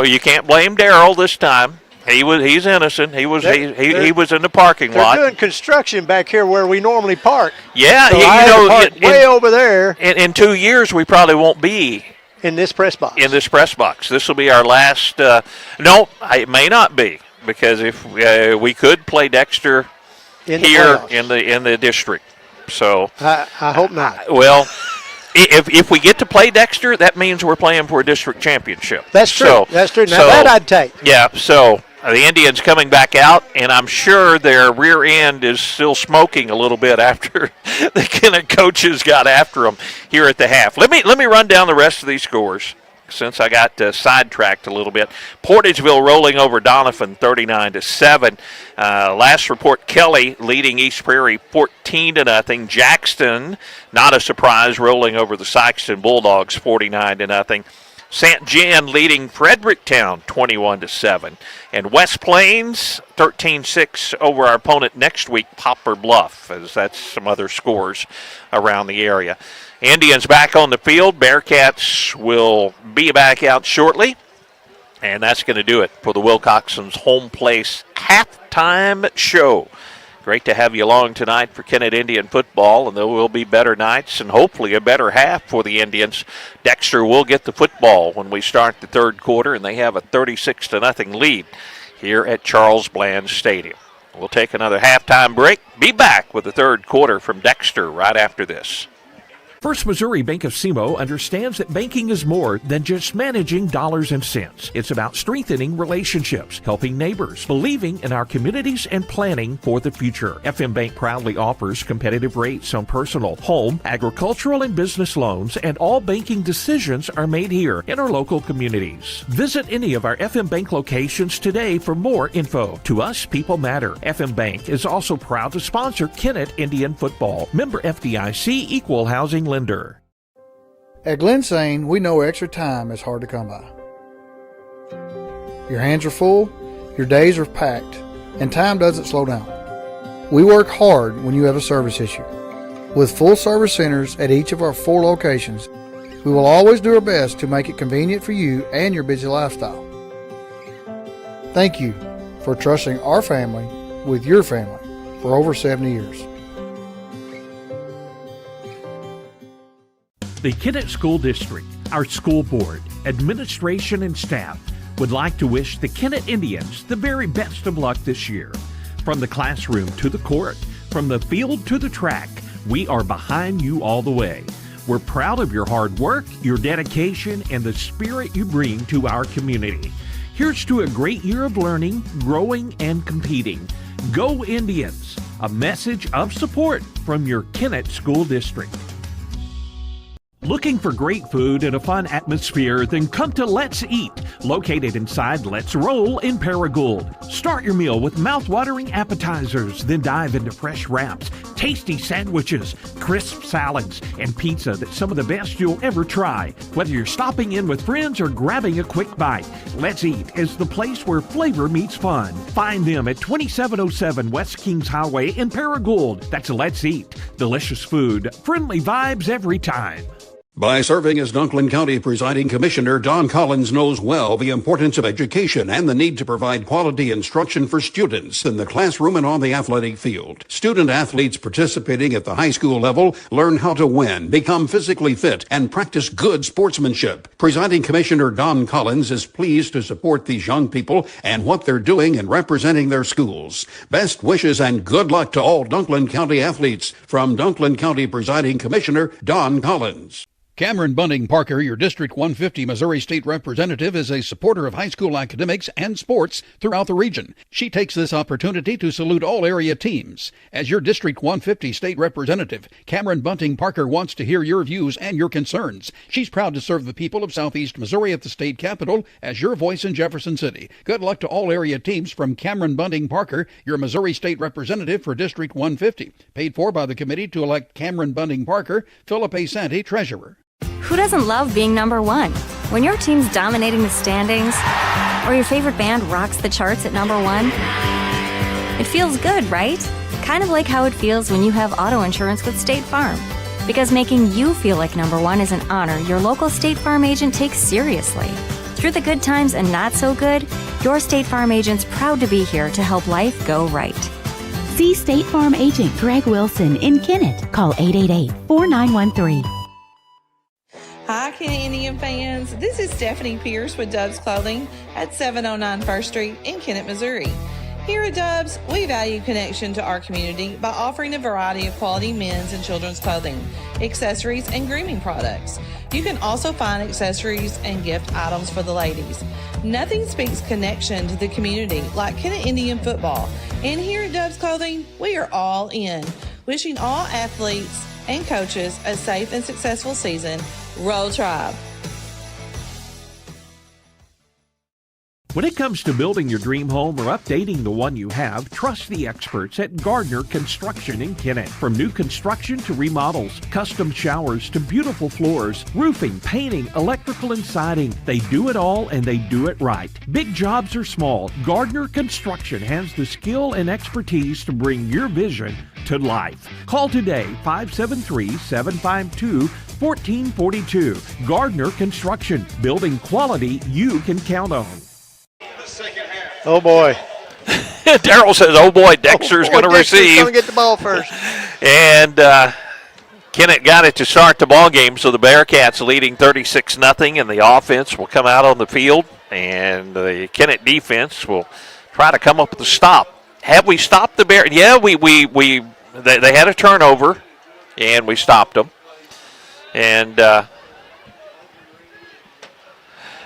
You can't blame Darryl this time. He's innocent. He was in the parking lot. They're doing construction back here where we normally park. Yeah, so I had to park way over there. In 2 years, we probably won't be in this press box. This will be our last. No, it may not be, because if we could play Dexter here in the district. So I hope not. Well, if we get to play Dexter, that means we're playing for a district championship. That's true. So, That's true. Now that I'd take. Yeah. So the Indians coming back out, and I'm sure their rear end is still smoking a little bit after the Kennett coaches got after them here at the half. Let me run down the rest of these scores, since I got sidetracked a little bit. Portageville rolling over Donovan 39-7. Last report, Kelly leading East Prairie 14-0. Jackson, not a surprise, rolling over the Sykeston Bulldogs 49-0. St. John leading Fredericktown 21-7. And West Plains 13-6 over our opponent next week, Poplar Bluff, as that's some other scores around the area. Indians back on the field. Bearcats will be back out shortly. And that's going to do it for the Wilcoxon's home place halftime show. Great to have you along tonight for Kennett Indian football, and there will be better nights and hopefully a better half for the Indians. Dexter will get the football when we start the third quarter, and they have a 36-0 lead here at Charles Bland Stadium. We'll take another halftime break. Be back with the third quarter from Dexter right after this. First Missouri Bank of SEMO understands that banking is more than just managing dollars and cents. It's about strengthening relationships, helping neighbors, believing in our communities, and planning for the future. FM Bank proudly offers competitive rates on personal, home, agricultural, and business loans, and all banking decisions are made here in our local communities. Visit any of our FM Bank locations today for more info. To us, people matter. FM Bank is also proud to sponsor Kennett Indian football. Member FDIC, equal housing lender. At Glensane, we know extra time is hard to come by. Your hands are full, your days are packed, and time doesn't slow down. We work hard when you have a service issue. With full service centers at each of our 4 locations, we will always do our best to make it convenient for you and your busy lifestyle. Thank you for trusting our family with your family for over 70 years. The Kennett School District, our school board, administration, and staff would like to wish the Kennett Indians the very best of luck this year. From the classroom to the court, from the field to the track, we are behind you all the way. We're proud of your hard work, your dedication, and the spirit you bring to our community. Here's to a great year of learning, growing, and competing. Go Indians! A message of support from your Kennett School District. Looking for great food and a fun atmosphere? Then come to Let's Eat, located inside Let's Roll in Paragould. Start your meal with mouth-watering appetizers, then dive into fresh wraps, tasty sandwiches, crisp salads, and pizza that's some of the best you'll ever try. Whether you're stopping in with friends or grabbing a quick bite, Let's Eat is the place where flavor meets fun. Find them at 2707 West Kings Highway in Paragould. That's Let's Eat. Delicious food, friendly vibes every time. By serving as Dunklin County Presiding Commissioner, Don Collins knows well the importance of education and the need to provide quality instruction for students in the classroom and on the athletic field. Student athletes participating at the high school level learn how to win, become physically fit, and practice good sportsmanship. Presiding Commissioner Don Collins is pleased to support these young people and what they're doing in representing their schools. Best wishes and good luck to all Dunklin County athletes from Dunklin County Presiding Commissioner Don Collins. Cameron Bunting Parker, your District 150 Missouri State Representative, is a supporter of high school academics and sports throughout the region. She takes this opportunity to salute all area teams. As your District 150 State Representative, Cameron Bunting Parker wants to hear your views and your concerns. She's proud to serve the people of Southeast Missouri at the state capitol as your voice in Jefferson City. Good luck to all area teams from Cameron Bunting Parker, your Missouri State Representative for District 150. Paid for by the committee to elect Cameron Bunting Parker, Philip A. Santi, Treasurer. Who doesn't love being number one? When your team's dominating the standings, or your favorite band rocks the charts at number one, it feels good, right? Kind of like how it feels when you have auto insurance with State Farm. Because making you feel like number one is an honor your local State Farm agent takes seriously. Through the good times and not so good, your State Farm agent's proud to be here to help life go right. See State Farm agent Greg Wilson in Kennett. Call 888-4913. Hi, Kennett Indian fans. This is Stephanie Pierce with Dubs Clothing at 709 First Street in Kennett, Missouri. Here at Dubs, we value connection to our community by offering a variety of quality men's and children's clothing, accessories, and grooming products. You can also find accessories and gift items for the ladies. Nothing speaks connection to the community like Kennett Indian football. And here at Dubs Clothing, we are all in. Wishing all athletes and coaches a safe and successful season. Roll Tribe. When it comes to building your dream home or updating the one you have, trust the experts at Gardner Construction in Kennett. From new construction to remodels, custom showers to beautiful floors, roofing, painting, electrical and siding, they do it all and they do it right. Big jobs or small, Gardner Construction has the skill and expertise to bring your vision to life. Call today, 573-752-1442. Gardner Construction, building quality you can count on. Oh, boy. Darrell says, oh, boy, Dexter's going to receive. Going to get the ball first. And Kennett got it to start the ball game, so the Bearcats leading 36-0, and the offense will come out on the field, and the Kennett defense will try to come up with a stop. Have we stopped the Bear? Yeah, they had a turnover, and we stopped them. And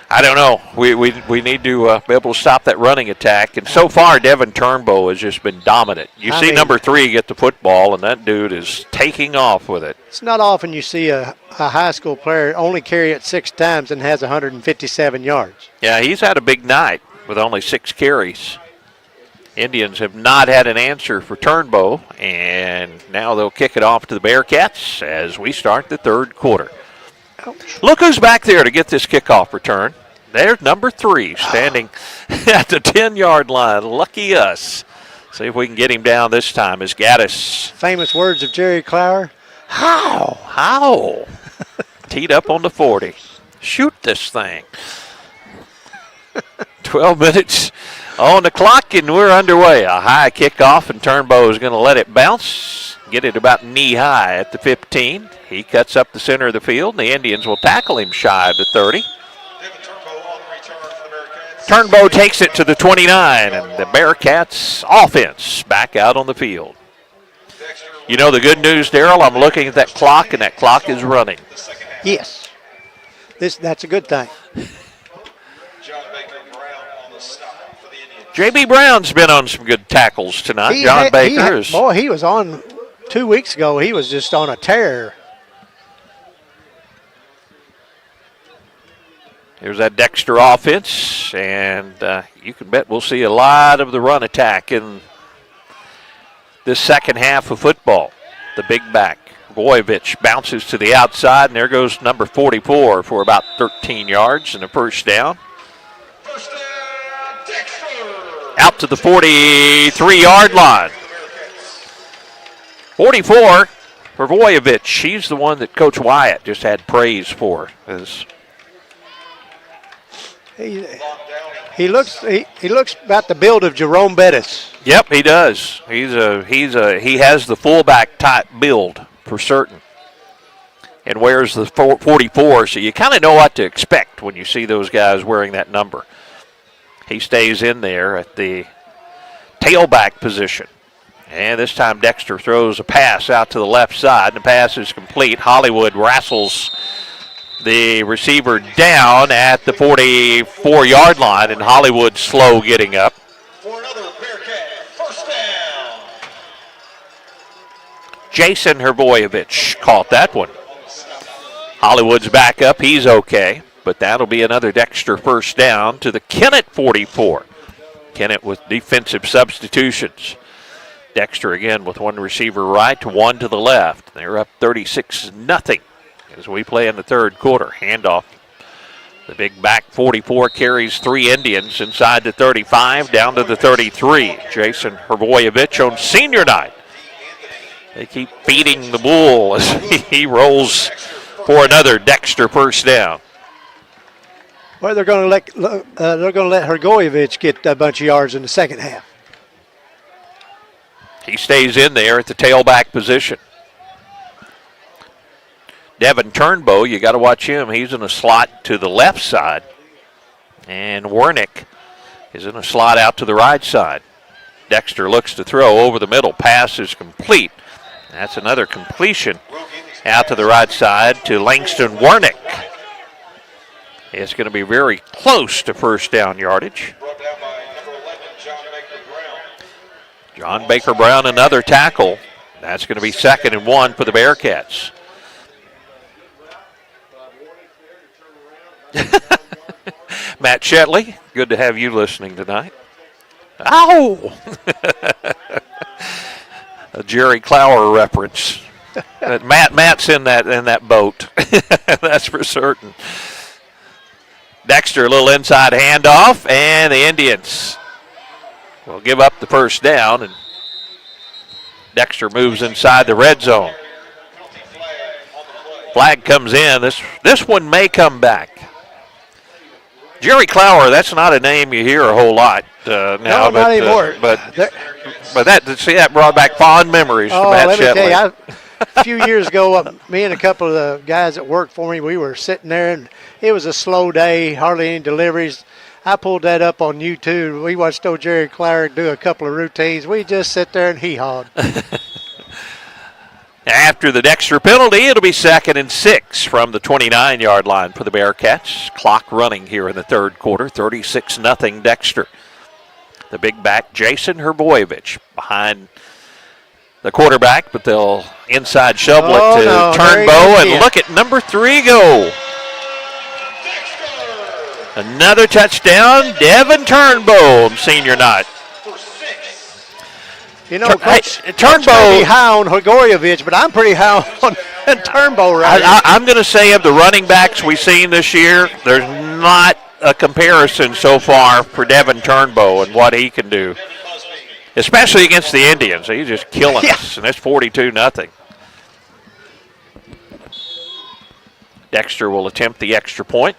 I don't know. We need to be able to stop that running attack. And so far, Devin Turnbow has just been dominant. You see number 3 get the football, and that dude is taking off with it. It's not often you see a high school player only carry it 6 times and has 157 yards. Yeah, he's had a big night with only 6 carries. Indians have not had an answer for Turnbow, and now they'll kick it off to the Bearcats as we start the third quarter. Ouch. Look who's back there to get this kickoff return. There's number 3 standing at the 10-yard line. Lucky us. See if we can get him down this time as Gaddis. Famous words of Jerry Clower. How? Teed up on the 40. Shoot this thing. 12 minutes on the clock, and we're underway. A high kickoff, and Turnbow is going to let it bounce, get it about knee-high at the 15. He cuts up the center of the field, and the Indians will tackle him shy of the 30. Turnbow takes it to the 29, and the Bearcats offense back out on the field. You know the good news, Darrell? I'm looking at that clock, and that clock is running. Yes. That's a good thing. J.B. Brown's been on some good tackles tonight. He was on 2 weeks ago. He was just on a tear. Here's that Dexter offense, and you can bet we'll see a lot of the run attack in this second half of football. The big back, Voyevich, bounces to the outside, and there goes number 44 for about 13 yards and a first down. Out to the 43-yard line. 44 Hrvojevic, she's the one that Coach Wyatt just had praise for. He looks about the build of Jerome Bettis. Yep, he does. He has the fullback type build for certain, and wears the 44. So you kind of know what to expect when you see those guys wearing that number. He stays in there at the tailback position. And this time Dexter throws a pass out to the left side. The pass is complete. Hollywood wrestles the receiver down at the 44-yard line, and Hollywood's slow getting up. For another Bearcat first down. Jason Hrvojevic caught that one. Hollywood's back up. He's okay, but that'll be another Dexter first down to the Kennett 44. Kennett with defensive substitutions. Dexter again with one receiver right, one to the left. They're up 36-0 as we play in the third quarter. Handoff. The big back 44 carries 3 Indians inside the 35 down to the 33. Jason Hrvojevic on senior night. They keep feeding the bull as he rolls for another Dexter first down. Well, they're going to let Hrvojevic get a bunch of yards in the second half. He stays in there at the tailback position. Devin Turnbow, you got to watch him. He's in a slot to the left side. And Wernick is in a slot out to the right side. Dexter looks to throw over the middle. Pass is complete. That's another completion out to the right side to Langston Wernick. It's going to be very close to first down yardage. John Baker Brown, another tackle. That's going to be 2nd and 1 for the Bearcats. Matt Shetley, good to have you listening tonight. Ow! A Jerry Clower reference. Matt's in that boat. That's for certain. Dexter, a little inside handoff, and the Indians will give up the first down, and Dexter moves inside the red zone. Flag comes in. This one may come back. Jerry Clower, that's not a name you hear a whole lot now. No, not anymore. But that brought back fond memories to Matt let me Shetley. tell you, a few years ago, me and a couple of the guys that worked for me, we were sitting there, and it was a slow day, hardly any deliveries. I pulled that up on YouTube. We watched old Jerry Clower do a couple of routines. We just sit there and hee-hawed. After the Dexter penalty, it'll be 2nd and 6 from the 29-yard line for the Bearcats. Clock running here in the third quarter, 36-0 Dexter. The big back, Jason Hrvojevic, behind the quarterback, but they'll inside shovel it to Turnbow, and look at number 3 go. Another touchdown, Devin Turnbow on senior night. You know, Coach may be high on Hrvojevic, but I'm pretty high on Turnbow right now. I'm going to say of the running backs we've seen this year, there's not a comparison so far for Devin Turnbow and what he can do, especially against the Indians. He's just killing us, and it's 42-0. Dexter will attempt the extra point.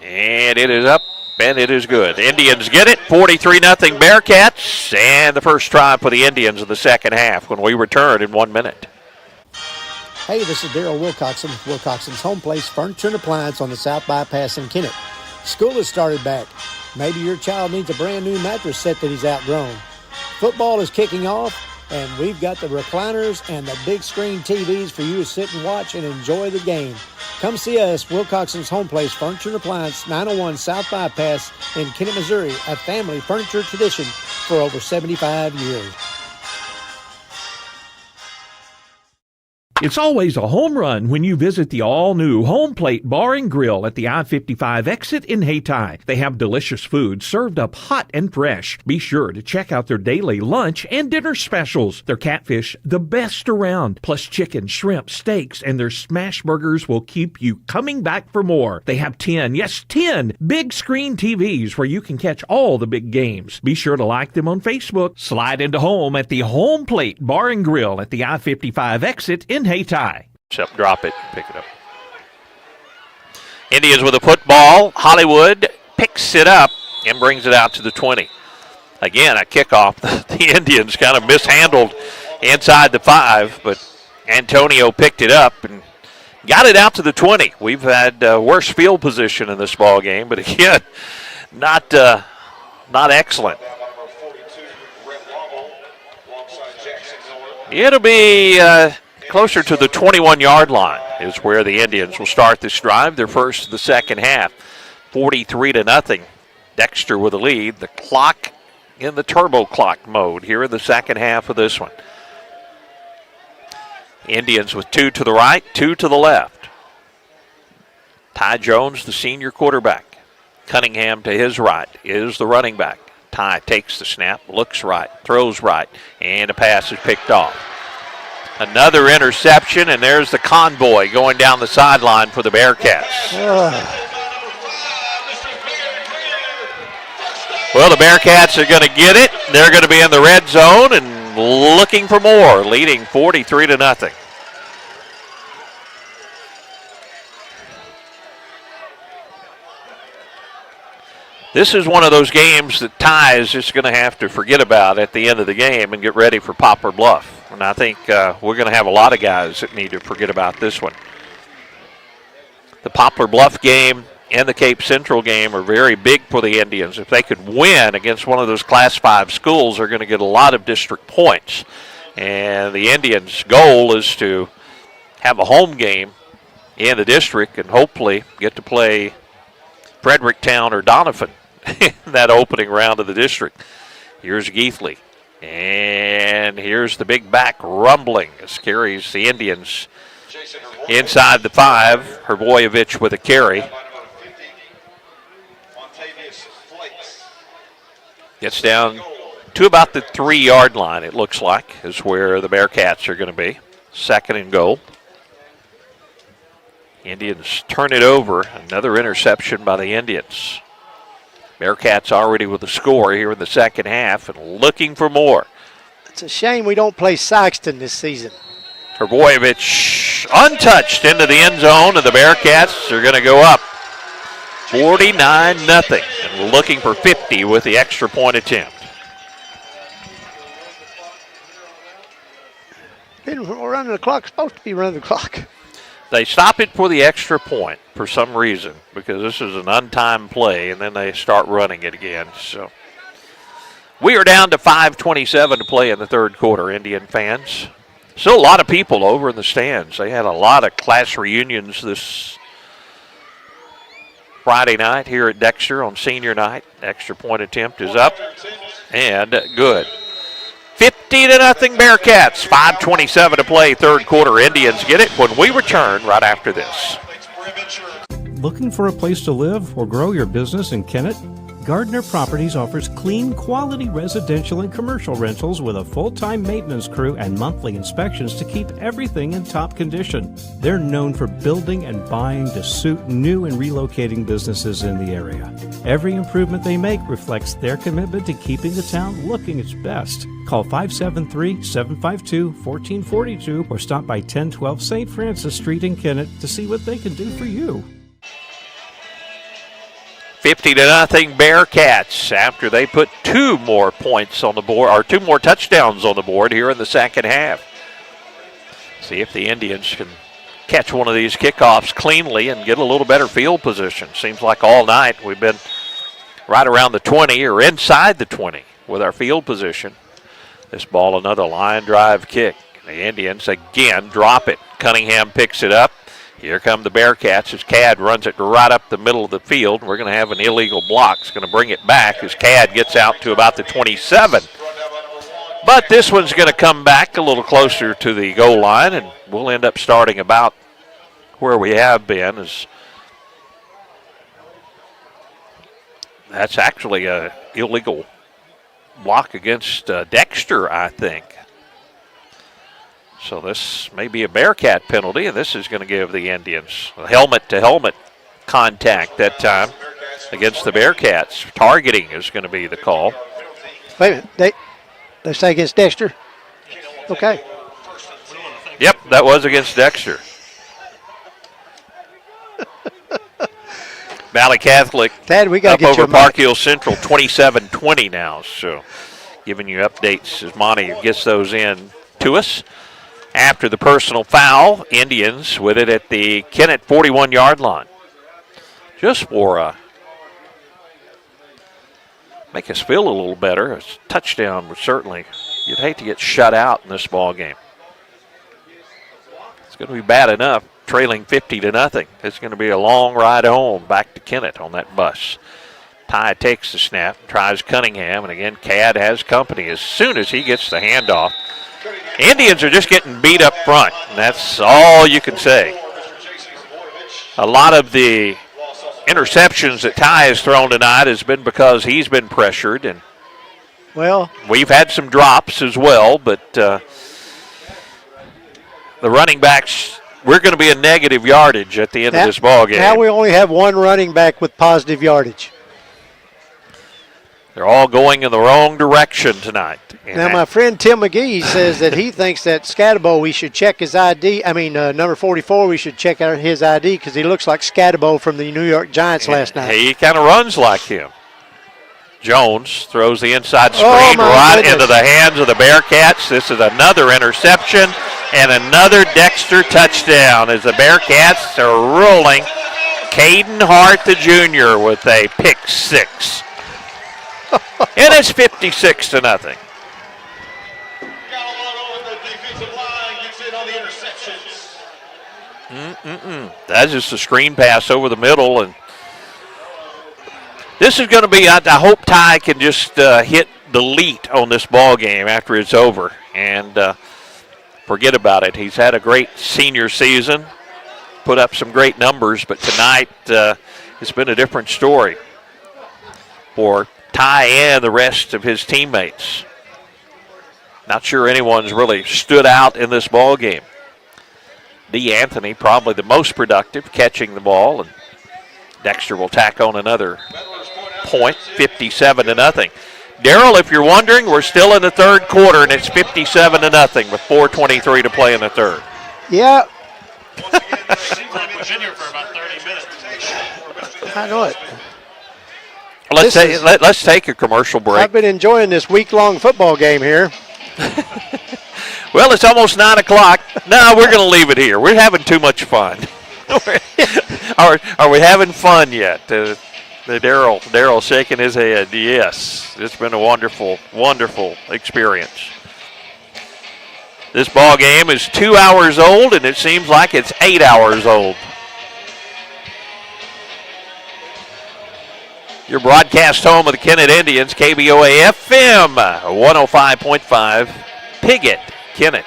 And it is up, and it is good. Indians get it, 43-0 Bearcats, and the first try for the Indians in the second half when we return in 1 minute. Hey, this is Daryl Wilcoxon with Wilcoxon's Home Place Furniture and Appliance on the South Bypass in Kennett. School has started back. Maybe your child needs a brand new mattress set that he's outgrown. Football is kicking off, and we've got the recliners and the big screen TVs for you to sit and watch and enjoy the game. Come see us, Wilcoxon's Home Place Furniture and Appliance, 901 South Bypass in Kennett, Missouri, a family furniture tradition for over 75 years. It's always a home run when you visit the all-new Home Plate Bar and Grill at the I-55 exit in Hayti. They have delicious food served up hot and fresh. Be sure to check out their daily lunch and dinner specials. Their catfish, the best around, plus chicken, shrimp, steaks, and their smash burgers will keep you coming back for more. They have 10 big screen TVs where you can catch all the big games. Be sure to like them on Facebook. Slide into home at the Home Plate Bar and Grill at the I-55 exit in Hayti. Except drop it, pick it up. Indians with a football. Hollywood picks it up and brings it out to the 20. Again, a kickoff. The Indians kind of mishandled inside the 5, but Antonio picked it up and got it out to the 20. We've had worse field position in this ball game, but again, not excellent. It'll be closer to the 21-yard line is where the Indians will start this drive. Their first of the second half, 43-0. Dexter with a lead. The clock in the turbo clock mode here in the second half of this one. Indians with 2 to the right, 2 to the left. Ty Jones, the senior quarterback. Cunningham to his right is the running back. Ty takes the snap, looks right, throws right, and a pass is picked off. Another interception, and there's the convoy going down the sideline for the Bearcats. Well, the Bearcats are going to get it. They're going to be in the red zone and looking for more, leading 43-0. This is one of those games that Ty is just going to have to forget about at the end of the game and get ready for Poplar Bluff. And I think we're going to have a lot of guys that need to forget about this one. The Poplar Bluff game and the Cape Central game are very big for the Indians. If they could win against one of those Class 5 schools, they're going to get a lot of district points. And the Indians' goal is to have a home game in the district and hopefully get to play Fredericktown or Doniphan in that opening round of the district. Here's Geithley. And here's the big back rumbling as carries the Indians inside the 5. Hrbojevic with a carry. Gets down to about the 3-yard line, it looks like, is where the Bearcats are going to be. 2nd and goal. Indians turn it over. Another interception by the Indians. Bearcats already with a score here in the second half and looking for more. It's a shame we don't play Saxton this season. Hrbojevic untouched into the end zone, and the Bearcats are going to go up 49-0. And we're looking for 50 with the extra point attempt. Been running the clock, supposed to be running the clock. They stop it for the extra point for some reason because this is an untimed play, and then they start running it again. So we are down to 5:27 to play in the third quarter, Indian fans. Still a lot of people over in the stands. They had a lot of class reunions this Friday night here at Dexter on senior night. Extra point attempt is up and good. 50-0 Bearcats. 5:27 to play, third quarter. Indians get it when we return right after this. Looking for a place to live or grow your business in Kennett? Gardner Properties offers clean, quality residential and commercial rentals with a full-time maintenance crew and monthly inspections to keep everything in top condition. They're known for building and buying to suit new and relocating businesses in the area. Every improvement they make reflects their commitment to keeping the town looking its best. Call 573-752-1442 or stop by 1012 St. Francis Street in Kennett to see what they can do for you. 50-0 Bearcats after they put 2 more points on the board, or 2 more touchdowns on the board here in the second half. See if the Indians can catch one of these kickoffs cleanly and get a little better field position. Seems like all night we've been right around the 20 or inside the 20 with our field position. This ball, another line drive kick. The Indians again drop it. Cunningham picks it up. Here come the Bearcats as Cad runs it right up the middle of the field. We're going to have an illegal block. It's going to bring it back as Cad gets out to about the 27. But this one's going to come back a little closer to the goal line, and we'll end up starting about where we have been. That's actually a illegal block against Dexter, I think. So this may be a Bearcat penalty, and this is going to give the Indians a helmet-to-helmet contact that time against the Bearcats. Targeting is going to be the call. Wait a minute. They say against Dexter? Okay. Yep, that was against Dexter. Valley Catholic Thad, we up get over you a Park mic. Hill Central 27-20 now. So giving you updates as Monty gets those in to us. After the personal foul, Indians with it at the Kennett 41-yard line. Just for make us feel a little better. A touchdown would certainly, you'd hate to get shut out in this ball game. It's going to be bad enough trailing 50-0. It's going to be a long ride home back to Kennett on that bus. Ty takes the snap, tries Cunningham, and again, Cad has company as soon as he gets the handoff. Indians are just getting beat up front, and that's all you can say. A lot of the interceptions that Ty has thrown tonight has been because he's been pressured, and well, we've had some drops as well, but the running backs, we're going to be a negative yardage at the end of this ball game. Now we only have one running back with positive yardage. They're all going in the wrong direction tonight. Now, my friend Tim McGee says that he thinks that Scatabo, we should check his ID. I mean, number 44, we should check out his ID because he looks like Scatabo from the New York Giants last night. He kind of runs like him. Jones throws the inside screen into the hands of the Bearcats. This is another interception and another Dexter touchdown as the Bearcats are rolling. Caden Hart, the junior, with a pick six. And it's 56-0. That's just a screen pass over the middle, and this is going to be. I hope Ty can just hit delete on this ball game after it's over and forget about it. He's had a great senior season, put up some great numbers, but tonight it's been a different story for Ty and the rest of his teammates. Not sure anyone's really stood out in this ball game. D. Anthony probably the most productive catching the ball, and Dexter will tack on another point, 57-0. Darryl, if you're wondering, we're still in the third quarter, and it's 57-0 with 4:23 to play in the third. Yeah. Seems like we've been here for about 30 minutes. I know it. Let's take a commercial break. I've been enjoying this week-long football game here. Well, it's almost 9 o'clock. No, we're going to leave it here. We're having too much fun. Are we having fun yet? Darryl shaking his head. Yes, it's been a wonderful, wonderful experience. This ball game is 2 hours old, and it seems like it's 8 hours old. Your broadcast home of the Kennett Indians, KBOA FM 105.5, Piggott, Kennett.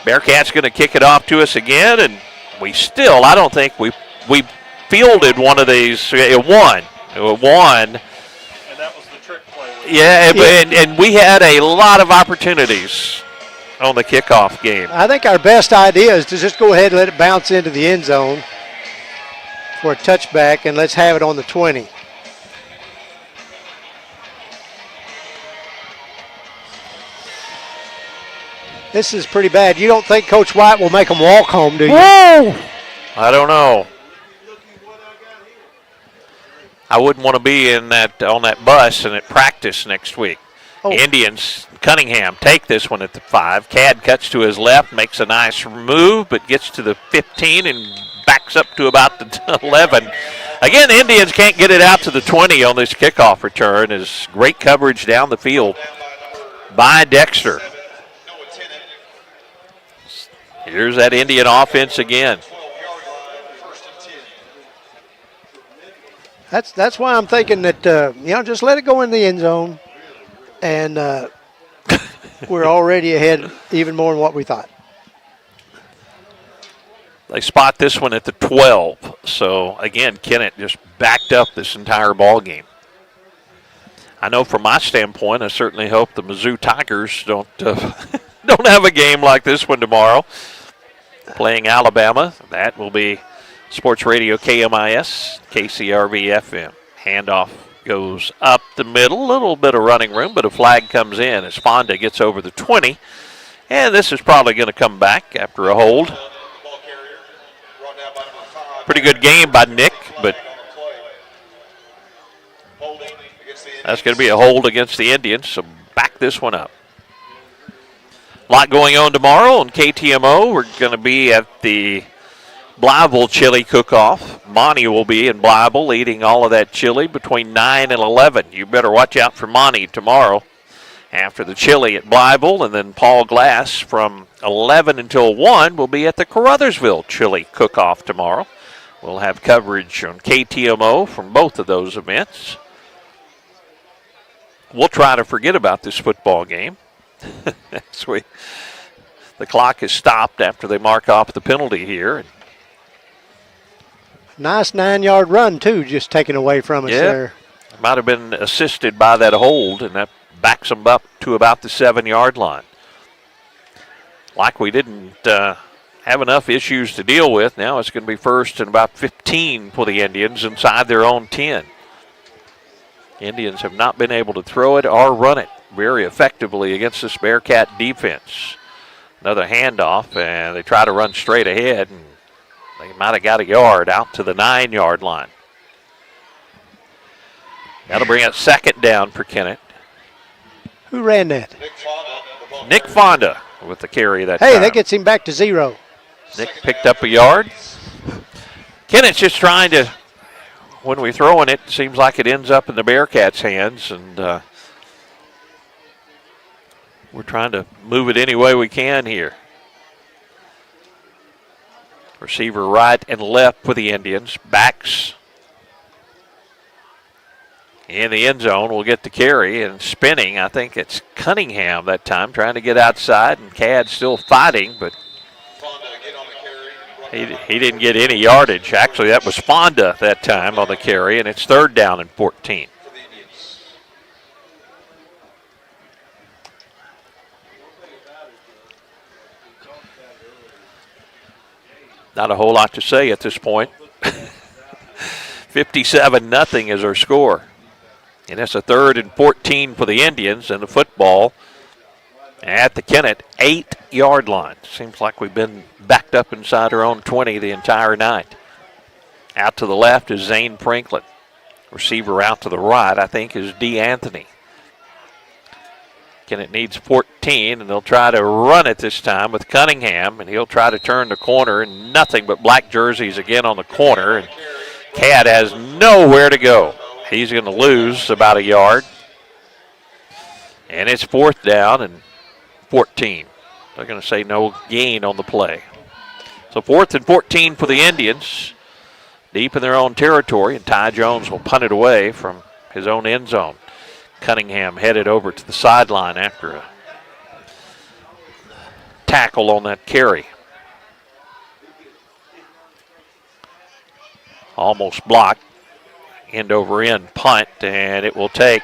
Bearcats going to kick it off to us again, and I don't think we fielded one of these. One. And that was the trick play. Yeah, and we had a lot of opportunities on the kickoff game. I think our best idea is to just go ahead and let it bounce into the end zone for a touchback, and let's have it on the 20. This is pretty bad. You don't think Coach White will make them walk home, do you? Whoa! I don't know. I wouldn't want to be on that bus and at practice next week. Oh. Indians, Cunningham, take this one at the 5. Cad cuts to his left, makes a nice move, but gets to the 15 and backs up to about the 11. Again, Indians can't get it out to the 20 on this kickoff return. Is great coverage down the field by Dexter. Here's that Indian offense again. That's why I'm thinking that just let it go in the end zone, and we're already ahead even more than what we thought. They spot this one at the 12. So, again, Kennett just backed up this entire ball game. I know from my standpoint, I certainly hope the Mizzou Tigers don't have a game like this one tomorrow. Playing Alabama, that will be Sports Radio KMIS, KCRV FM. Handoff goes up the middle, a little bit of running room, but a flag comes in as Fonda gets over the 20. And this is probably going to come back after a hold. Pretty good game by Nick, but that's going to be a hold against the Indians, so back this one up. A lot going on tomorrow on KTMO. We're going to be at the Blytheville Chili Cook-Off. Monty will be in Blytheville eating all of that chili between 9 and 11. You better watch out for Monty tomorrow after the chili at Blytheville. And then Paul Glass from 11 until 1 will be at the Caruthersville Chili Cook-Off tomorrow. We'll have coverage on KTMO from both of those events. We'll try to forget about this football game. The clock is stopped after they mark off the penalty here. Nice 9-yard run, too, just taken away from us there. Might have been assisted by that hold, and that backs them up to about the 7-yard line. Like we didn't have enough issues to deal with. Now it's going to be first and about 15 for the Indians inside their own 10. Indians have not been able to throw it or run it very effectively against this Bearcat defense. Another handoff, and they try to run straight ahead, and they might have got a yard out to the 9-yard line. That'll bring it second down for Kennett. Who ran that? Nick Fonda with the carry that time. Hey, that gets him back to 0. Nick picked up a yard. Kennett's just trying to, when we're throwing it, seems like it ends up in the Bearcats' hands, and we're trying to move it any way we can here. Receiver right and left for the Indians. Backs in the end zone will get the carry, and spinning, I think it's Cunningham that time, trying to get outside, and Cad still fighting, but he didn't get any yardage. Actually, that was Fonda that time on the carry, and it's third down and 14. Not a whole lot to say at this point. 57-0 is our score. And it's a third and 14 for the Indians, and the football at the Kennett 8-yard line. Seems like we've been backed up inside our own 20 the entire night. Out to the left is Zane Franklin. Receiver out to the right, I think, is D. Anthony. Kennett needs 14, and they'll try to run it this time with Cunningham, and he'll try to turn the corner, and nothing but black jerseys again on the corner, and Cad has nowhere to go. He's going to lose about a yard, and it's fourth down and 14. They're going to say no gain on the play. So fourth and 14 for the Indians, deep in their own territory, and Ty Jones will punt it away from his own end zone. Cunningham headed over to the sideline after a tackle on that carry. Almost blocked. End over end punt, and it will take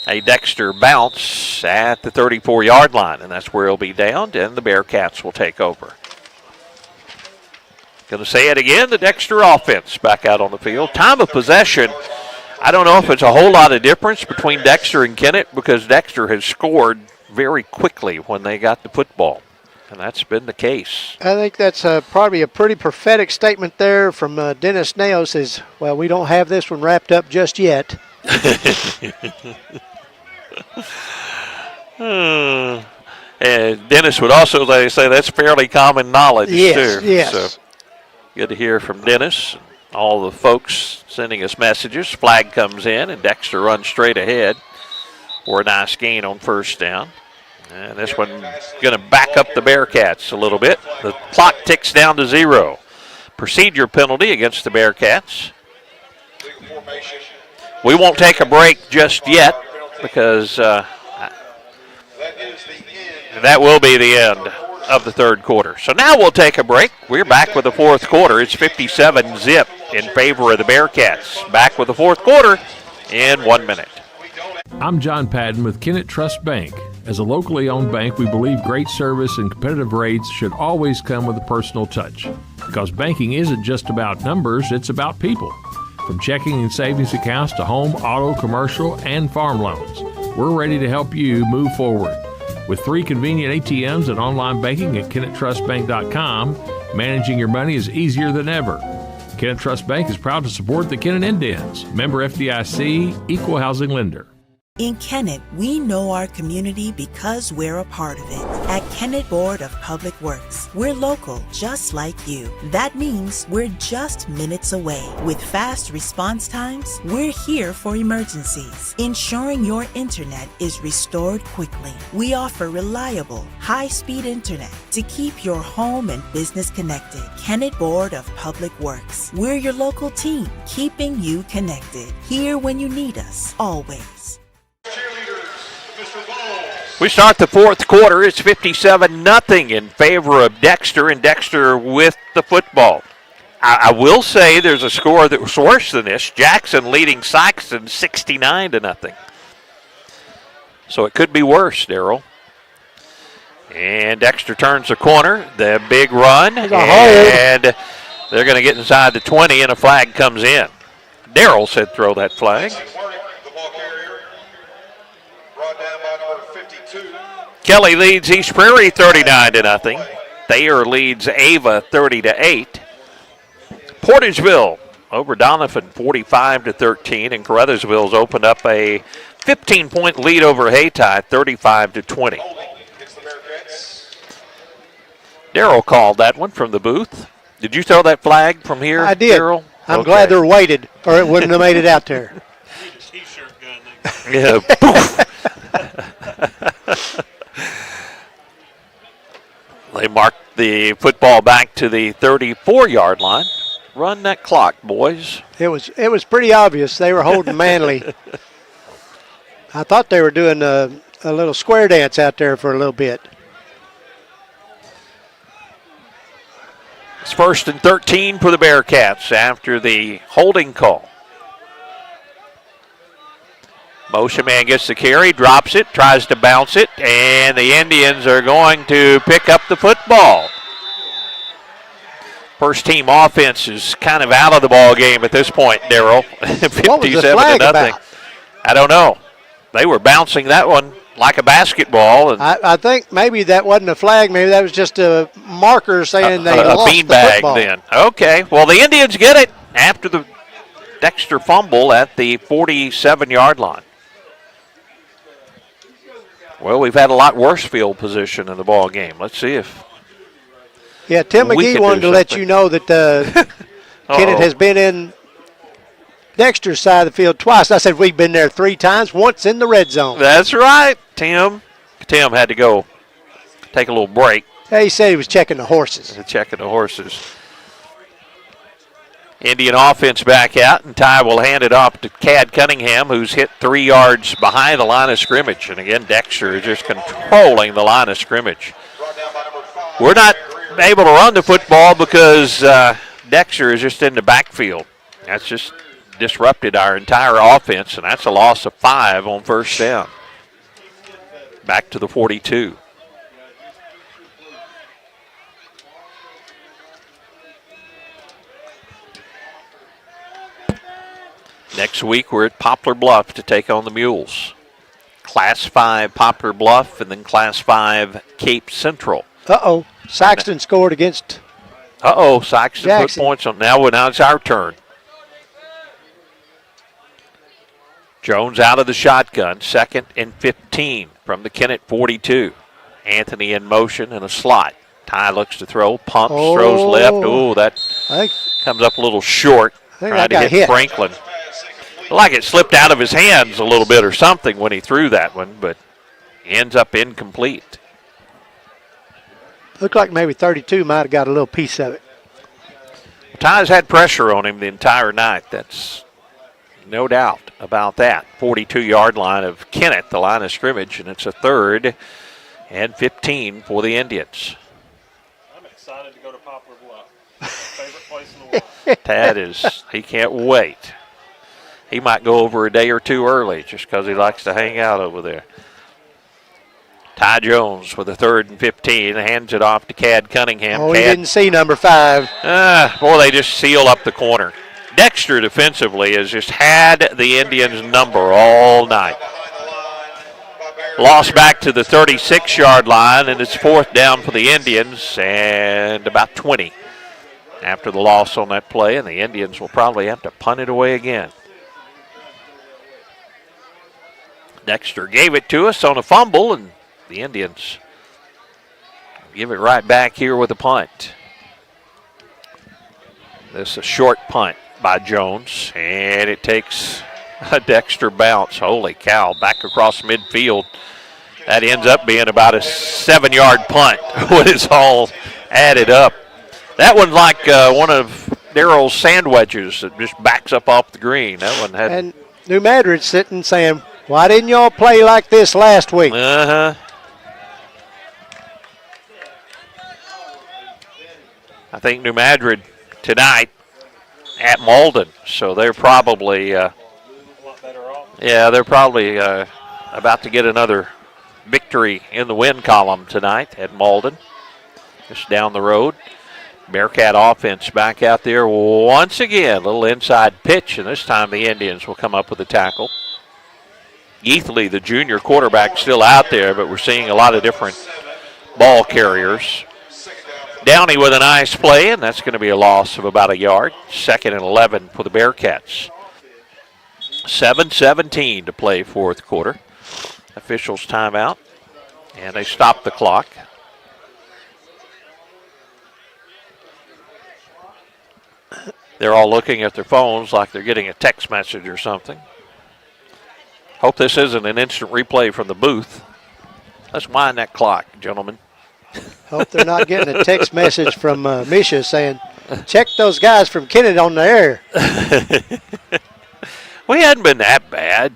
a Dexter bounce at the 34-yard line, and that's where he'll be downed, and the Bearcats will take over. Going to say it again, the Dexter offense back out on the field. Time of possession, I don't know if it's a whole lot of difference between Dexter and Kennett, because Dexter has scored very quickly when they got the football, and that's been the case. I think that's probably a pretty prophetic statement there from Dennis Nail. Says, well, we don't have this one wrapped up just yet. And Dennis would also say that's fairly common knowledge, too. Yes. So good to hear from Dennis. All the folks sending us messages. Flag comes in, and Dexter runs straight ahead for a nice gain on first down. And this one going to back up the Bearcats a little bit. The clock ticks down to 0. Procedure penalty against the Bearcats. We won't take a break just yet because And that will be the end of the third quarter. So now we'll take a break. We're back with the fourth quarter. It's 57-zip in favor of the Bearcats. Back with the fourth quarter in 1 minute. I'm John Padden with Kennett Trust Bank. As a locally owned bank, we believe great service and competitive rates should always come with a personal touch. Because banking isn't just about numbers, it's about people. From checking and savings accounts to home, auto, commercial, and farm loans, we're ready to help you move forward. With 3 convenient ATMs and online banking at KennettTrustBank.com, managing your money is easier than ever. Kennett Trust Bank is proud to support the Kennett Indians. Member FDIC, Equal Housing Lender. In Kennett, we know our community because we're a part of it. At Kennett Board of Public Works, we're local, just like you. That means we're just minutes away. With fast response times, we're here for emergencies, ensuring your internet is restored quickly. We offer reliable, high-speed internet to keep your home and business connected. Kennett Board of Public Works, we're your local team, keeping you connected. Here when you need us, always. We start the fourth quarter. It's 57-0 in favor of Dexter, and Dexter with the football. I will say there's a score that was worse than this. Jackson leading Saxon 69-0. So it could be worse, Darryl. And Dexter turns the corner. The big run. And they're going to get inside the 20, and a flag comes in. Darryl said throw that flag. Kelly leads East Prairie 39-0. Thayer leads Ava 30-8. Portageville over Donovan 45-13, and Caruthersville's opened up a 15-point lead over Hayti 35-20. Darryl called that one from the booth. Did you throw that flag from here, I did. Darryl? I'm glad they're weighted, or it wouldn't have made it out there. Yeah. They mark the football back to the 34-yard line. Run that clock, boys. It was pretty obvious they were holding Manley. I thought they were doing a little square dance out there for a little bit. It's 1st and 13 for the Bearcats after the holding call. Motion man gets the carry, drops it, tries to bounce it, and the Indians are going to pick up the football. First team offense is kind of out of the ball game at this point, Darryl. 57-0. I don't know. They were bouncing that one like a basketball. And I think maybe that wasn't a flag. Maybe that was just a marker saying they lost the beanbag football. Then. Okay. Well, the Indians get it after the Dexter fumble at the 47-yard line. Well, we've had a lot worse field position in the ball game. Let's see if. Yeah, Tim McGee wanted to let you know that Kennett has been in Dexter's side of the field twice. I said we've been there 3 times, once in the red zone. That's right, Tim. Tim had to go take a little break. Yeah, he said he was checking the horses. Checking the horses. Indian offense back out, and Ty will hand it off to Cad Cunningham, who's hit 3 yards behind the line of scrimmage. And again, Dexter is just controlling the line of scrimmage. We're not able to run the football because Dexter is just in the backfield. That's just disrupted our entire offense, and that's a loss of 5 on first down. Back to the 42. Next week, we're at Poplar Bluff to take on the Mules. Class 5 Poplar Bluff and then Class 5 Cape Central. Uh-oh. Saxton scored against Saxton Jackson. Put points on. Now it's our turn. Jones out of the shotgun. 2nd and 15 from the Kennett 42. Anthony in motion in a slot. Ty looks to throw, pumps, throws left. Oh, that comes up a little short. Trying to hit Franklin. Like it slipped out of his hands a little bit or something when he threw that one, but ends up incomplete. Looked like maybe 32 might have got a little piece of it. Ty's had pressure on him the entire night. That's no doubt about that. 42-yard line of Kennett, the line of scrimmage, and it's a 3rd and 15 for the Indians. I'm excited to go to Poplar Bluff. Favorite place in the world. Tad he can't wait. He might go over a day or two early just because he likes to hang out over there. Ty Jones with a 3rd and 15, hands it off to Cad Cunningham. Oh, he didn't see number 5. Boy, they just seal up the corner. Dexter defensively has just had the Indians' number all night. Lost back to the 36-yard line, and it's 4th down for the Indians and about 20 after the loss on that play, and the Indians will probably have to punt it away again. Dexter gave it to us on a fumble, and the Indians give it right back here with a punt. This is a short punt by Jones, and it takes a Dexter bounce. Holy cow, back across midfield. That ends up being about a 7-yard punt when it's all added up. That one's like one of Darrell's sand wedges that just backs up off the green. That one had. And New Madrid's sitting saying, why didn't y'all play like this last week? I think New Madrid tonight at Malden, so they're probably, they're probably about to get another victory in the win column tonight at Malden, just down the road. Bearcat offense back out there once again, a little inside pitch, and this time the Indians will come up with a tackle. Geethley, the junior quarterback, still out there, but we're seeing a lot of different ball carriers. Downey with a nice play, and that's going to be a loss of about a yard. 2nd and 11 for the Bearcats. 7:17 to play 4th quarter. Officials timeout, and they stop the clock. They're all looking at their phones like they're getting a text message or something. Hope this isn't an instant replay from the booth. Let's wind that clock, gentlemen. Hope they're not getting a text message from Misha saying, check those guys from Kennett on the air. We hadn't been that bad.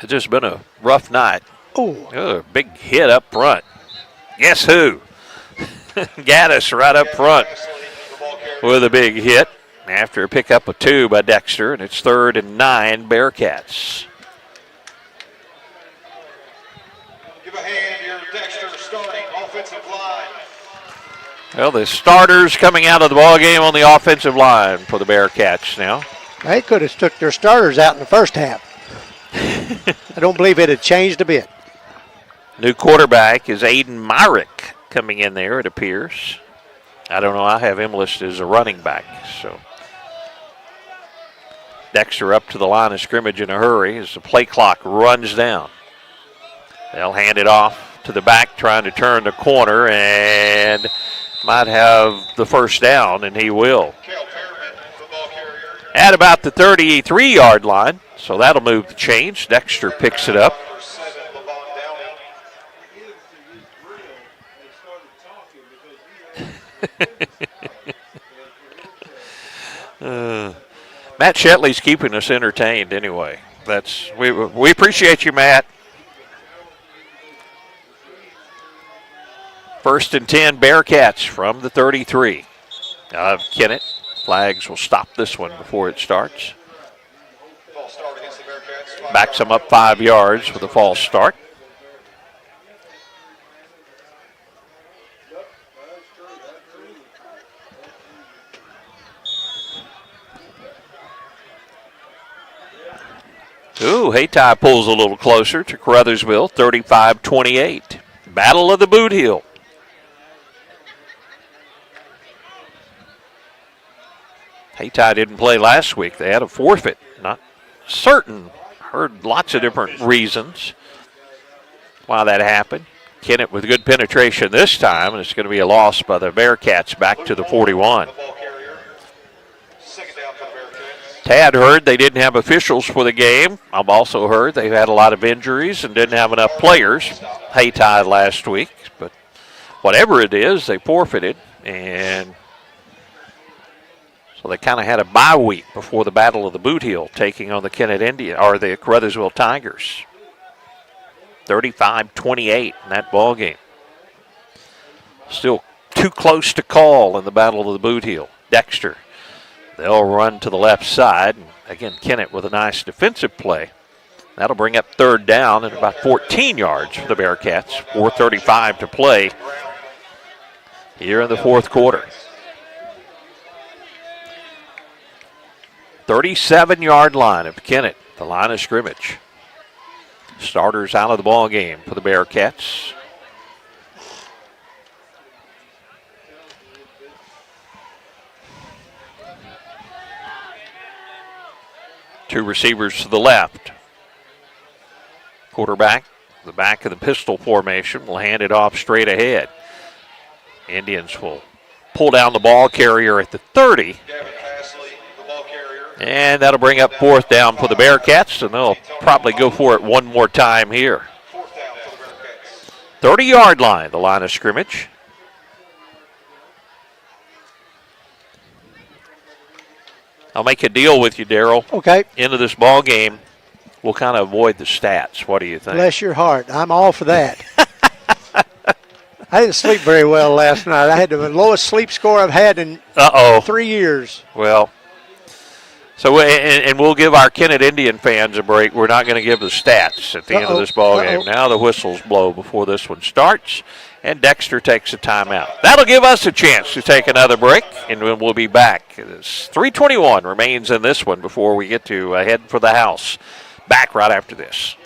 It's just been a rough night. Oh, big hit up front. Guess who? Gaddis right up front with a big hit after a pickup of 2 by Dexter, and it's 3rd and 9 Bearcats. Give a hand to your Dexter starting offensive line. Well, the starters coming out of the ball game on the offensive line for the Bearcats now. They could have took their starters out in the first half. I don't believe it had changed a bit. New quarterback is Aiden Myrick coming in there, it appears. I don't know, I have him listed as a running back. So Dexter up to the line of scrimmage in a hurry as the play clock runs down. They'll hand it off to the back, trying to turn the corner, and might have the first down, and he will. At about the 33-yard line, so that'll move the chains. Dexter picks it up. Matt Shetley's keeping us entertained anyway. We appreciate you, Matt. 1st and 10 Bearcats from the 33 of Kennett. Flags will stop this one before it starts. Backs them up 5 yards with a false start. Hayti pulls a little closer to Caruthersville, 35-28. Battle of the Boot Heel. Hayti didn't play last week. They had a forfeit. Not certain. Heard lots of different reasons why that happened. Kennett with good penetration this time, and it's going to be a loss by the Bearcats back to the 41. Tad heard they didn't have officials for the game. I've also heard they've had a lot of injuries and didn't have enough players. Hayti last week, but whatever it is, they forfeited, and so they kind of had a bye week before the Battle of the Boot Heel, taking on the Kennett Indian or the Caruthersville Tigers. 35-28 in that ball game. Still too close to call in the Battle of the Boot Heel. Dexter, they'll run to the left side. And again, Kennett with a nice defensive play. That'll bring up third down at about 14 yards for the Bearcats. 4:35 to play here in the fourth quarter. 37-yard line of Kennett, the line of scrimmage. Starters out of the ball game for the Bearcats. Two receivers to the left. Quarterback, the back of the pistol formation, will hand it off straight ahead. Indians will pull down the ball carrier at the 30. And that'll bring up fourth down for the Bearcats, and they'll probably go for it one more time here. 30-yard line, the line of scrimmage. I'll make a deal with you, Darryl. Okay. Into this ball game, we'll kind of avoid the stats. What do you think? Bless your heart. I'm all for that. I didn't sleep very well last night. I had the lowest sleep score I've had in 3 years. Well, so and we'll give our Kennett Indian fans a break. We're not going to give the stats at the end of this ball game. Now the whistles blow before this one starts, and Dexter takes a timeout. That'll give us a chance to take another break, and then we'll be back. 3:21 remains in this one before we get to head for the house. Back right after this.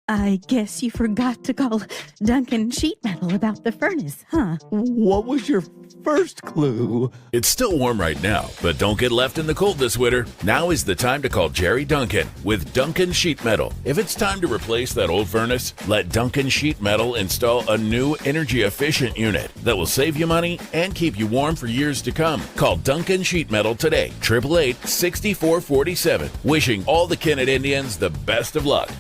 I guess you forgot to call Duncan Sheet Metal about the furnace, huh? What was your first clue? It's still warm right now, but don't get left in the cold this winter. Now is the time to call Jerry Duncan with Duncan Sheet Metal. If it's time to replace that old furnace, let Duncan Sheet Metal install a new energy-efficient unit that will save you money and keep you warm for years to come. Call Duncan Sheet Metal today, 888-6447. Wishing all the Kennett Indians the best of luck.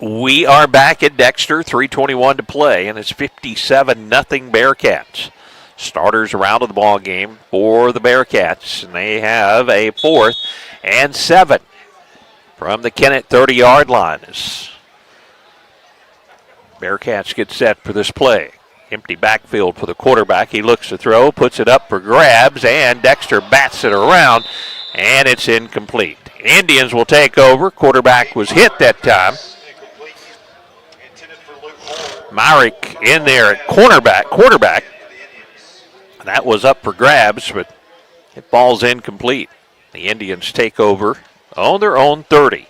We are back at Dexter, 3:21 to play, and it's 57-0 Bearcats. Starters are out of the ball game for the Bearcats, and they have a 4th and 7 from the Kennett 30-yard line. As Bearcats get set for this play. Empty backfield for the quarterback. He looks to throw, puts it up for grabs, and Dexter bats it around, and it's incomplete. Indians will take over. Quarterback was hit that time. Myrick in there at quarterback. That was up for grabs, but it falls incomplete. The Indians take over on their own 30.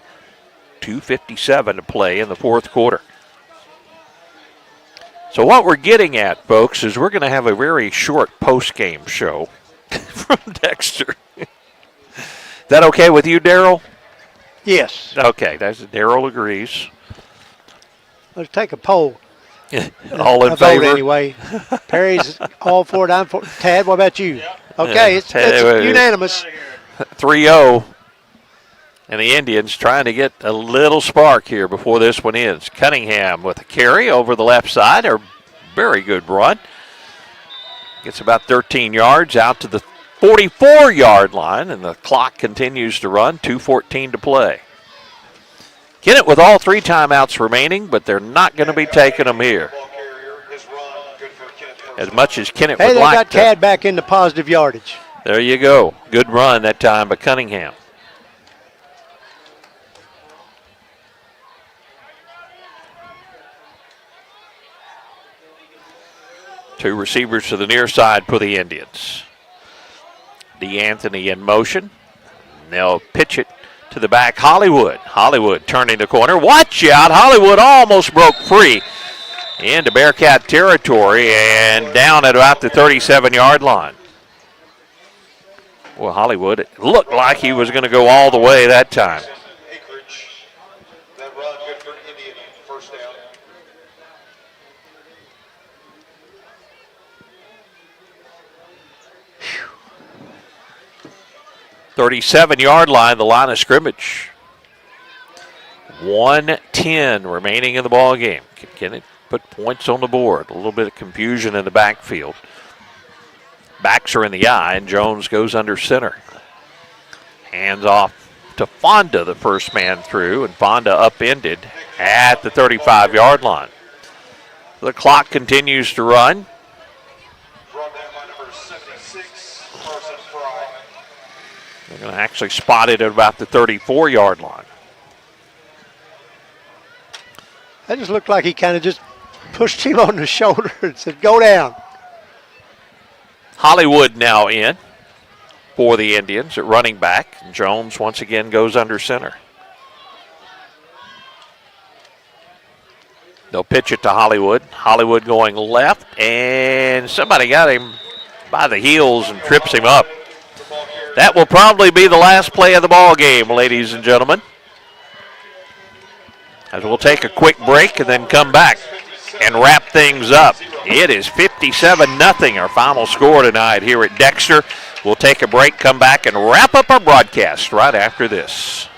2:57 to play in the fourth quarter. So what we're getting at, folks, is we're going to have a very short post-game show from Dexter. Is that okay with you, Darryl? Yes. Okay, Darryl agrees. Let's take a poll. All in a favor? Vote anyway. Perry's all for it. I'm for it. Tad, what about you? Okay, it's unanimous. 3-0. And the Indians trying to get a little spark here before this one ends. Cunningham with a carry over the left side. A very good run. Gets about 13 yards out to the 44-yard line, and the clock continues to run. 2:14 to play. Kennett with all 3 timeouts remaining, but they're not going to be taking them here. As much as Kennett would like to. Hey, they got Tad back into positive yardage. There you go. Good run that time by Cunningham. Two receivers to the near side for the Indians. DeAnthony in motion. They'll pitch it to the back. Hollywood turning the corner. Watch out. Hollywood almost broke free into Bearcat territory and down at about the 37-yard line. Well, Hollywood, it looked like he was going to go all the way that time. That run good for Indian, first down. 37-yard line, the line of scrimmage. 1:10 remaining in the ball game. Can it put points on the board? A little bit of confusion in the backfield. Backs are in the eye, and Jones goes under center. Hands off to Fonda, the first man through, and Fonda upended at the 35-yard line. The clock continues to run. They're going to actually spot it at about the 34-yard line. That just looked like he kind of just pushed him on the shoulder and said, go down. Hollywood now in for the Indians at running back. Jones once again goes under center. They'll pitch it to Hollywood. Hollywood going left, and somebody got him by the heels and trips him up. That will probably be the last play of the ball game, ladies and gentlemen. As we'll take a quick break and then come back and wrap things up. It is 57-0, our final score tonight here at Dexter. We'll take a break, come back, and wrap up our broadcast right after this.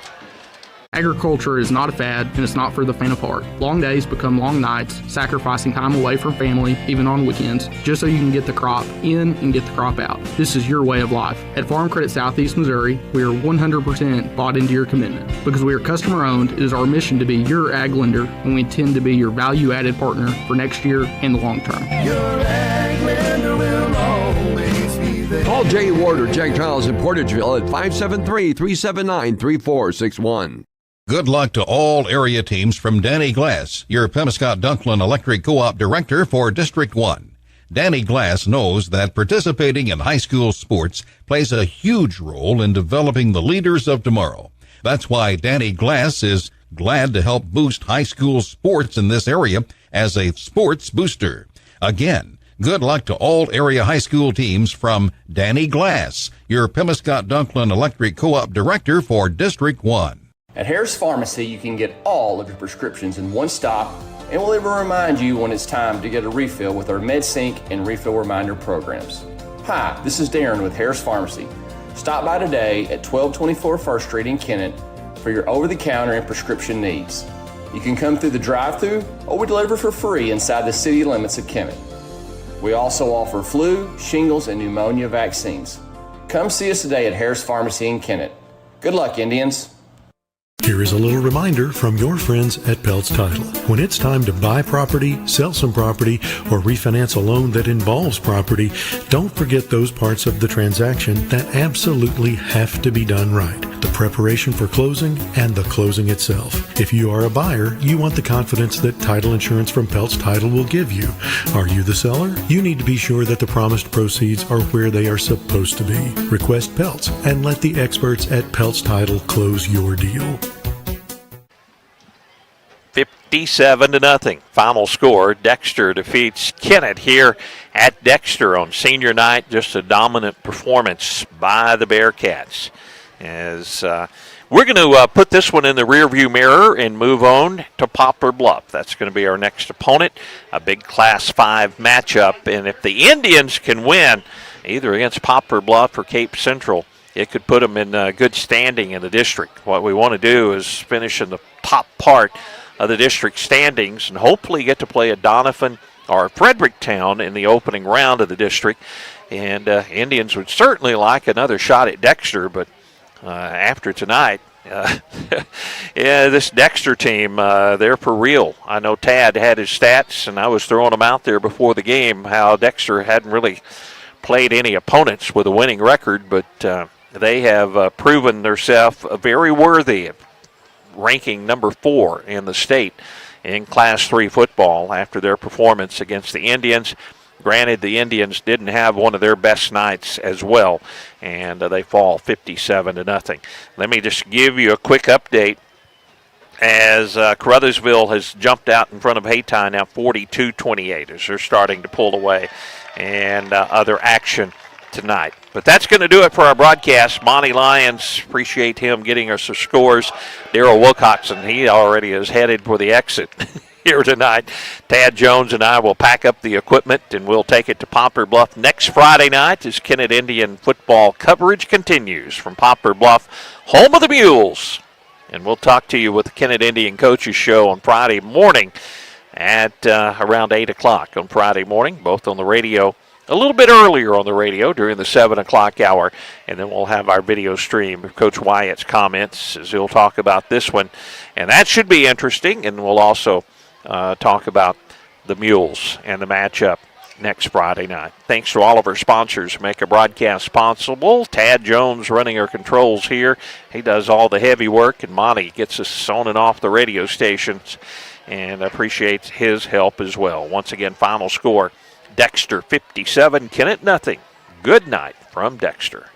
Agriculture is not a fad, and it's not for the faint of heart. Long days become long nights, sacrificing time away from family, even on weekends, just so you can get the crop in and get the crop out. This is your way of life. At Farm Credit Southeast Missouri, we are 100% bought into your commitment. Because we are customer-owned, it is our mission to be your ag lender, and we intend to be your value-added partner for next year and the long term. Your ag lender will always be there. Call Jay Ward or Jack Giles in Portageville at 573-379-3461. Good luck to all area teams from Danny Glass, your Pemiscot-Dunklin Electric Co-op Director for District 1. Danny Glass knows that participating in high school sports plays a huge role in developing the leaders of tomorrow. That's why Danny Glass is glad to help boost high school sports in this area as a sports booster. Again, good luck to all area high school teams from Danny Glass, your Pemiscot-Dunklin Electric Co-op Director for District 1. At Harris Pharmacy, you can get all of your prescriptions in one stop, and we'll even remind you when it's time to get a refill with our MedSync and Refill Reminder programs. Hi, this is Darren with Harris Pharmacy. Stop by today at 1224 First Street in Kennett for your over-the-counter and prescription needs. You can come through the drive-thru, or we deliver for free inside the city limits of Kennett. We also offer flu, shingles, and pneumonia vaccines. Come see us today at Harris Pharmacy in Kennett. Good luck, Indians. Here is a little reminder from your friends at Peltz Title. When it's time to buy property, sell some property, or refinance a loan that involves property, don't forget those parts of the transaction that absolutely have to be done right. The preparation for closing and the closing itself. If you are a buyer, you want the confidence that title insurance from Peltz Title will give you. Are you the seller? You need to be sure that the promised proceeds are where they are supposed to be. Request Peltz and let the experts at Peltz Title close your deal. 57-0. Final score. Dexter defeats Kennett here at Dexter on senior night. Just a dominant performance by the Bearcats. As we're going to put this one in the rearview mirror and move on to Poplar Bluff. That's going to be our next opponent, a big Class 5 matchup. And if the Indians can win either against Poplar Bluff or Cape Central, it could put them in good standing in the district. What we want to do is finish in the top part of the district standings and hopefully get to play a Doniphan or Fredericktown in the opening round of the district. And Indians would certainly like another shot at Dexter, but after tonight, this Dexter team, they're for real. I know Tad had his stats, and I was throwing them out there before the game, how Dexter hadn't really played any opponents with a winning record, but they have proven themselves very worthy of ranking number 4 in the state in Class 3 football after their performance against the Indians. Granted, the Indians didn't have one of their best nights as well, and they fall 57-0. Let me just give you a quick update as Caruthersville has jumped out in front of Hayti now 42-28 as they're starting to pull away, and other action tonight. But that's going to do it for our broadcast. Monty Lyons, appreciate him getting us the scores. Daryl Wilcoxon, he already is headed for the exit here tonight. Tad Jones and I will pack up the equipment and we'll take it to Poplar Bluff next Friday night as Kennett Indian football coverage continues from Poplar Bluff, home of the Mules. And we'll talk to you with the Kennett Indian Coaches Show on Friday morning at around 8 o'clock on Friday morning, both on the radio a little bit earlier on the radio during the 7 o'clock hour, and then we'll have our video stream of Coach Wyatt's comments as he'll talk about this one. And that should be interesting, and we'll also talk about the Mules and the matchup next Friday night. Thanks to all of our sponsors who make a broadcast possible. Tad Jones running our controls here. He does all the heavy work, and Monty gets us on and off the radio stations, and appreciates his help as well. Once again, final score, Dexter 57, Kennett nothing. Good night from Dexter.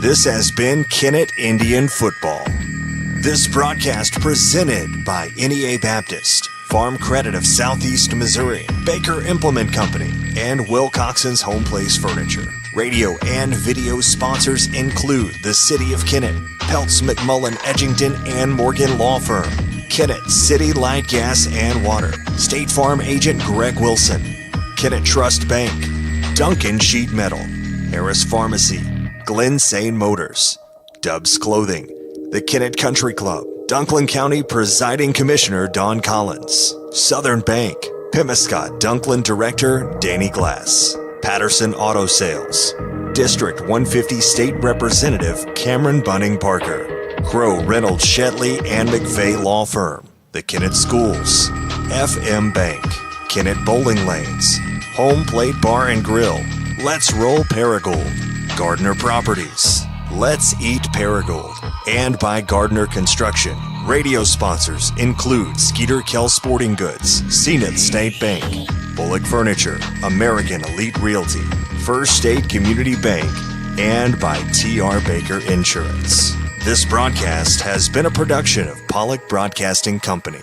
This has been Kennett Indian Football. This broadcast presented by NEA Baptist, Farm Credit of Southeast Missouri, Baker Implement Company, and Wilcoxon's Home Place Furniture. Radio and video sponsors include the City of Kennett, Peltz, McMullen, Edgington, and Morgan Law Firm, Kennett City Light, Gas, and Water, State Farm Agent Greg Wilson, Kennett Trust Bank, Duncan Sheet Metal, Harris Pharmacy, Glen Sane Motors, Dubs Clothing, the Kennett Country Club, Dunklin County Presiding Commissioner Don Collins, Southern Bank, Pemiscot Dunklin Director Danny Glass, Patterson Auto Sales, District 150 State Representative Cameron Bunning Parker, Crow Reynolds Shetley and McVeigh Law Firm, the Kennett Schools, FM Bank, Kennett Bowling Lanes, Home Plate Bar and Grill, Let's Roll Paragould, Gardner Properties, Let's Eat Paragould, and by Gardner Construction. Radio sponsors include Skeeter Kell Sporting Goods, Zenith State Bank, Bullock Furniture, American Elite Realty, First State Community Bank, and by T.R. Baker Insurance. This broadcast has been a production of Pollock Broadcasting Company.